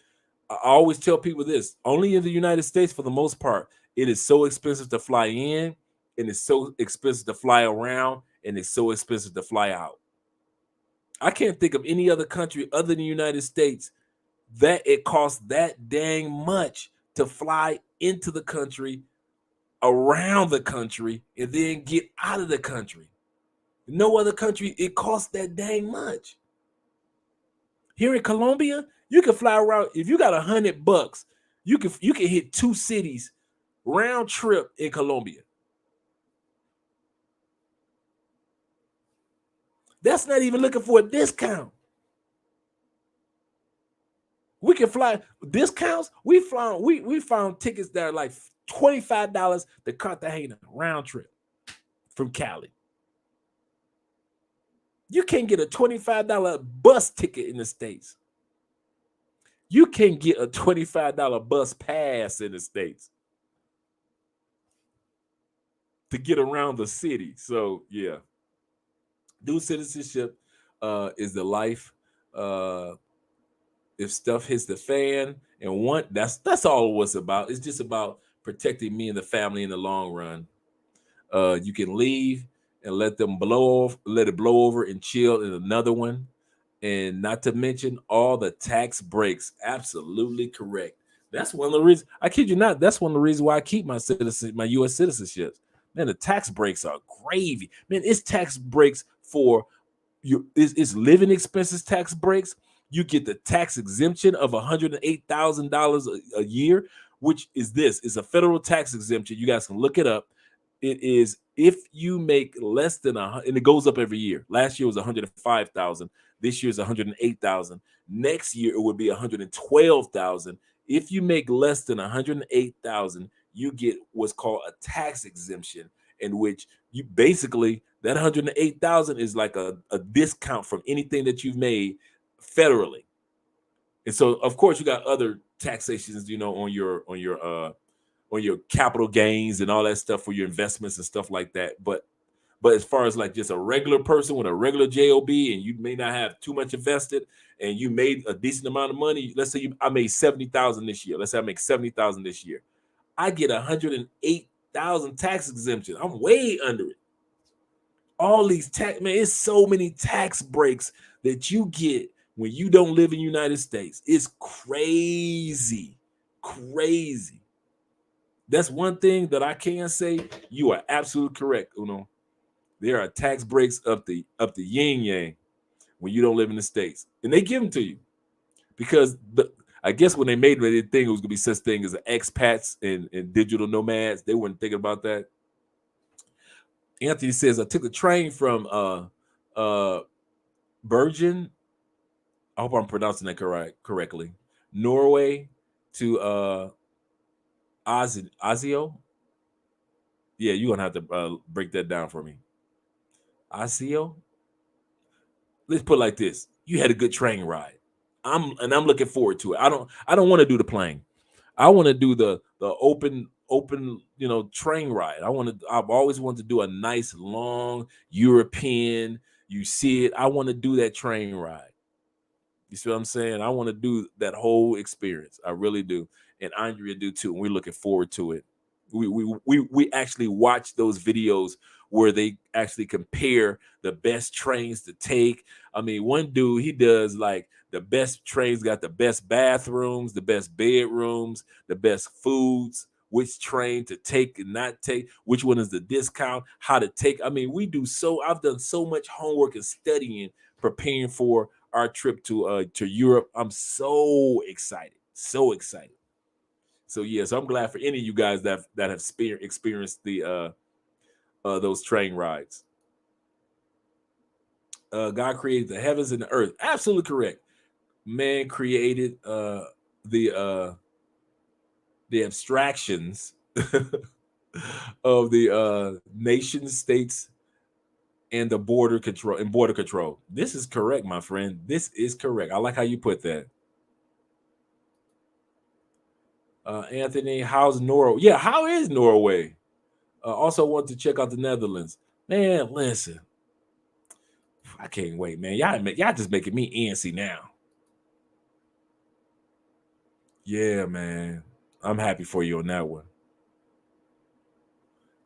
I always tell people this: only in the United States, for the most part, it is so expensive to fly in, and it's so expensive to fly around, and it's so expensive to fly out. I can't think of any other country other than the United States that it costs that dang much to fly into the country, around the country, and then get out of the country. No other country it costs that dang much. Here in Colombia, you can fly around. If you got $100, you can hit 2 cities round trip in Colombia. That's not even looking for a discount. We can fly discounts. We found tickets that are like $25 to Cartagena round trip from Cali. You can't get a $25 bus ticket in the States. You can get a $25 bus pass in the States to get around the city. So yeah, dual citizenship is the life. If stuff hits the fan and that's all it was about. It's just about protecting me and the family in the long run. You can leave and let it blow over and chill in another one. And not to mention all the tax breaks. Absolutely correct. That's one of the reasons, I kid you not, that's one of the reasons why I keep my U.S. citizenships. Man, the tax breaks are gravy. Man, it's tax breaks for you. It's living expenses tax breaks. You get the tax exemption of $108,000 a year, which is a federal tax exemption. You guys can look it up. It is if you make less than and it goes up every year. Last year was 105,000. This year is 108,000. Next year it would be 112,000. If you make less than 108,000, you get what's called a tax exemption, in which you basically that 108,000 is like a discount from anything that you've made federally. And so of course you got other taxations, on your capital gains and all that stuff for your investments and stuff like that. But as far as like just a regular person with a regular job, and you may not have too much invested, and you made a decent amount of money, let's say I made 70,000 this year. Let's say I make 70,000 this year. I get 108,000 tax exemption. I'm way under it. All these it's so many tax breaks that you get when you don't live in the United States. It's crazy. That's one thing that I can say. You are absolutely correct, Uno. There are tax breaks up the yin yang when you don't live in the States, and they give them to you because I guess when they made it, they didn't think it was gonna be such thing as expats and digital nomads. They weren't thinking about that. Anthony says, I took the train from Bergen. I hope I'm pronouncing that correctly. Norway to Osio. Yeah, you're gonna have to break that down for me. Osio. Let's put it like this: you had a good train ride. I'm looking forward to it. I don't want to do the plane. I want to do the open train ride. I've always wanted to do a nice long European. You see it. I want to do that train ride. You see what I'm saying? I want to do that whole experience. I really do, and Andrea do too. And we're looking forward to it. We actually watch those videos where they actually compare the best trains to take. I mean, one dude, he does like the best trains, got the best bathrooms, the best bedrooms, the best foods, which train to take and not take, which one is the discount, how to take. I mean, I've done so much homework and studying, preparing for our trip to Europe. I'm so excited. So excited. So yes, I'm glad for any of you guys that have experienced the those train rides. God created the heavens and the earth. Absolutely correct. Man created the abstractions of the nation states and the border control. This is correct, my friend. This is correct. I like how you put that. Anthony, how's Norway? Yeah, how is Norway? Also want to check out the Netherlands. Man, listen. I can't wait, man. Y'all just making me antsy now. Yeah, man. I'm happy for you on that one.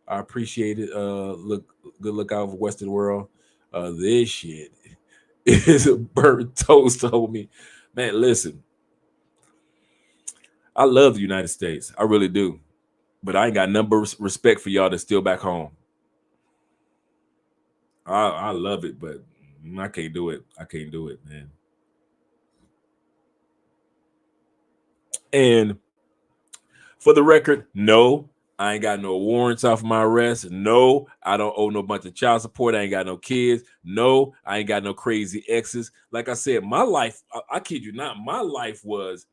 I appreciate it. Good look out for Western world. This shit is a bird toast, homie. Man, listen. I love the United States. I really do. But I ain't got number respect for y'all that's still back home. I love it, but I can't do it. I can't do it, man. And for the record, no, I ain't got no warrants off my arrest. No, I don't owe no bunch of child support. I ain't got no kids. No, I ain't got no crazy exes. Like I said, my life, I kid you not, my life was,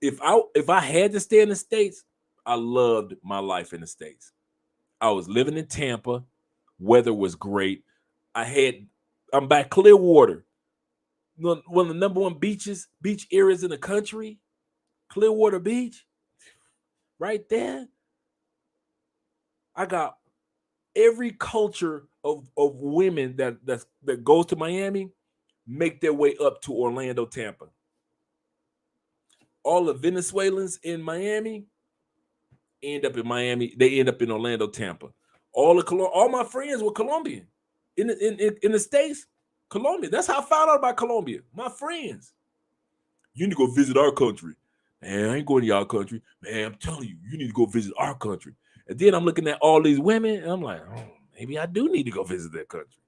if I had to stay in the States, I loved my life in the States. I was living in Tampa. Weather was great. I'm by Clearwater, one of the number one beach areas in the country. Clearwater Beach, right there. I got every culture of women that goes to Miami make their way up to Orlando, Tampa. All the Venezuelans in Miami end up in Miami. They end up in Orlando, Tampa. All my friends were Colombian in the States. Colombia. That's how I found out about Colombia. My friends. You need to go visit our country. Man, I ain't going to y'all country. Man, I'm telling you, you need to go visit our country. And then I'm looking at all these women, and I'm like, oh, maybe I do need to go visit their country.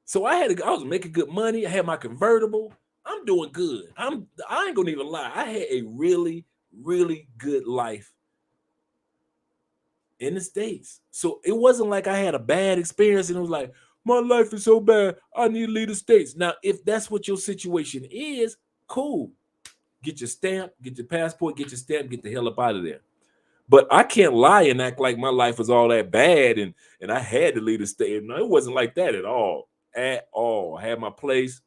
So I was making good money. I had my convertible. I'm doing good. I ain't gonna even lie. I had a really, really good life in the States. So it wasn't like I had a bad experience and it was like, my life is so bad, I need to leave the States. Now, if that's what your situation is, cool. Get your stamp, get your passport, get your stamp, get the hell up out of there. But I can't lie and act like my life was all that bad and I had to leave the state. No, it wasn't like that at all. At all. I had my place.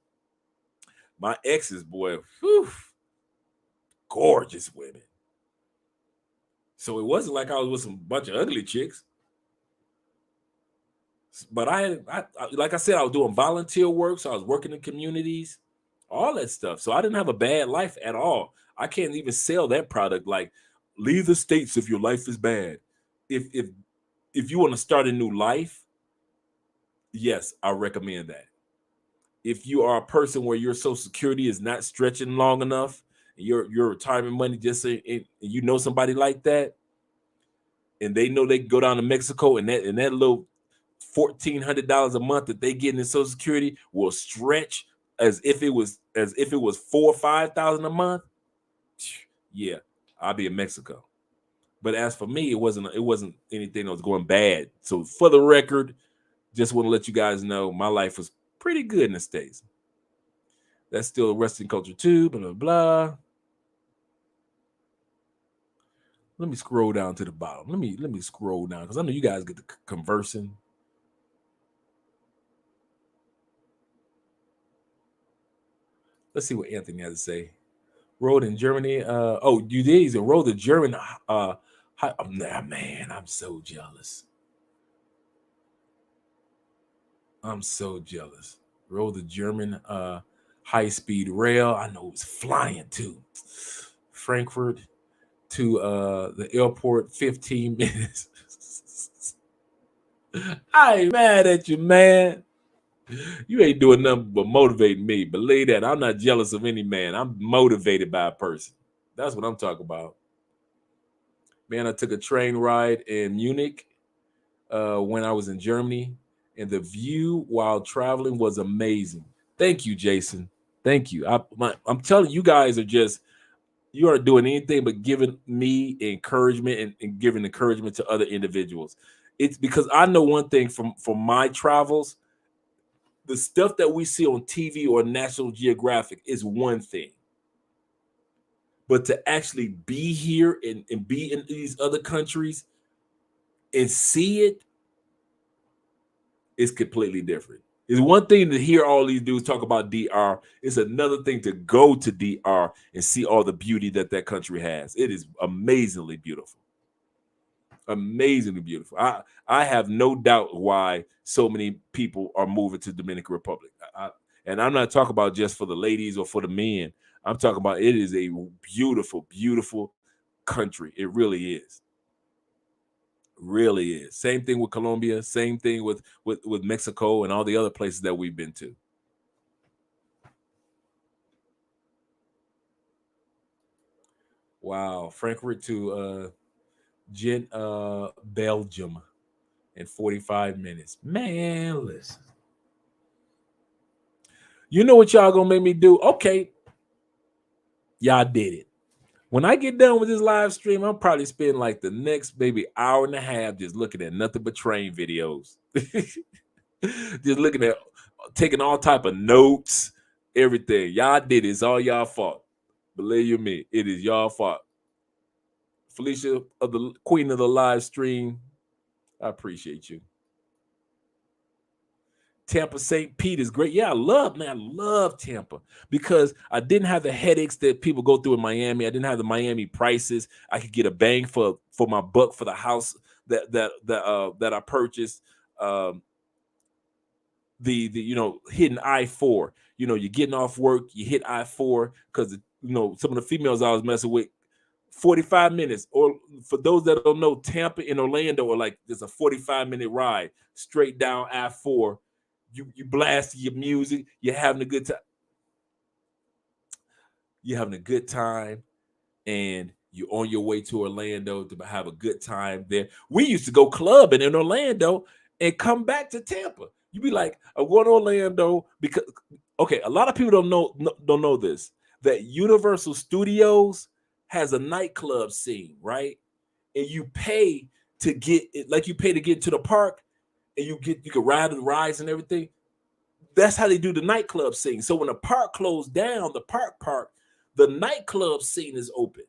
My exes, boy, whew, gorgeous women. So it wasn't like I was with some bunch of ugly chicks. But I like I said, I was doing volunteer work. So I was working in communities, all that stuff. So I didn't have a bad life at all. I can't even sell that product. Like, leave the States if your life is bad. If you want to start a new life, yes, I recommend that. If you are a person where your Social Security is not stretching long enough, your retirement money just and you know somebody like that, and they know they can go down to Mexico and that little $1,400 a month that they get in Social Security will stretch as if it was $4,000 or $5,000 a month. Yeah, I'll be in Mexico. But as for me, it wasn't anything that was going bad. So for the record, just want to let you guys know my life was pretty good in the States. That's still Western culture too, blah, blah, blah. Let me scroll down to the bottom. Let me scroll down because I know you guys get to conversing. Let's see what Anthony has to say. Rode in Germany. Oh, you did. He's a rode the German. Man, I'm so jealous. I'm so jealous. Rode the German high-speed rail. I know it was flying too. Frankfurt to the airport, 15 minutes. I ain't mad at you, man. You ain't doing nothing but motivating me. Believe that. I'm not jealous of any man. I'm motivated by a person. That's what I'm talking about. Man, I took a train ride in Munich when I was in Germany, and the view while traveling was amazing. Thank you, Jason. Thank you. I'm telling you guys you aren't doing anything but giving me encouragement and giving encouragement to other individuals. It's because I know one thing from my travels. The stuff that we see on TV or National Geographic is one thing. But to actually be here and be in these other countries and see it is completely different. It's one thing to hear all these dudes talk about DR. It's another thing to go to DR and see all the beauty that country has. It is amazingly beautiful. Amazingly beautiful. I have no doubt why so many people are moving to Dominican Republic. And I'm not talking about just for the ladies or for the men. I'm talking about it is a beautiful, beautiful country. It really is. Really is. Same thing with Colombia. Same thing with Mexico and all the other places that we've been to. Wow. Frankfurt to Belgium in 45 minutes. Man, listen. You know what y'all gonna make me do? Okay. Y'all did it. When I get done with this live stream, I'm probably spend like the next maybe hour and a half just looking at nothing but train videos. Just looking at taking all type of notes, everything. Y'all did it. It's all y'all fault. Believe you me, it is y'all fault. Felicia of the queen of the live stream, I appreciate you. Tampa St. Pete is great. Yeah, I love Tampa because I didn't have the headaches that people go through in Miami. I didn't have the Miami prices. I could get a bang for my buck for the house that I purchased. The hitting I-4. You're getting off work, you hit I-4 because some of the females I was messing with. 45 minutes, or for those that don't know, Tampa and Orlando are like there's a 45-minute ride straight down I-4. You blast your music, you're having a good time. You're having a good time, and you're on your way to Orlando to have a good time there. We used to go clubbing in Orlando and come back to Tampa. You'd be like, I'm going to Orlando because a lot of people don't know this, that Universal Studios has a nightclub scene, right? And you pay to get it, like you pay to get to the park, and you can ride the rides and everything. That's how they do the nightclub scene. So when the park closed down, the park, the nightclub scene is open.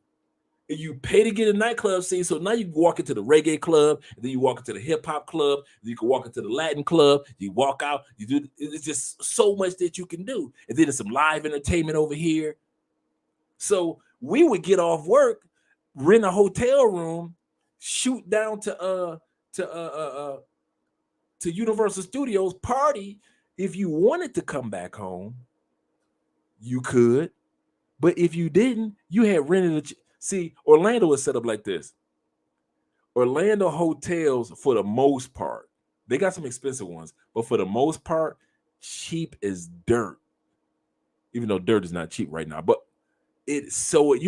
And you pay to get a nightclub scene. So now you can walk into the reggae club, and then you walk into the hip hop club, you can walk into the Latin club, you walk out, it's just so much that you can do. And then there's some live entertainment over here. So we would get off work, rent a hotel room, shoot down to Universal Studios, party. If you wanted to come back home, you could. But if you didn't, you had rented see, Orlando is set up like this. Orlando hotels, for the most part, they got some expensive ones, but for the most part, cheap as dirt. Even though dirt is not cheap right now, but you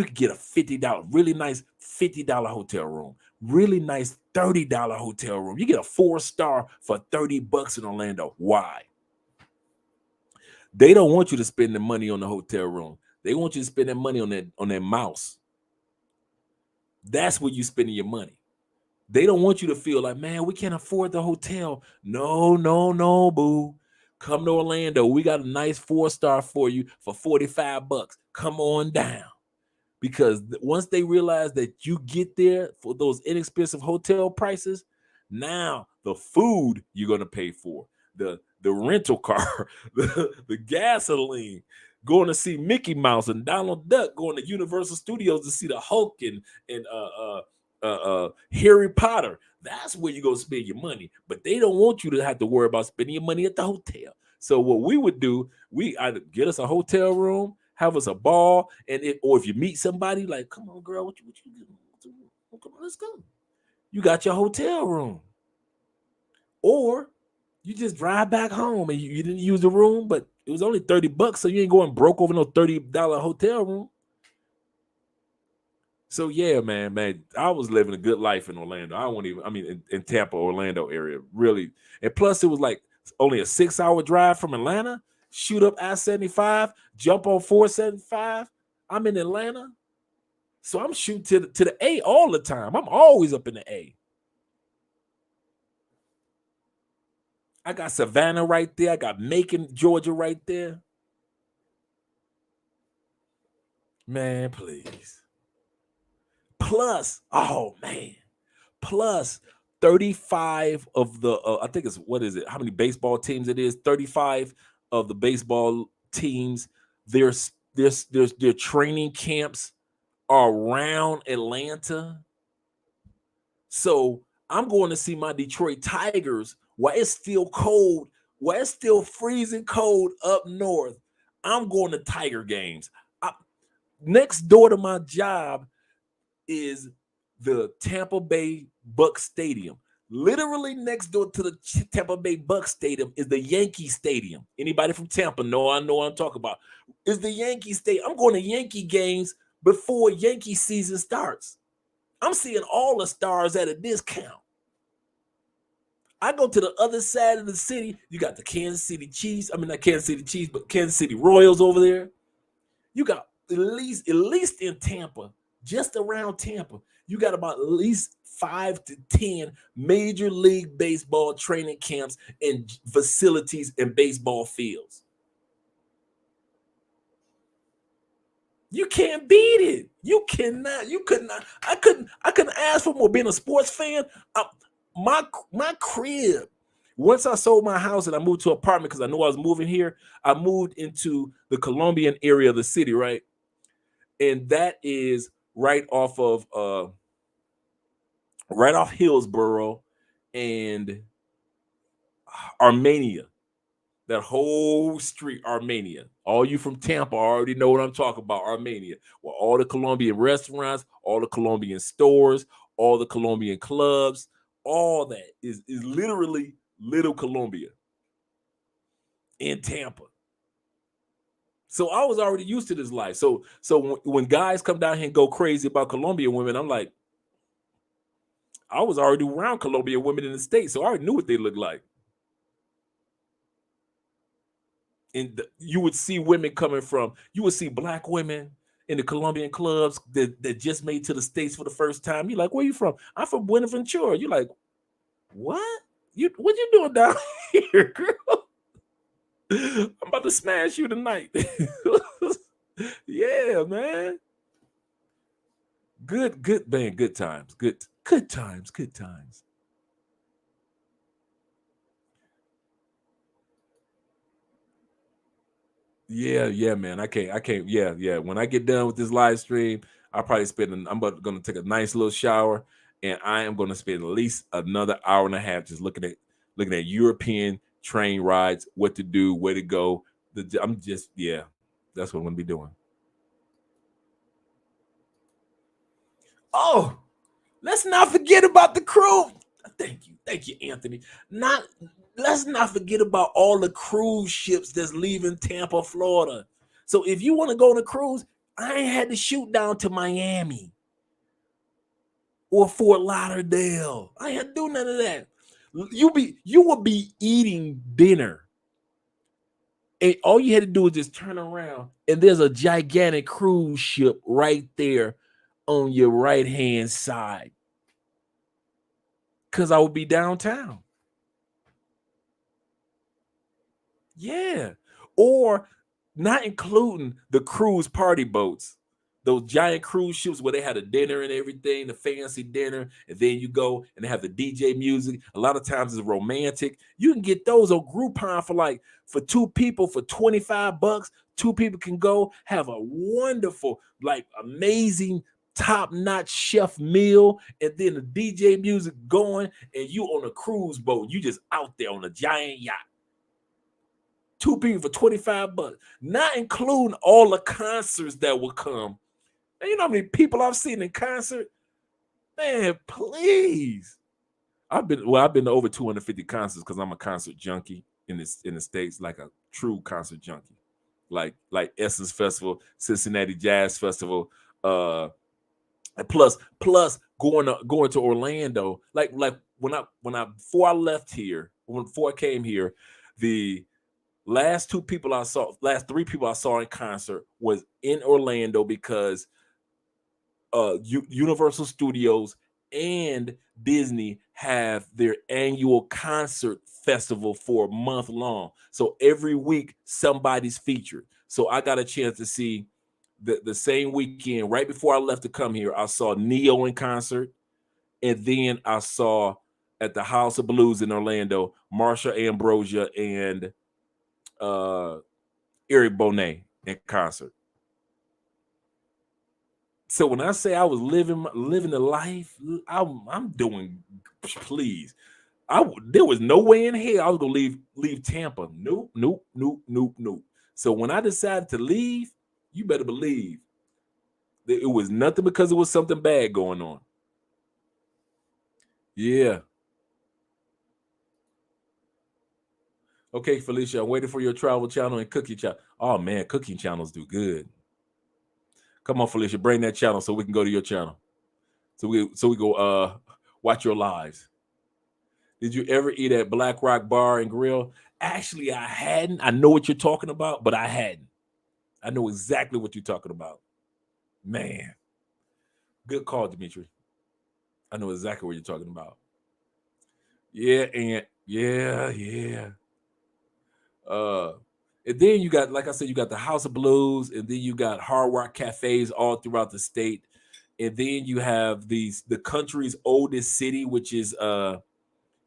could get a $50, really nice $50 hotel room, really nice $30 hotel room. You get a 4-star for $30 in Orlando. Why? They don't want you to spend the money on the hotel room. They want you to spend that money on that mouse. That's where you spending your money. They don't want you to feel like, man, we can't afford the hotel. No, no, no, boo. Come to Orlando. We got a nice 4-star for you for $45. Come on down. Because once they realize that you get there for those inexpensive hotel prices, now the food you're going to pay for, the rental car, the gasoline, going to see Mickey Mouse and Donald Duck, going to Universal Studios to see the Hulk and Harry Potter. That's where you're going to spend your money. But they don't want you to have to worry about spending your money at the hotel. So what we would do, we either get us a hotel room, have us a ball, or if you meet somebody, like, come on, girl, what you do? Come on, let's go. You got your hotel room. Or you just drive back home and you didn't use the room, but it was only $30, so you ain't going broke over no $30 hotel room. So yeah, man, I was living a good life in Orlando. In Tampa, Orlando area, really. And plus it was like only a 6-hour drive from Atlanta. Shoot up I-75, jump on 475. I'm in Atlanta. So I'm shooting to the A all the time. I'm always up in the A. I got Savannah right there. I got Macon, Georgia right there. Man, please. Plus 35 of the, I think it's, what is it? How many baseball teams it is? 35 of the baseball teams, their training camps are around Atlanta. So I'm going to see my Detroit Tigers while it's still cold, while it's still freezing cold up north. I'm going to Tiger games. Next door to my job is the Tampa Bay Bucks Stadium. Literally next door to the Tampa Bay Bucks Stadium is the Yankee Stadium. Anybody from Tampa know what I'm talking about. Is the Yankee Stadium. I'm going to Yankee games before Yankee season starts. I'm seeing all the stars at a discount. I go to the other side of the city. You got the Kansas City Chiefs. I mean, not Kansas City Chiefs, but Kansas City Royals over there. You got at least in Tampa, just around Tampa, you got about at least 5 to 10 Major League Baseball training camps and facilities and baseball fields. You can't beat it. You cannot. You could not. I couldn't ask for more. Being a sports fan, my crib. Once I sold my house and I moved to an apartment because I knew I was moving here, I moved into the Colombian area of the city, right? And that is right off Hillsborough and Armenia. That whole street, Armenia. All you from Tampa already know what I'm talking about, Armenia. Well, all the Colombian restaurants, all the Colombian stores, all the Colombian clubs, all that is literally Little Colombia in Tampa. So I was already used to this life. So when guys come down here and go crazy about Colombian women, I'm like, I was already around Colombian women in the States, so I already knew what they looked like. And you would see you would see black women in the Colombian clubs that just made to the States for the first time. You're like, where you from? I'm from Buenaventura. You're like, what? What you doing down here, girl? I'm about to smash you tonight. Yeah, man. Good, man. Good times. Good times. Yeah, man. I can't. Yeah. When I get done with this live stream, I'll probably I'm going to take a nice little shower, and I am going to spend at least another hour and a half just looking at European train rides, what to do, where to go. That's what I'm going to be doing. Oh, let's not forget about the crew. Thank you, Anthony. Let's not forget about all the cruise ships that's leaving Tampa, Florida. So if you want to go on a cruise, I ain't had to shoot down to Miami or Fort Lauderdale. I ain't had to do none of that. You will be eating dinner, and all you had to do is just turn around, and there's a gigantic cruise ship right there on your right hand side because I would be downtown. Yeah. Or not including the cruise party boats, those giant cruise ships where they had a dinner and everything, the fancy dinner, and then you go and they have the DJ music. A lot of times it's romantic. You can get those on Groupon for two people for $25. Two people can go have a wonderful, amazing, top-notch chef meal, and then the DJ music going, and you on a cruise boat. You just out there on a giant yacht. Two people for $25, not including all the concerts that will come. And you know how many people I've seen in concert? Man, please. I've been to over 250 concerts because I'm a concert junkie in the States, like a true concert junkie. Like Essence Festival, Cincinnati Jazz Festival, and plus going to Orlando. Like when I before I left here, before I came here, the last three people I saw in concert was in Orlando because Universal Studios and Disney have their annual concert festival for a month long. So every week somebody's featured. So I got a chance to see the same weekend, right before I left to come here, I saw Neo in concert. And then I saw at the House of Blues in Orlando, Marsha Ambrosia and Eric Bonet in concert. So when I say I was living the life, I'm doing. Please, there was no way in hell I was gonna leave Tampa. Nope. So when I decided to leave, you better believe that it was nothing because it was something bad going on. Yeah. Okay, Felicia, I'm waiting for your travel channel and cooking channel. Oh man, cooking channels do good. Come on, Felicia, bring that channel so we can go to your channel. So we go watch your lives. Did you ever eat at Black Rock Bar and Grill? Actually, I hadn't. I know what you're talking about, but I hadn't. I know exactly what you're talking about. Man. Good call, Dimitri. I know exactly what you're talking about. Yeah, and yeah. And then you got, like I said, you got the House of Blues, and then you got Hard Rock cafes all throughout the state. And then you have the country's oldest city, which is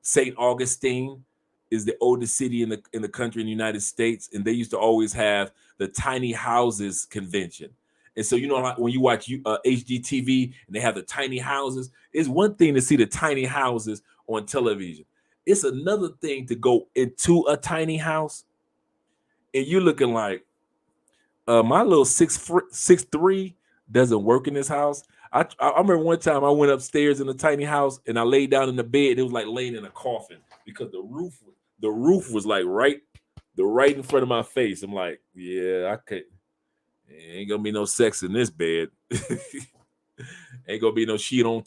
St. Augustine, is the oldest city in the country in the United States. And they used to always have the tiny houses convention. And so, you know, when you watch HGTV and they have the tiny houses, it's one thing to see the tiny houses on television. It's another thing to go into a tiny house and you're looking like, my little 6'3" doesn't work in this house. I remember one time I went upstairs in a tiny house and I laid down in the bed. And it was like laying in a coffin because the roof was like right in front of my face. I'm like, yeah, I could. Ain't gonna be no sex in this bed. Ain't gonna be no she on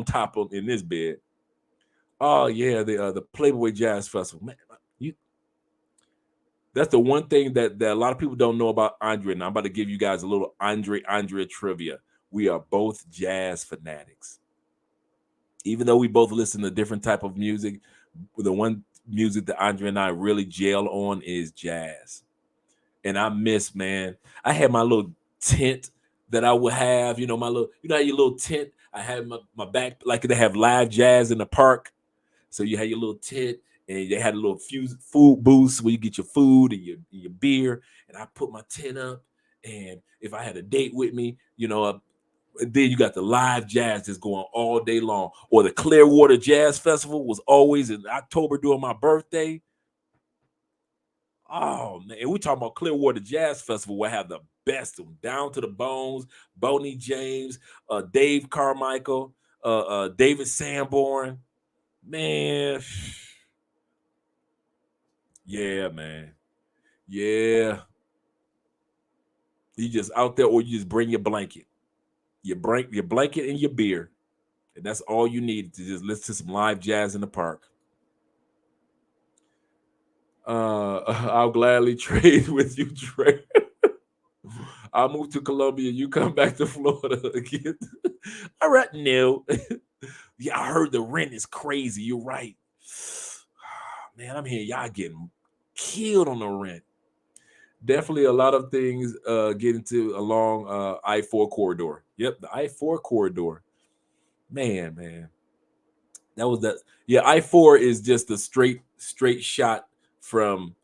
top of in this bed. Oh yeah, the Playboy Jazz Festival, man. That's the one thing that a lot of people don't know about Andre. And I'm about to give you guys a little Andre trivia. We are both jazz fanatics. Even though we both listen to different type of music, the one music that Andre and I really gel on is jazz. And I miss, man. I had my little tent that I would have, you know, your little tent. I had my back, like they have live jazz in the park. So you had your little tent and they had a little food booth where you get your food and your beer. And I put my tent up. And if I had a date with me, you know, then you got the live jazz that's going all day long. Or the Clearwater Jazz Festival was always in October during my birthday. Oh man, and we talking about Clearwater Jazz Festival where I have the best of them, Down to the Bones, Boney James, Dave Carmichael, David Sanborn. Man. Yeah, man. Yeah. You just out there, or you just bring your blanket. You bring your blanket and your beer. And that's all you need to just listen to some live jazz in the park. I'll gladly trade with you, Trey. I'll move to Colombia. You come back to Florida again. All right, no. Yeah, I heard the rent is crazy. You're right. Man, I'm hearing y'all getting killed on the rent. Definitely a lot of things getting to along I-4 corridor. Yep, the I-4 corridor. Man. That was that. Yeah, I-4 is just a straight shot from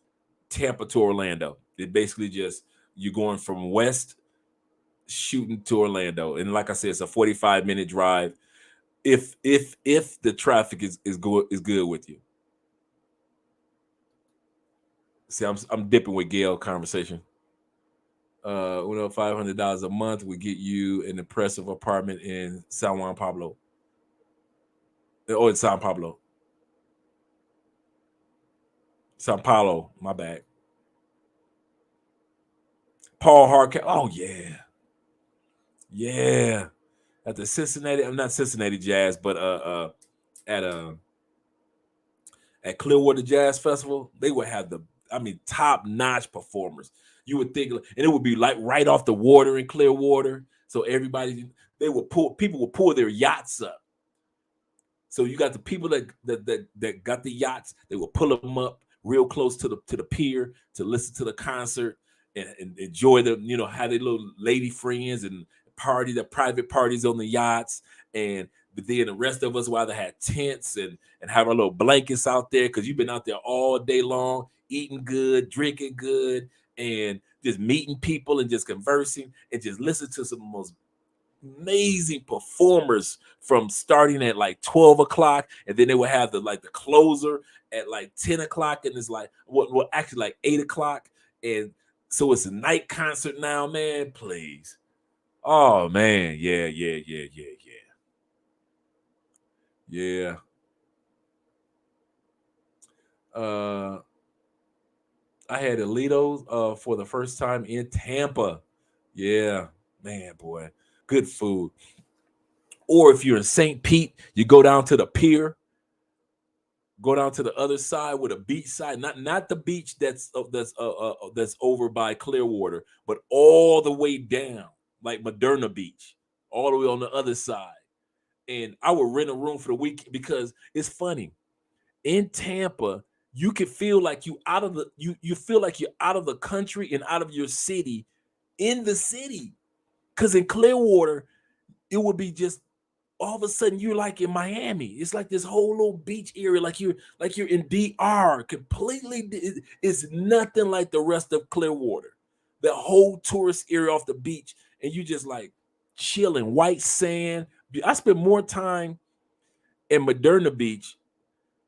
Tampa to Orlando. It basically just you're going from west shooting to Orlando. And like I said, it's a 45-minute drive. If the traffic is good with you. See, I'm dipping with Gail conversation. $500 a month would get you an impressive apartment in San Juan Pablo. Oh, in Sao Paulo. Sao Paulo, my bad. Paul Harcat. Oh, yeah. Yeah. At the Cincinnati, I'm not Cincinnati Jazz, but at Clearwater Jazz Festival, they would have top-notch performers. You would think, and it would be like right off the water in Clearwater. So people would pull their yachts up. So you got the people that got the yachts, they will pull them up real close to the pier to listen to the concert and enjoy them, have their little lady friends and the private parties on the yachts. But then the rest of us would either had tents and have our little blankets out there because you've been out there all day long, eating good, drinking good, and just meeting people and just conversing and just listen to some of the most amazing performers from starting at like 12 o'clock, and then they would have the closer at like 10 o'clock, and it's like actually like 8 o'clock, and so it's a night concert now, man. Please. Oh man, yeah. I had Alitos for the first time in Tampa. Yeah, man, boy. Good food. Or if you're in St. Pete, you go down to the pier, go down to the other side with a beach side, not the beach that's over by Clearwater, but all the way down, like Moderna Beach, all the way on the other side. And I would rent a room for the week because it's funny. In Tampa, you can feel like you feel like you're out of the country and out of your city in the city. Because in Clearwater, it would be just all of a sudden you're like in Miami. It's like this whole little beach area, like you're in DR. Completely, it's nothing like the rest of Clearwater. The whole tourist area off the beach, and you just like chilling, white sand. I spent more time in Moderna Beach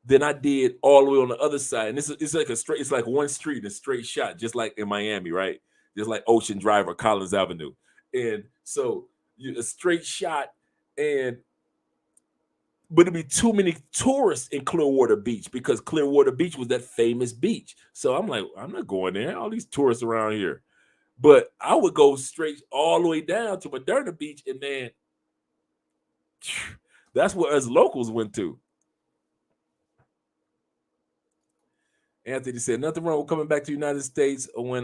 than I did all the way on the other side. And it's like one street, a straight shot, just like in Miami, right? Just like Ocean Drive or Collins Avenue. And so a straight shot, but it'd be too many tourists in Clearwater Beach because Clearwater Beach was that famous beach. So I'm like, I'm not going there. All these tourists around here. But I would go straight all the way down to Moderna Beach, and man, that's where us locals went to. Anthony said, nothing wrong with coming back to the United States when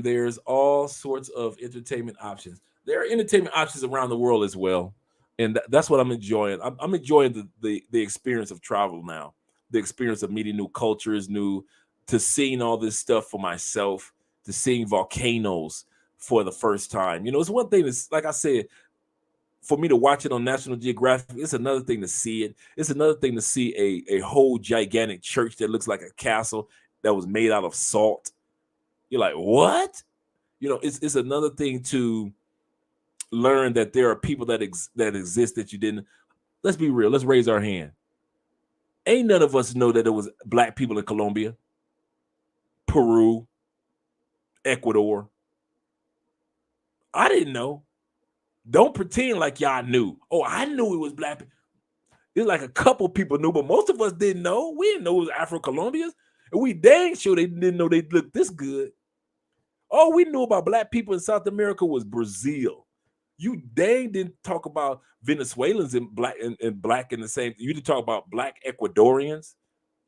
there's all sorts of entertainment options. There are entertainment options around the world as well. And that's what I'm enjoying. I'm enjoying the experience of travel now, the experience of meeting new cultures, to seeing all this stuff for myself, to seeing volcanoes for the first time. It's one thing that's, like I said, for me to watch it on National Geographic, it's another thing to see it. It's another thing to see a whole gigantic church that looks like a castle that was made out of salt. You're like, what? It's another thing to learn that there are people that exist that you didn't. Let's be real. Let's raise our hand. Ain't none of us know that there was black people in Colombia, Peru, Ecuador. I didn't know. Don't pretend like y'all knew. Oh, I knew it was black people. It's like a couple people knew, but most of us didn't know. We didn't know it was Afro-Colombians. And we dang sure they didn't know they looked this good. All we knew about black people in South America was Brazil. You dang didn't talk about Venezuelans and black in the same. You didn't talk about black Ecuadorians.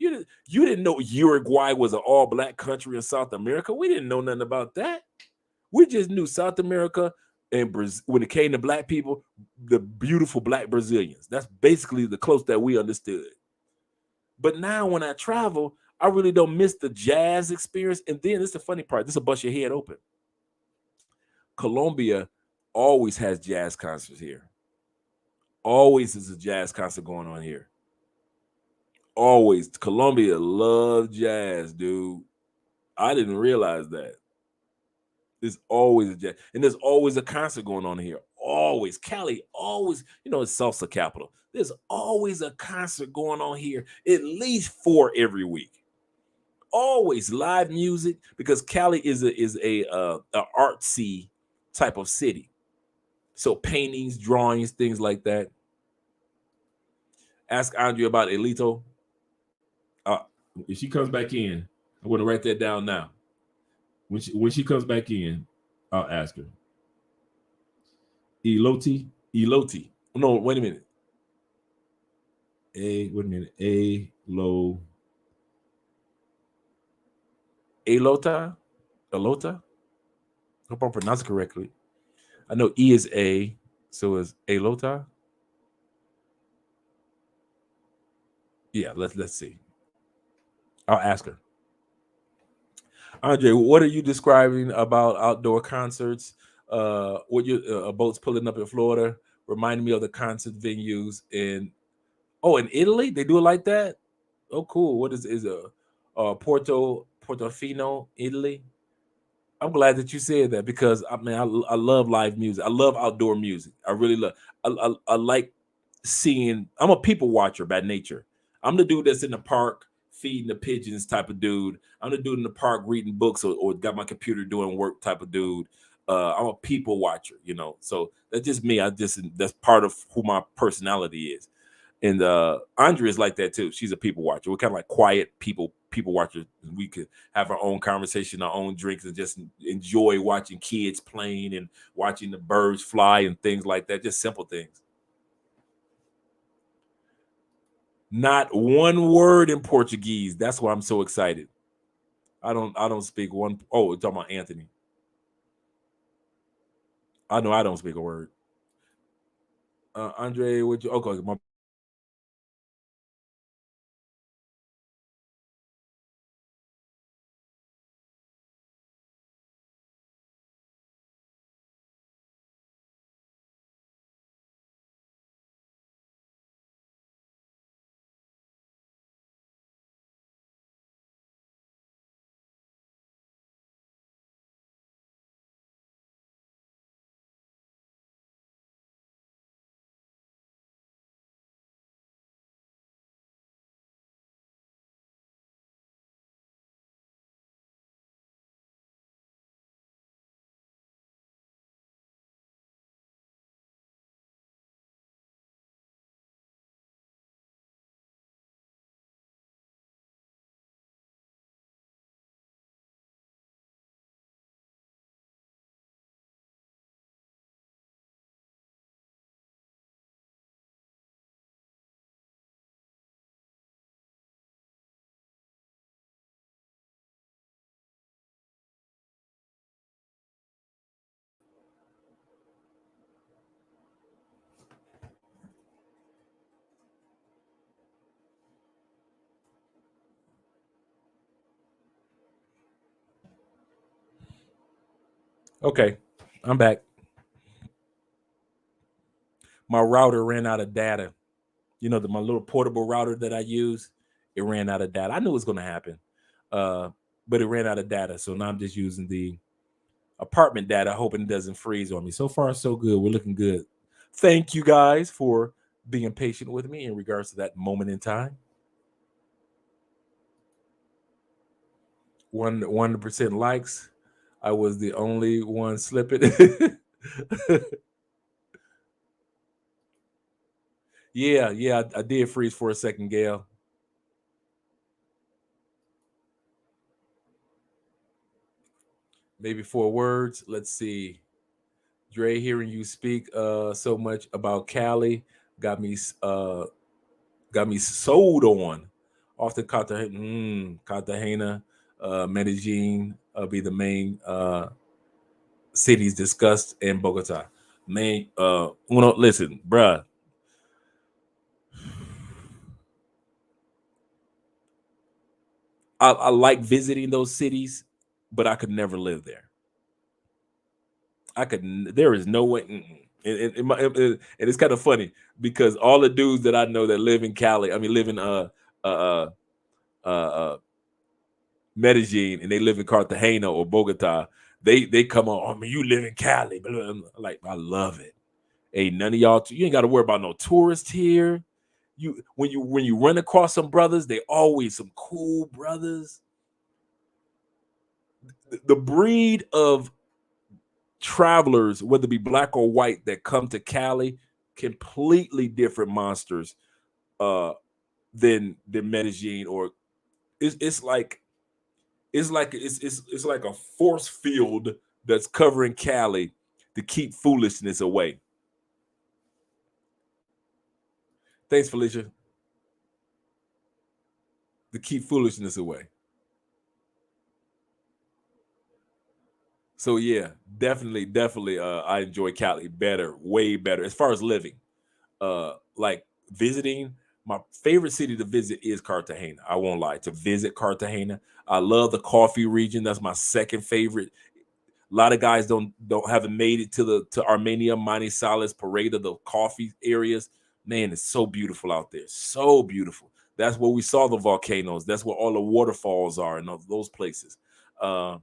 You didn't know Uruguay was an all-black country in South America. We didn't know nothing about that. We just knew South America and Brazil, when it came to black people, the beautiful black Brazilians. That's basically the close that we understood. But now when I travel, I really don't miss the jazz experience. And then it's the funny part. This will bust your head open. Colombia always has jazz concerts here. Always is a jazz concert going on here. Always. Colombia loves jazz, dude. I didn't realize that. There's always a jazz. And there's always a concert going on here. Always. Cali, always, it's salsa capital. There's always a concert going on here. At least 4 every week. Always live music, because Cali is a artsy type of city. So paintings, drawings, things like that. Ask Andrea about Elito. If she comes back in, I'm going to write that down now. When she comes back in, I'll ask her. Eloti. No, wait a minute. Elota. I hope I'm pronouncing it correctly. I know E is A, so is Elota. Yeah, let's see. I'll ask her. Andre, what are you describing about outdoor concerts? What your boats pulling up in Florida reminding me of the concert venues in Italy? They do it like that? Oh, cool. What is Portofino, Italy? I'm glad that you said that, because I love live music. I love outdoor music. I really love. I like seeing. I'm a people watcher by nature. I'm the dude that's in the park feeding the pigeons type of dude. I'm the dude in the park reading books or got my computer doing work type of dude. I'm a people watcher, So that's just me. That's part of who my personality is. And Andrea is like that too. She's a people watcher. We're kind of like quiet people watchers. We could have our own conversation, our own drinks, and just enjoy watching kids playing and watching the birds fly and things like that. Just simple things. Not one word in Portuguese. That's why I'm so excited. I don't speak one. Oh, we're talking about Anthony. I know I don't speak a word. Andre, would you? Okay, my. Okay, I'm back. My router ran out of data. My little portable router that I use, it ran out of data. I knew it was going to happen, but it ran out of data. So now I'm just using the apartment data, hoping it doesn't freeze on me. So far, so good. We're looking good. Thank you guys for being patient with me in regards to that moment in time. 100% likes. I was the only one slipping. Yeah, I did freeze for a second, Gail. Maybe 4 words. Let's see. Dre, hearing you speak so much about Cali got me sold on Often Cartagena, Medellin be the main cities discussed in Bogota. Man, listen, bruh. I like visiting those cities, but I could never live there. There is no way. And it's kind of funny because all the dudes that I know that live in Cali, I mean, live in uh, uh, Medellin, and they live in Cartagena or Bogota. They come on. Oh, man, you live in Cali, but like I love it. Ain't none of y'all. You ain't got to worry about no tourists here. When you run across some brothers, they always some cool brothers. The breed of travelers, whether it be black or white, that come to Cali, completely different monsters than Medellin. Or it's like it's like a force field that's covering Cali to keep foolishness away. Thanks, Felicia. To keep foolishness away. So yeah, definitely. I enjoy Cali better, way better as far as living. Like visiting, my favorite city to visit is Cartagena. I won't lie. To visit Cartagena, I love the coffee region. That's my second favorite. A lot of guys haven't made it to Armenia, Manizales, Pareda, the coffee areas. Man, it's so beautiful out there. So beautiful. That's where we saw the volcanoes. That's where all the waterfalls are and those places. And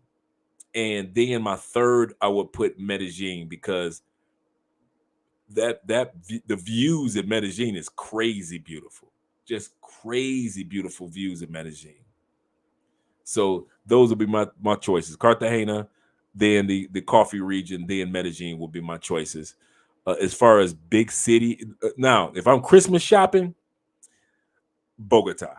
then my third, I would put Medellin, because the views in Medellin is crazy beautiful. Just crazy beautiful views in Medellin. So those will be my choices. Cartagena, then the coffee region, then Medellin will be my choices. As far as big city, now if I'm Christmas shopping, Bogota.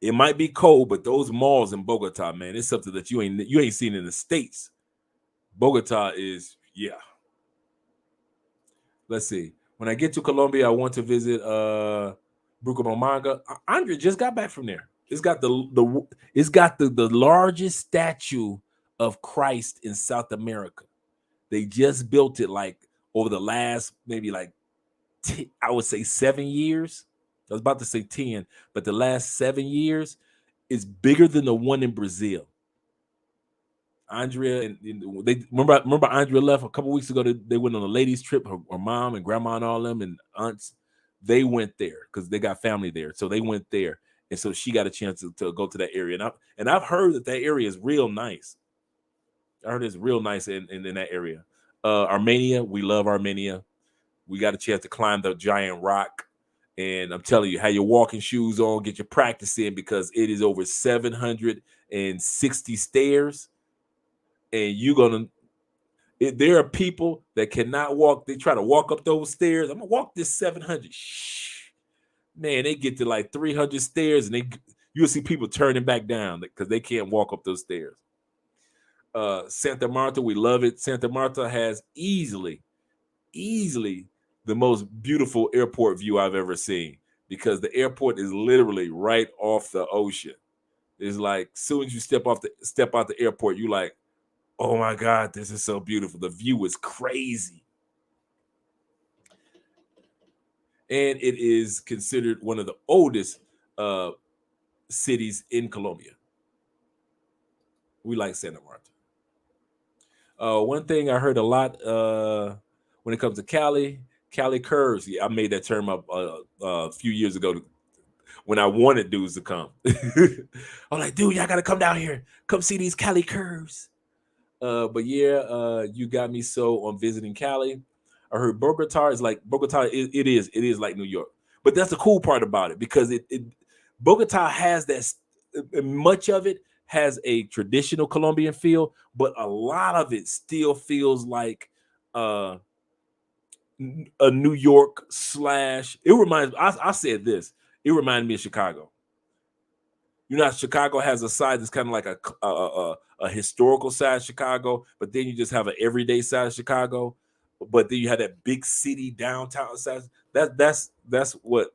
It might be cold, but those malls in Bogota, man, it's something that you ain't seen in the States. Bogota is, yeah. Let's see. When I get to Colombia, I want to visit Bucaramanga. Andre just got back from there. It's got the largest statue of Christ in South America. They just built it like over the last maybe like I would say 7 years. I was about to say 10, but the last 7 years is bigger than the one in Brazil. Andrea and they remember Andrea left a couple weeks ago. They went on a ladies trip. Her mom and grandma and all them and aunts, they went there because they got family there. So they went there, and so she got a chance to go to that area. And I've heard that area is real nice. I heard it's real nice in that area. Armenia, we love Armenia. We got a chance to climb the giant rock. And I'm telling you, have your walking shoes on, get your practice in, because it is over 760 stairs. And there are people that cannot walk. They try to walk up those stairs. I'm gonna walk this 700. Shh. Man, they get to like 300 stairs, and you'll see people turning back down because they can't walk up those stairs. Santa Marta, we love it. Santa Marta has easily the most beautiful airport view I've ever seen, because the airport is literally right off the ocean. It's like as soon as you step out the airport, you like, oh my God, this is so beautiful. The view is crazy. And it is considered one of the oldest cities in Colombia. We like Santa Marta. One thing I heard a lot when it comes to Cali curves. Yeah, I made that term up a few years ago when I wanted dudes to come. I'm like, dude, y'all got to come down here. Come see these Cali curves. But yeah, you got me so on visiting Cali. I heard Bogota is like it is like New York. But that's the cool part about it, because Bogota has that, much of it has a traditional Colombian feel, but a lot of it still feels like a New York slash. It reminds. I said this. It reminded me of Chicago. You know, Chicago has a side that's kind of like a historical side of Chicago, but then you just have an everyday side of Chicago. But then you have that big city downtown side. That's what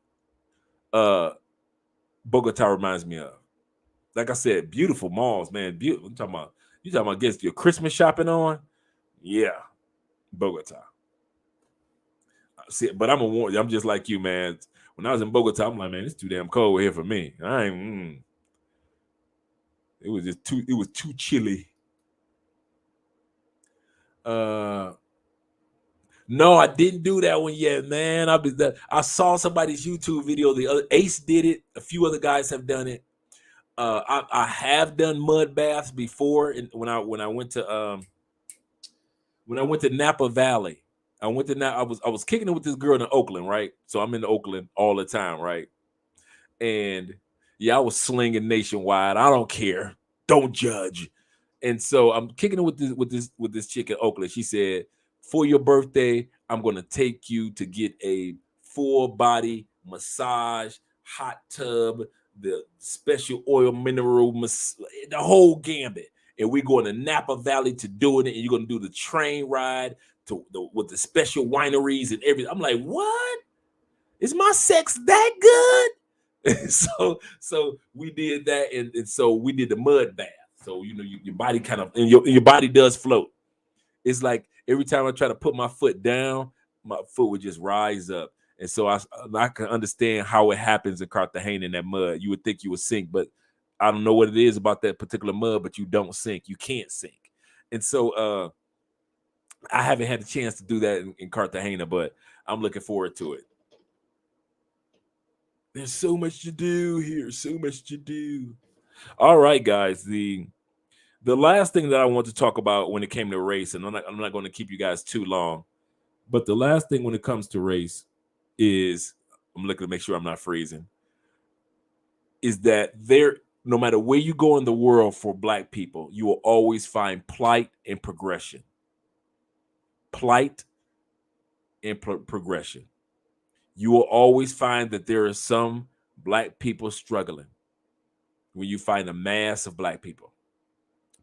Bogota reminds me of. Like I said, beautiful malls, man. Beautiful. You talking about getting your Christmas shopping on? Yeah, Bogota. See, but I'm just like you, man. When I was in Bogota, I'm like, man, it's too damn cold here for me. I ain't. It was just too. It was too chilly. No, I didn't do that one yet, man. I saw somebody's YouTube video. The other Ace did it. A few other guys have done it. I have done mud baths before, and when I went to Napa Valley. I was kicking it with this girl in Oakland, right? So I'm in Oakland all the time, right? And yeah, I was slinging nationwide. I don't care. Don't judge. And so I'm kicking it with this chick in Oakland. She said, for your birthday, I'm gonna take you to get a full body massage, hot tub, the special oil mineral, the whole gambit. And we're going to Napa Valley to do it. And you're gonna do the train ride with the special wineries and everything. I'm like, what? Is my sex that good? so we did that, and so we did the mud bath. So your body kind of and your body does float. It's like every time I try to put my foot down, my foot would just rise up. And so I can understand how it happens in Cartagena in that mud. You would think you would sink, but I don't know what it is about that particular mud, but you don't sink. You can't sink. And so I haven't had the chance to do that in Cartagena, but I'm looking forward to it. There's so much to do here. So much to do. All right, guys. The last thing that I want to talk about when it came to race, and I'm not going to keep you guys too long, but the last thing when it comes to race is, I'm looking to make sure I'm not freezing, is that no matter where you go in the world for Black people, you will always find plight and progression. Plight and progression. You will always find that there are some Black people struggling when you find a mass of Black people.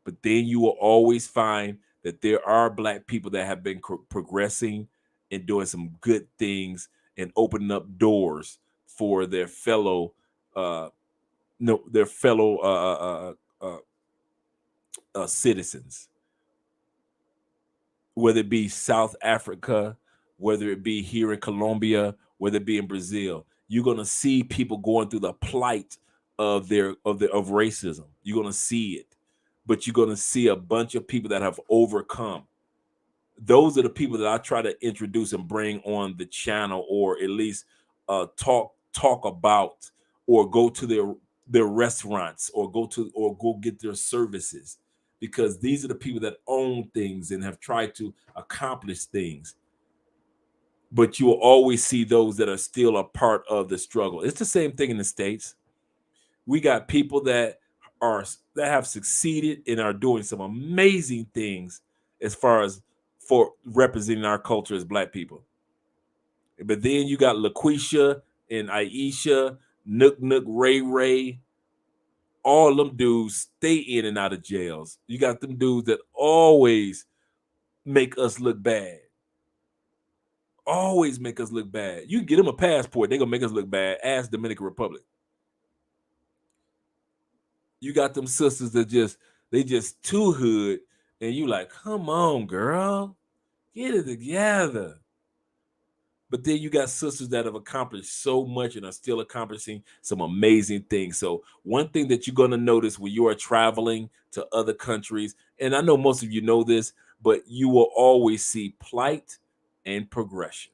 But then you will always find that there are Black people that have been progressing and doing some good things and opening up doors for their fellow citizens, whether it be South Africa, whether it be here in Colombia, whether it be in Brazil. You're gonna see people going through the plight of racism. You're gonna see it, but you're gonna see a bunch of people that have overcome. Those are the people that I try to introduce and bring on the channel, or at least talk about, or go to their restaurants, or go get their services, because these are the people that own things and have tried to accomplish things. But you will always see those that are still a part of the struggle. It's the same thing in the States. We got people that have succeeded and are doing some amazing things as far as for representing our culture as Black people. But then you got LaQuisha and Aisha, Nook, Ray, all them dudes stay in and out of jails. You got them dudes that always make us look bad. Always make us look bad. You get them a passport, they're gonna make us look bad. Ask Dominican Republic. You got them sisters that just too hood, and you like, come on, girl, get it together. But then you got sisters that have accomplished so much and are still accomplishing some amazing things. So one thing that you're going to notice when you are traveling to other countries, and I know most of you know this, but you will always see plight and progression.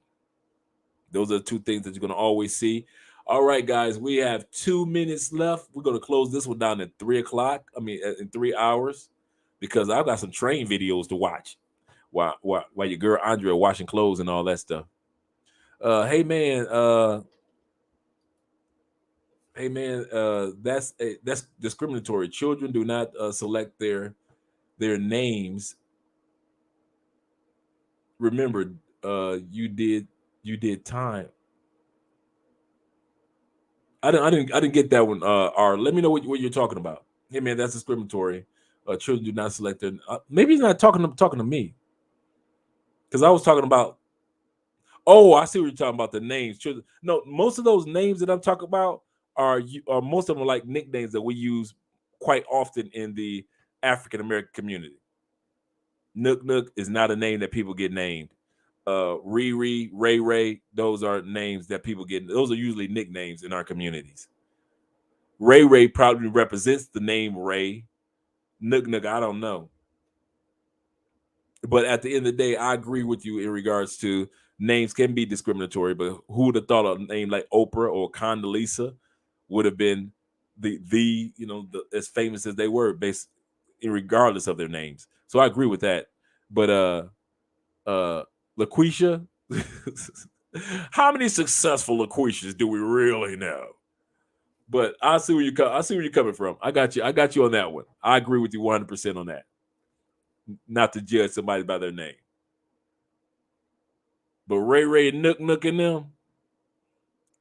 Those are the two things that you're going to always see. All right, guys, we have 2 minutes left. We're going to close this one down at 3 o'clock. In 3 hours, because I've got some train videos to watch while your girl Andrea washing clothes and all that stuff. Hey man, that's discriminatory. Children do not select their names. Remember, you did time. I didn't get that one. Let me know what you're talking about. Hey man, that's discriminatory. Children do not select their. Maybe he's not talking to me, because I was talking about. Oh, I see what you're talking about. The names. No, most of those names that I'm talking about are most of them like nicknames that we use quite often in the African American community. Nook Nook is not a name that people get named. Riri, Ray Ray, those are names that people get. Those are usually nicknames in our communities. Ray Ray probably represents the name Ray. Nook Nook, I don't know. But at the end of the day, I agree with you in regards to names can be discriminatory, but who would have thought a name like Oprah or Condoleezza would have been the as famous as they were, based in regardless of their names. So I agree with that. But LaQuisha, how many successful LaQuishas do we really know? But I see where you're coming from. I got you on that one. I agree with you 100% on that. Not to judge somebody by their name. But Ray Ray and Nook Nook and them,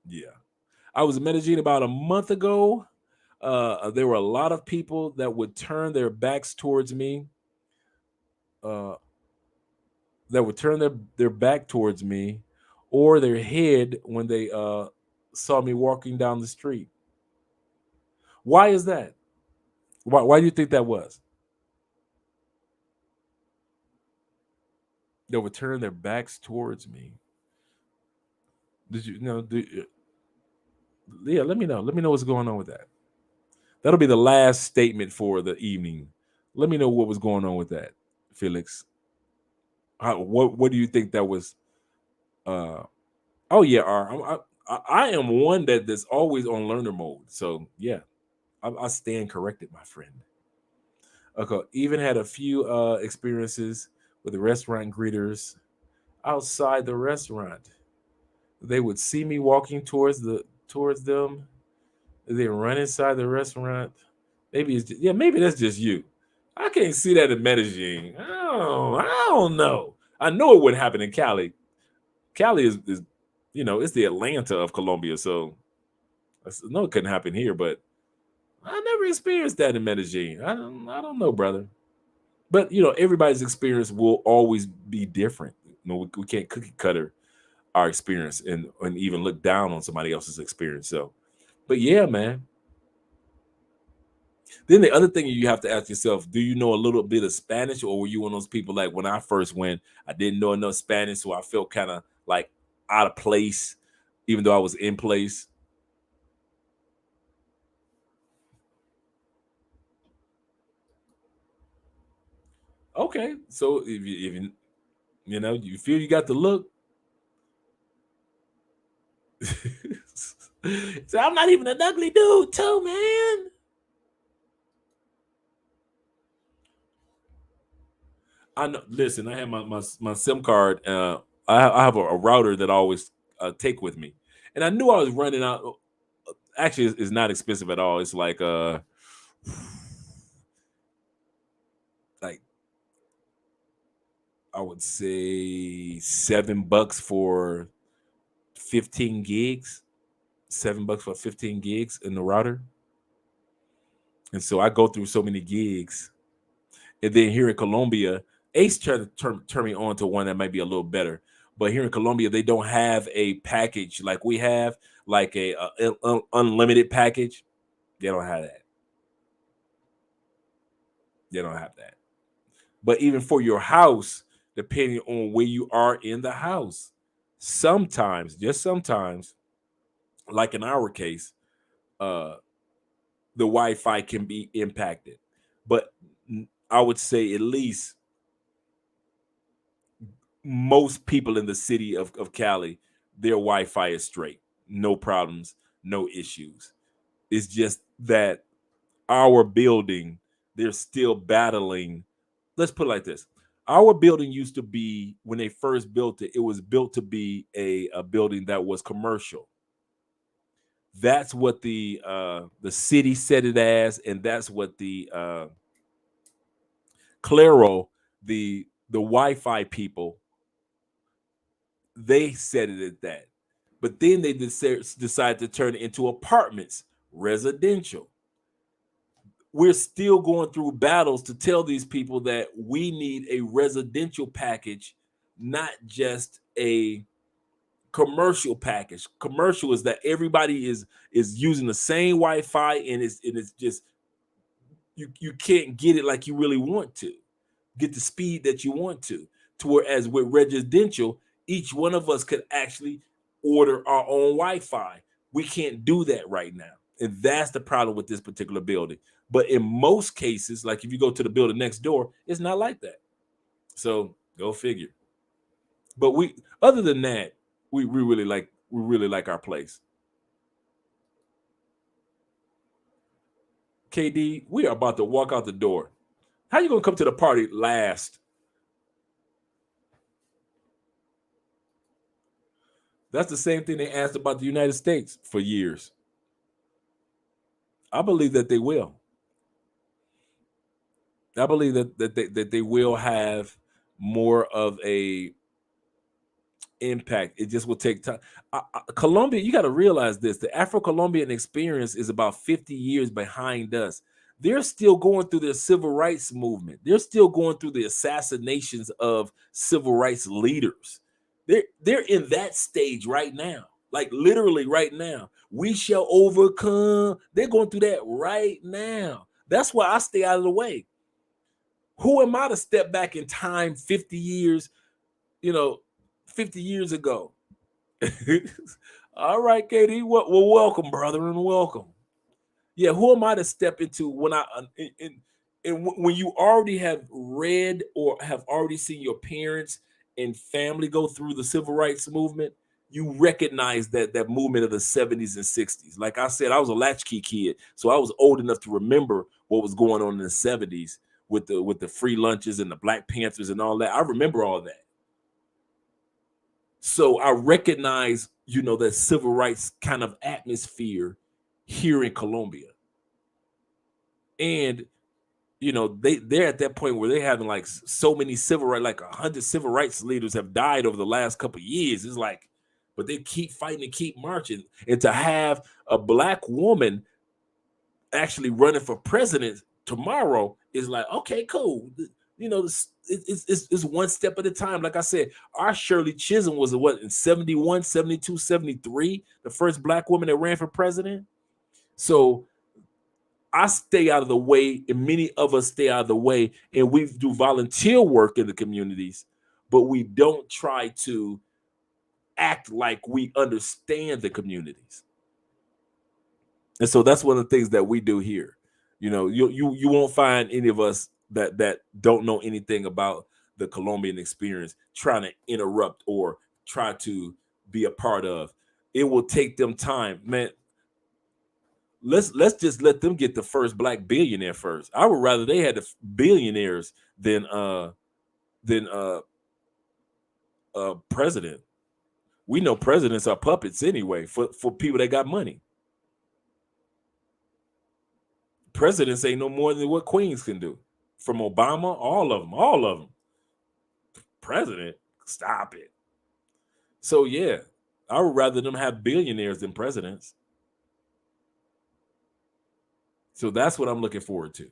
yeah. I was in Medellin about a month ago. There were a lot of people that would turn their backs towards me. That would turn their back towards me or their head when they saw me walking down the street. Why is that? Why do you think that was? They would turn their backs towards me. Did you know? Yeah, let me know. Let me know what's going on with that. That'll be the last statement for the evening. Let me know what was going on with that, Felix. What do you think that was? Oh yeah, I am one that's always on learner mode. So yeah, I stand corrected, my friend. Okay, even had a few experiences with the restaurant greeters outside the restaurant. They would see me walking towards them. They run inside the restaurant. Maybe that's just you. I can't see that in Medellin. I don't know. I know it wouldn't happen in Cali. Cali is it's the Atlanta of Colombia, so no, it couldn't happen here. But I never experienced that in Medellin. I don't know, brother. But everybody's experience will always be different. We can't cookie cutter our experience and even look down on somebody else's experience. So, but yeah, man. Then the other thing you have to ask yourself, do you know a little bit of Spanish, or were you one of those people like when I first went, I didn't know enough Spanish, so I felt kind of like out of place, even though I was in place? Okay, so if you feel you got the look, so I'm not even an ugly dude, too, man. I know. Listen, I have my SIM card. I have a router that I always take with me, and I knew I was running out. Actually, it's not expensive at all. It's like like I would say $7 for 15 gigs. $7 for 15 gigs in the router, and so I go through so many gigs. And then here in Colombia, Ace tried to turn me on to one that might be a little better. But here in Colombia, they don't have a package like we have, like a unlimited package. They don't have that. They don't have that. But even for your house, depending on where you are in the house, sometimes, just sometimes, like in our case, the Wi-Fi can be impacted. But I would say at least most people in the city of Cali, their Wi-Fi is straight. No problems, no issues. It's just that our building, they're still battling. Let's put it like this. Our building used to be, when they first built it, it was built to be a building that was commercial. That's what the city said it as, and that's what the Claro, the Wi-Fi people, they said it at that. But then they decided to turn it into apartments, residential. We're still going through battles to tell these people that we need a residential package, not just a commercial package. Commercial is that everybody is using the same Wi-Fi, and it's just you can't get it like you really want to get the speed that you want to whereas with residential, each one of us could actually order our own Wi-Fi. We can't do that right now, and that's the problem with this particular building. But in most cases, like if you go to the building next door, it's not like that. So go figure. But other than that, we really like our place. KD, we are about to walk out the door. How you gonna come to the party last? That's the same thing they asked about the United States for years. I believe that they will. I believe that they will have more of a impact. It just will take time. Colombia, you got to realize this: the Afro-Colombian experience is about 50 years behind us. They're still going through their civil rights movement. They're still going through the assassinations of civil rights leaders. They're in that stage right now, like literally right now. We shall overcome. They're going through that right now. That's why I stay out of the way. Who am I to step back in time 50 years, 50 years ago? All right, Katie. Well, welcome, brother, and welcome. Yeah, who am I to step into when when you already have read or have already seen your parents and family go through the civil rights movement? You recognize that movement of the 70s and 60s. Like I said, I was a latchkey kid, so I was old enough to remember what was going on in the 70s with the free lunches and the Black Panthers and all that. I remember all that. So I recognize, that civil rights kind of atmosphere here in Colombia. And, they're at that point where they're having like so many civil rights, like 100 civil rights leaders have died over the last couple of years. It's like, but they keep fighting and keep marching. And to have a Black woman actually running for president tomorrow is like, okay, cool. It's one step at a time. Like I said, our Shirley Chisholm was in 71, 72, 73, the first Black woman that ran for president. So I stay out of the way, and many of us stay out of the way, and we do volunteer work in the communities, but we don't try to act like we understand the communities. And so that's one of the things that we do here. You won't find any of us that don't know anything about the Colombian experience trying to interrupt or try to be a part of. It will take them time, man. Let's just let them get the first Black billionaire first. I would rather they had the billionaires than president. We know presidents are puppets anyway for people that got money. Presidents ain't no more than what queens can do. From Obama, all of them. President, stop it. So yeah, I would rather them have billionaires than presidents. So that's what I'm looking forward to.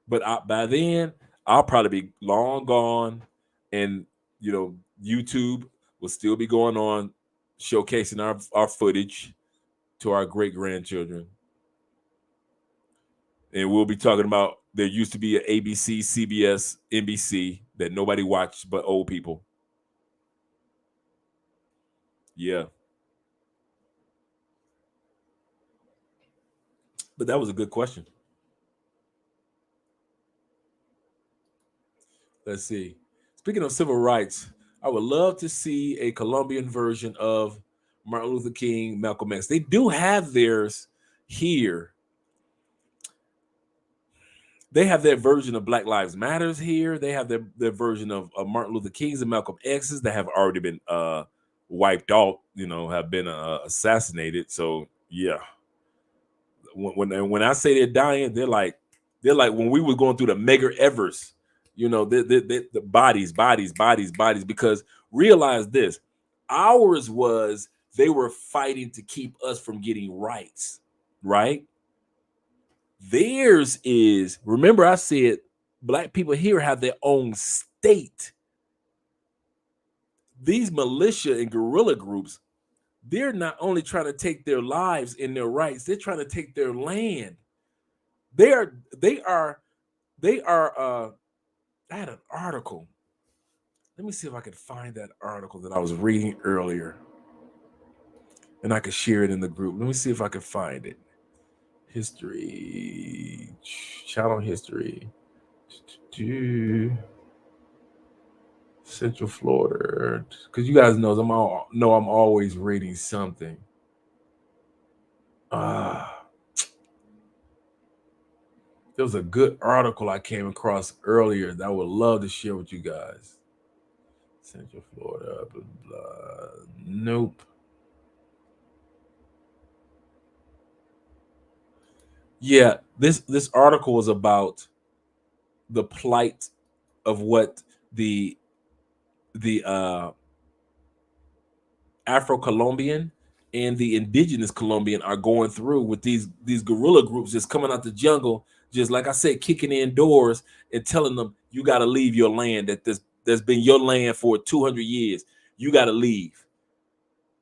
But by then, I'll probably be long gone, and YouTube will still be going on, showcasing our footage to our great grandchildren. And we'll be talking about there used to be an ABC, CBS, NBC that nobody watched but old people. Yeah. But that was a good question. Let's see. Speaking of civil rights, I would love to see a Colombian version of Martin Luther King, Malcolm X. They do have theirs here. They have their version of Black Lives Matters here. They have their version of Martin Luther King's and Malcolm X's that have already been wiped out, have been assassinated. So yeah. When I say they're dying, they're like when we were going through the Medgar Evers, the bodies, because realize this, ours was they were fighting to keep us from getting rights, right? Theirs is, remember I said Black people here have their own state. These militia and guerrilla groups they're not only trying to take their lives and their rights, they're trying to take their land. They are I had an article. Let me see if I can find that article that I was reading earlier. And I could share it in the group. Let me see if I can find it. History. Channel history. Central Florida. Because you guys know I'm always reading something. There was a good article I came across earlier that I would love to share with you guys. Central Florida, blah, blah. Nope. Yeah, this article is about the plight of what the Afro-Colombian and the indigenous Colombian are going through with these guerrilla groups just coming out the jungle, just like I said, kicking in doors and telling them you got to leave your land, that's been your land for 200 years. You got to leave.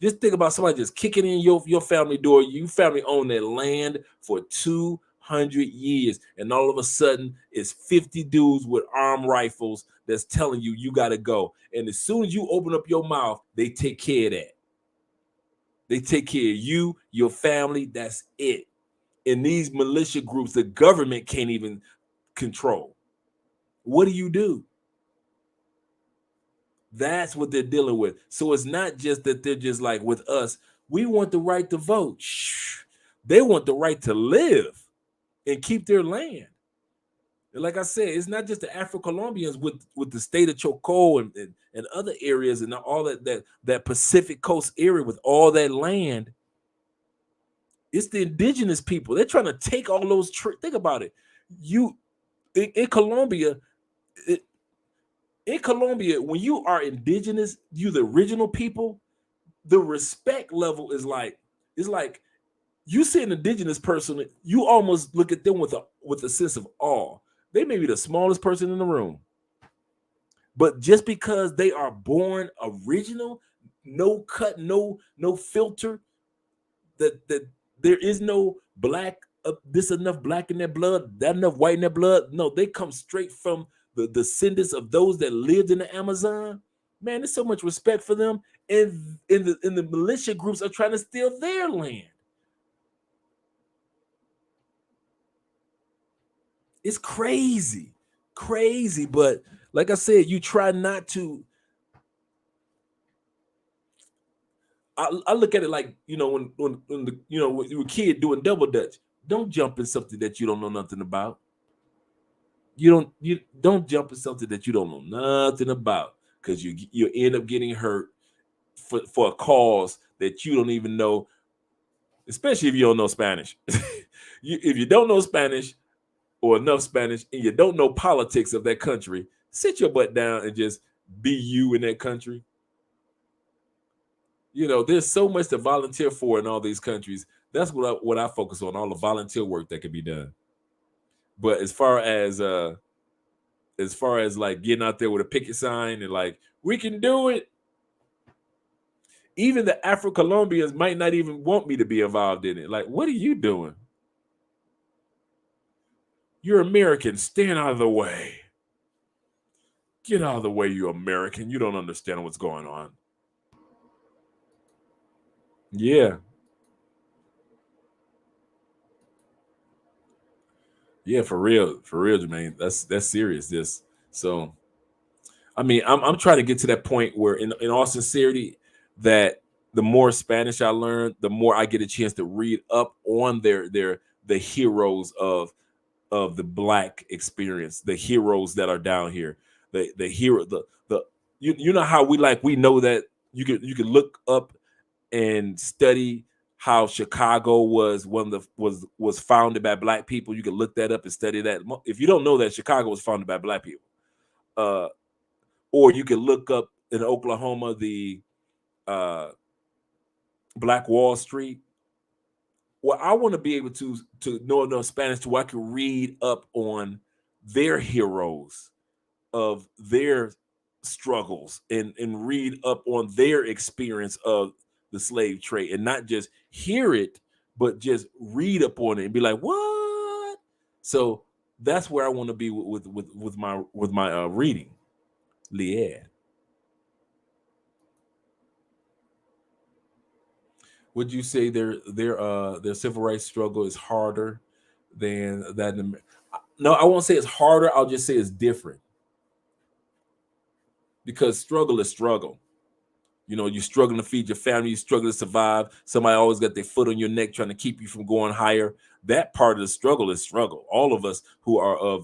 Just think about somebody just kicking in your family door. You family own that land for 200 years, and all of a sudden it's 50 dudes with armed rifles that's telling you got to go. And as soon as you open up your mouth, they take care of that. They take care of you, your family. That's it. And these militia groups, the government can't even control. What do? That's what they're dealing with. So it's not just that they're just like with us. We want the right to vote. Shh. They want the right to live and keep their land. And like I said, it's not just the Afro-Colombians with the state of Choco and other areas and all that Pacific Coast area with all that land. It's the indigenous people. They're trying to take all those. Think about it. In Colombia, when you are indigenous, you the original people, the respect level is like, it's like you see an indigenous person, you almost look at them with a sense of awe. They may be the smallest person in the room, but just because they are born original, no cut, no filter, that there is no black, this enough black in their blood, that enough white in their blood. No, they come straight from the descendants of those that lived in the Amazon. Man, there's so much respect for them, and the militia groups are trying to steal their land. It's crazy, but like I said, you try not to. I look at it like, when when you're a kid doing double dutch, don't jump in something that you don't know nothing about. You don't jump in something that you don't know nothing about, because you end up getting hurt for a cause that you don't even know, especially if you don't know Spanish. If you don't know Spanish or enough Spanish, and you don't know politics of that country, sit your butt down and just be you in that country. There's so much to volunteer for in all these countries. That's what I focus on, all the volunteer work that can be done. But as far as like getting out there with a picket sign and like, we can do it, even the Afro-Colombians might not even want me to be involved in it. Like, what are you doing? You're American. Stand out of the way. Get out of the way, you American. You don't understand what's going on. Yeah. Yeah, for real, Jermaine. That's serious. So, I mean, I'm trying to get to that point where, in all sincerity, that the more Spanish I learn, the more I get a chance to read up on the heroes of the Black experience, the heroes that are down here, the hero, you know how we know that you can look up and study how Chicago was was founded by Black people. You can look that up and study that. If you don't know that Chicago was founded by Black people, or you can look up in Oklahoma the Black Wall Street. Well, I want to be able to know enough Spanish to where I can read up on their heroes of their struggles and read up on their experience of the slave trade and not just hear it, but just read up on it and be like, what? So that's where I want to be with my reading. Leah. Would you say their civil rights struggle is harder than that? No, I won't say it's harder. I'll just say it's different. Because struggle is struggle. You know, you're struggling to feed your family, you struggle to survive. Somebody always got their foot on your neck trying to keep you from going higher. That part of the struggle is struggle. All of us who are of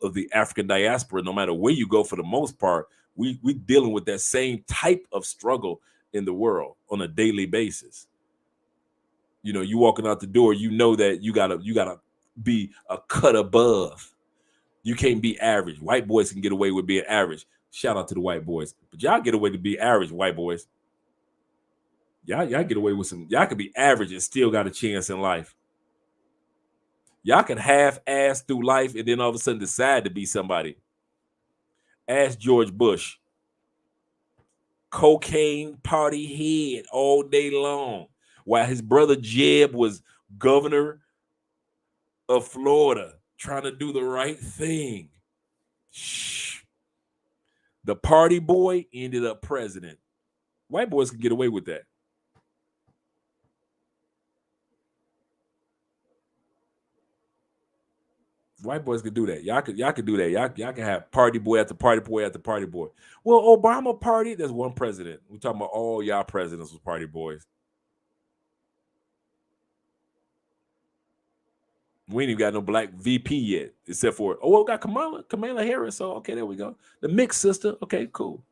the African diaspora, no matter where you go, for the most part, we dealing with that same type of struggle in the world on a daily basis. You know, you walking out the door, you know that you gotta be a cut above. You can't be average. White boys can get away with being average. Shout out to the white boys, but y'all get away to be average, white boys. Y'all get away with some. Y'all can be average and still got a chance in life. Y'all can half-ass through life and then all of a sudden decide to be somebody. Ask George Bush. Cocaine party head all day long, while his brother Jeb was governor of Florida, trying to do the right thing. Shh. The party boy ended up president. White boys can get away with that. White boys could do that. Y'all could do that. Y'all can have party boy after party boy after party boy. Well, Obama party, there's one president. We're talking about all y'all presidents was party boys. We ain't even got no black VP yet, except for, we got Kamala Harris. So okay, there we go. The mixed sister. Okay, cool.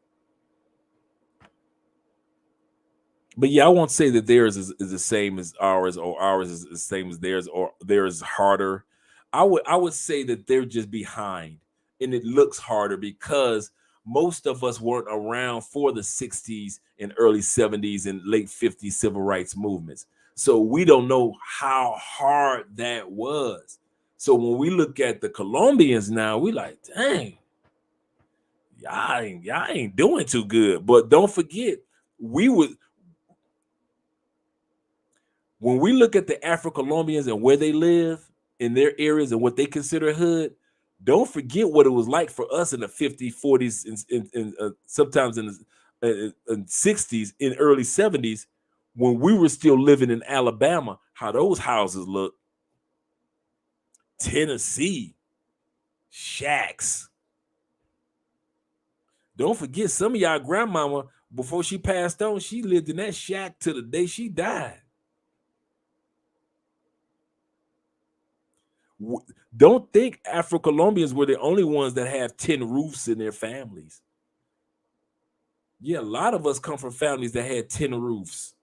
But yeah, I won't say that theirs is the same as ours, or ours is the same as theirs, or theirs is harder. I would say that they're just behind, and it looks harder because most of us weren't around for the 60s and early 70s and late 50s civil rights movements. So we don't know how hard that was. So when we look at the Colombians now, we like, dang, y'all ain't doing too good. But don't forget, when we look at the Afro-Colombians and where they live in their areas and what they consider hood, don't forget what it was like for us in the 50s, 40s, and sometimes in the 60s, in early 70s, when we were still living in Alabama, how those houses look. Tennessee, shacks. Don't forget, some of y'all grandmama, before she passed on, she lived in that shack till the day she died. Don't think Afro-Colombians were the only ones that have 10 roofs in their families. Yeah, a lot of us come from families that had 10 roofs,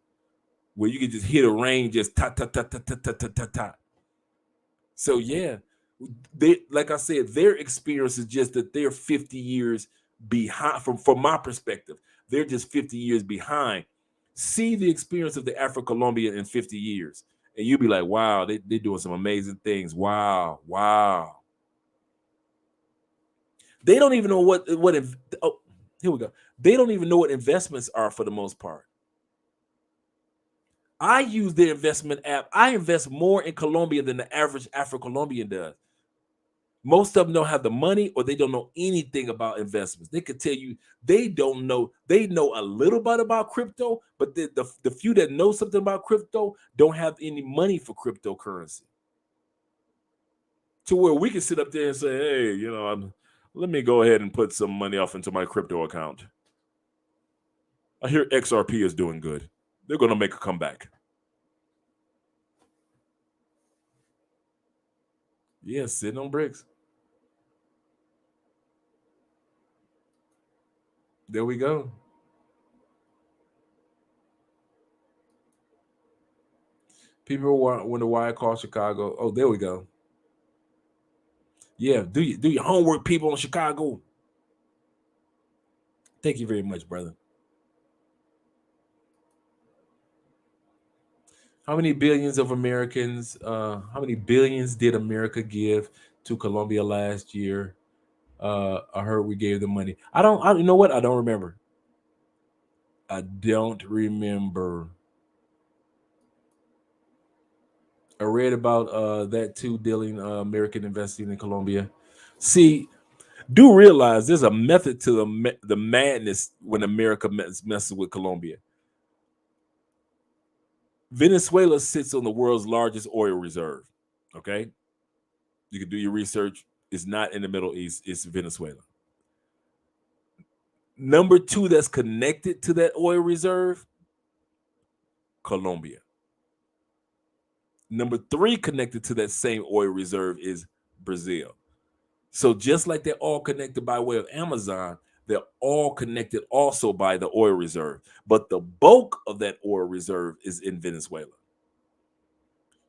where you could just hear the rain just ta ta ta ta ta ta ta ta ta. So yeah, they, like I said, their experience is just that they're 50 years behind. From my perspective, they're just 50 years behind. See the experience of the Afro-Colombian in 50 years. And you'll be like, wow, they're doing some amazing things. Wow. They don't even know what here we go. They don't even know what investments are for the most part. I use their investment app. I invest more in Colombia than the average Afro-Colombian does. Most of them don't have the money, or they don't know anything about investments. They could tell you they don't know. They know a little bit about crypto, but the few that know something about crypto don't have any money for cryptocurrency. To where we can sit up there and say, hey, let me go ahead and put some money off into my crypto account. I hear XRP is doing good. They're going to make a comeback. Yeah, sitting on bricks. There we go. People wonder why I call Chicago. Oh, there we go. Yeah, do your homework, people in Chicago. Thank you very much, brother. How many billions of Americans, how many billions did America give to Colombia last year? I heard we gave them money. You know what? I don't remember. I don't remember. I read about that too, dealing American investing in Colombia. See, do realize there's a method to the madness when America messes with Colombia. Venezuela sits on the world's largest oil reserve. Okay, you can do your research. It's not in the Middle East. It's Venezuela. Number two that's connected to that oil reserve, Colombia. Number three connected to that same oil reserve is Brazil. So just like they're all connected by way of Amazon, they're all connected also by the oil reserve. But the bulk of that oil reserve is in Venezuela.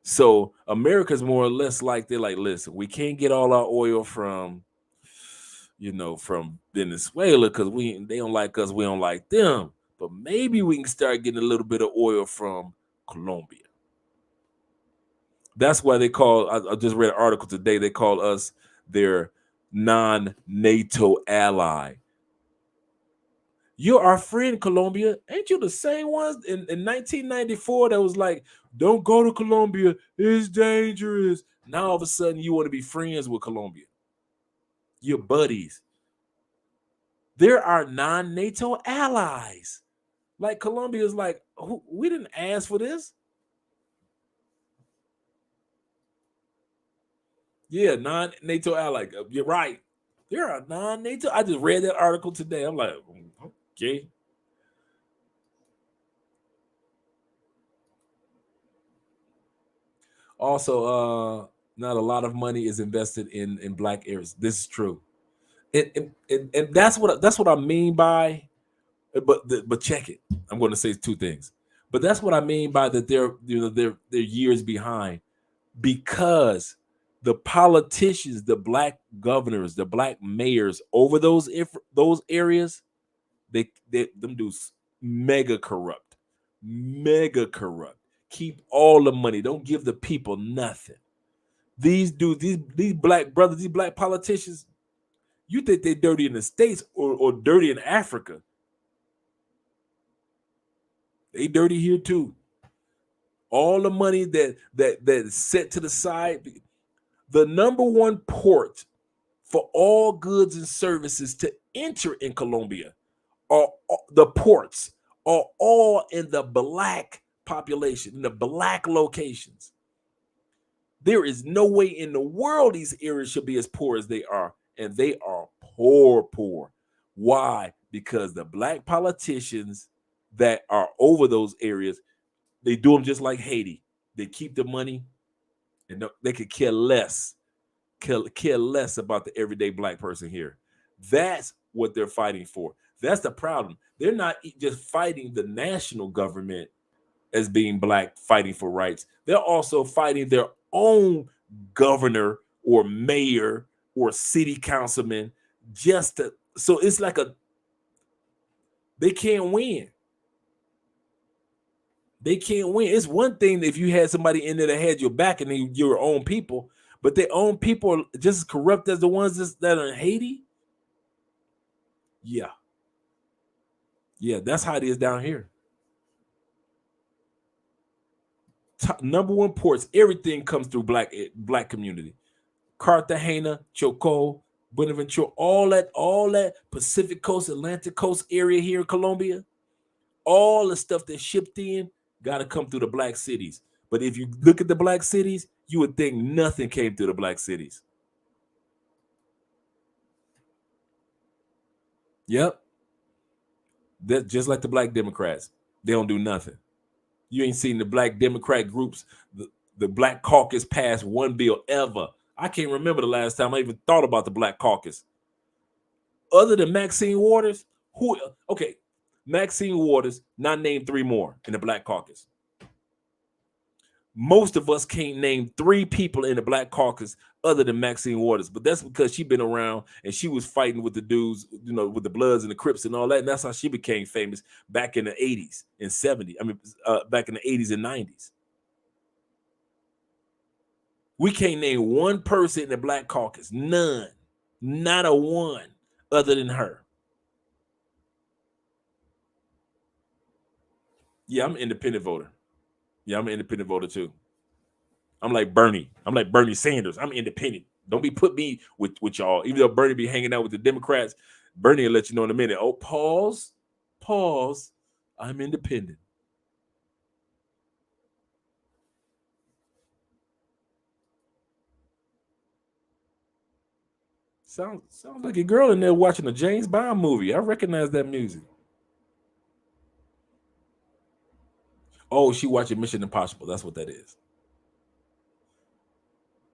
So America's more or less like, they're like, listen, we can't get all our oil from, from Venezuela because they don't like us, we don't like them. But maybe we can start getting a little bit of oil from Colombia. That's why they call, I just read an article today, they call us their non-NATO ally. You're our friend, Colombia. Ain't you the same ones in 1994 that was like, don't go to Colombia, it's dangerous. Now all of a sudden you want to be friends with Colombia. You're buddies. They're our non-NATO allies. Like Colombia is like, we didn't ask for this. Yeah, non-NATO ally. You're right. They're a non-NATO. I just read that article today. I'm like, okay. Also, not a lot of money is invested in black areas. This is true. And that's what I mean by, but check it. I'm going to say two things. But that's what I mean by that they're years behind, because the politicians, the black governors, the black mayors over those areas, them dudes mega corrupt, keep all the money, don't give the people nothing. These dudes, these black brothers, these black politicians, you think they're dirty in the States or dirty in Africa? They dirty here too. All the money that is set to the side. The number one port for all goods and services to enter in Colombia are the ports are all in the black population, in the black locations. There is no way in the world these areas should be as poor as they are, and they are poor. Why? Because the black politicians that are over those areas, they do them just like Haiti. They keep the money, and they could care less about the everyday black person here. That's what they're fighting for. That's the problem. They're not just fighting the national government as being black, fighting for rights. They're also fighting their own governor or mayor or city councilman so it's like they can't win. They can't win. It's one thing if you had somebody in there that had your back and they your own people, but their own people are just as corrupt as the ones that are in Haiti. Yeah, that's how it is down here. Number one ports, everything comes through black community. Cartagena, Chocó, Buenaventura, all that Pacific Coast, Atlantic Coast area here in Colombia, all the stuff that's shipped in got to come through the black cities. But if you look at the black cities, you would think nothing came through the black cities. Yep. That's just like the black Democrats. They don't do nothing. You ain't seen the black Democrat groups, the Black Caucus pass one bill ever. I can't remember the last time I even thought about the Black Caucus. Other than Maxine Waters, Maxine Waters, not name three more in the Black Caucus. Most of us can't name three people in the Black Caucus other than Maxine Waters, but that's because she's been around and she was fighting with the dudes, with the Bloods and the Crips and all that, and that's how she became famous back in the 80s and 70s. Back in the 80s and 90s. We can't name one person in the Black Caucus, none, not a one, other than her. Yeah, I'm an independent voter. Yeah, I'm an independent voter too. I'm like Bernie. I'm like Bernie Sanders. I'm independent. Don't be put me with y'all. Even though Bernie be hanging out with the Democrats, Bernie will let you know in a minute. Oh, pause. Pause. I'm independent. Sounds like a girl in there watching a James Bond movie. I recognize that music. Oh, she watching Mission Impossible. That's what that is.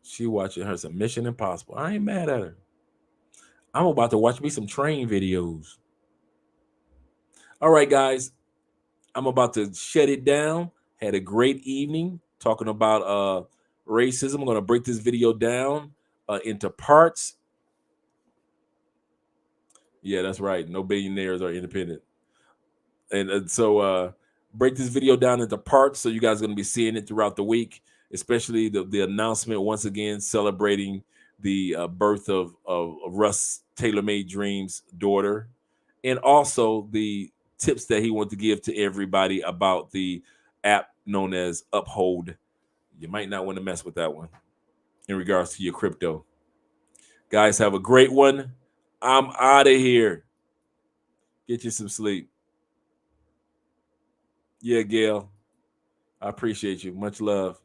She watching her some Mission Impossible. I ain't mad at her. I'm about to watch me some train videos. All right, guys. I'm about to shut it down. Had a great evening talking about racism. I'm going to break this video down into parts. Yeah, that's right. No billionaires are independent. And so break this video down into parts so you guys are going to be seeing it throughout the week, especially the announcement once again celebrating the birth of Russ Taylor-Made Dreams' daughter, and also the tips that he wanted to give to everybody about the app known as Uphold. You might not want to mess with that one in regards to your crypto. Guys, have a great one. I'm out of here. Get you some sleep. Yeah, Gail. I appreciate you. Much love.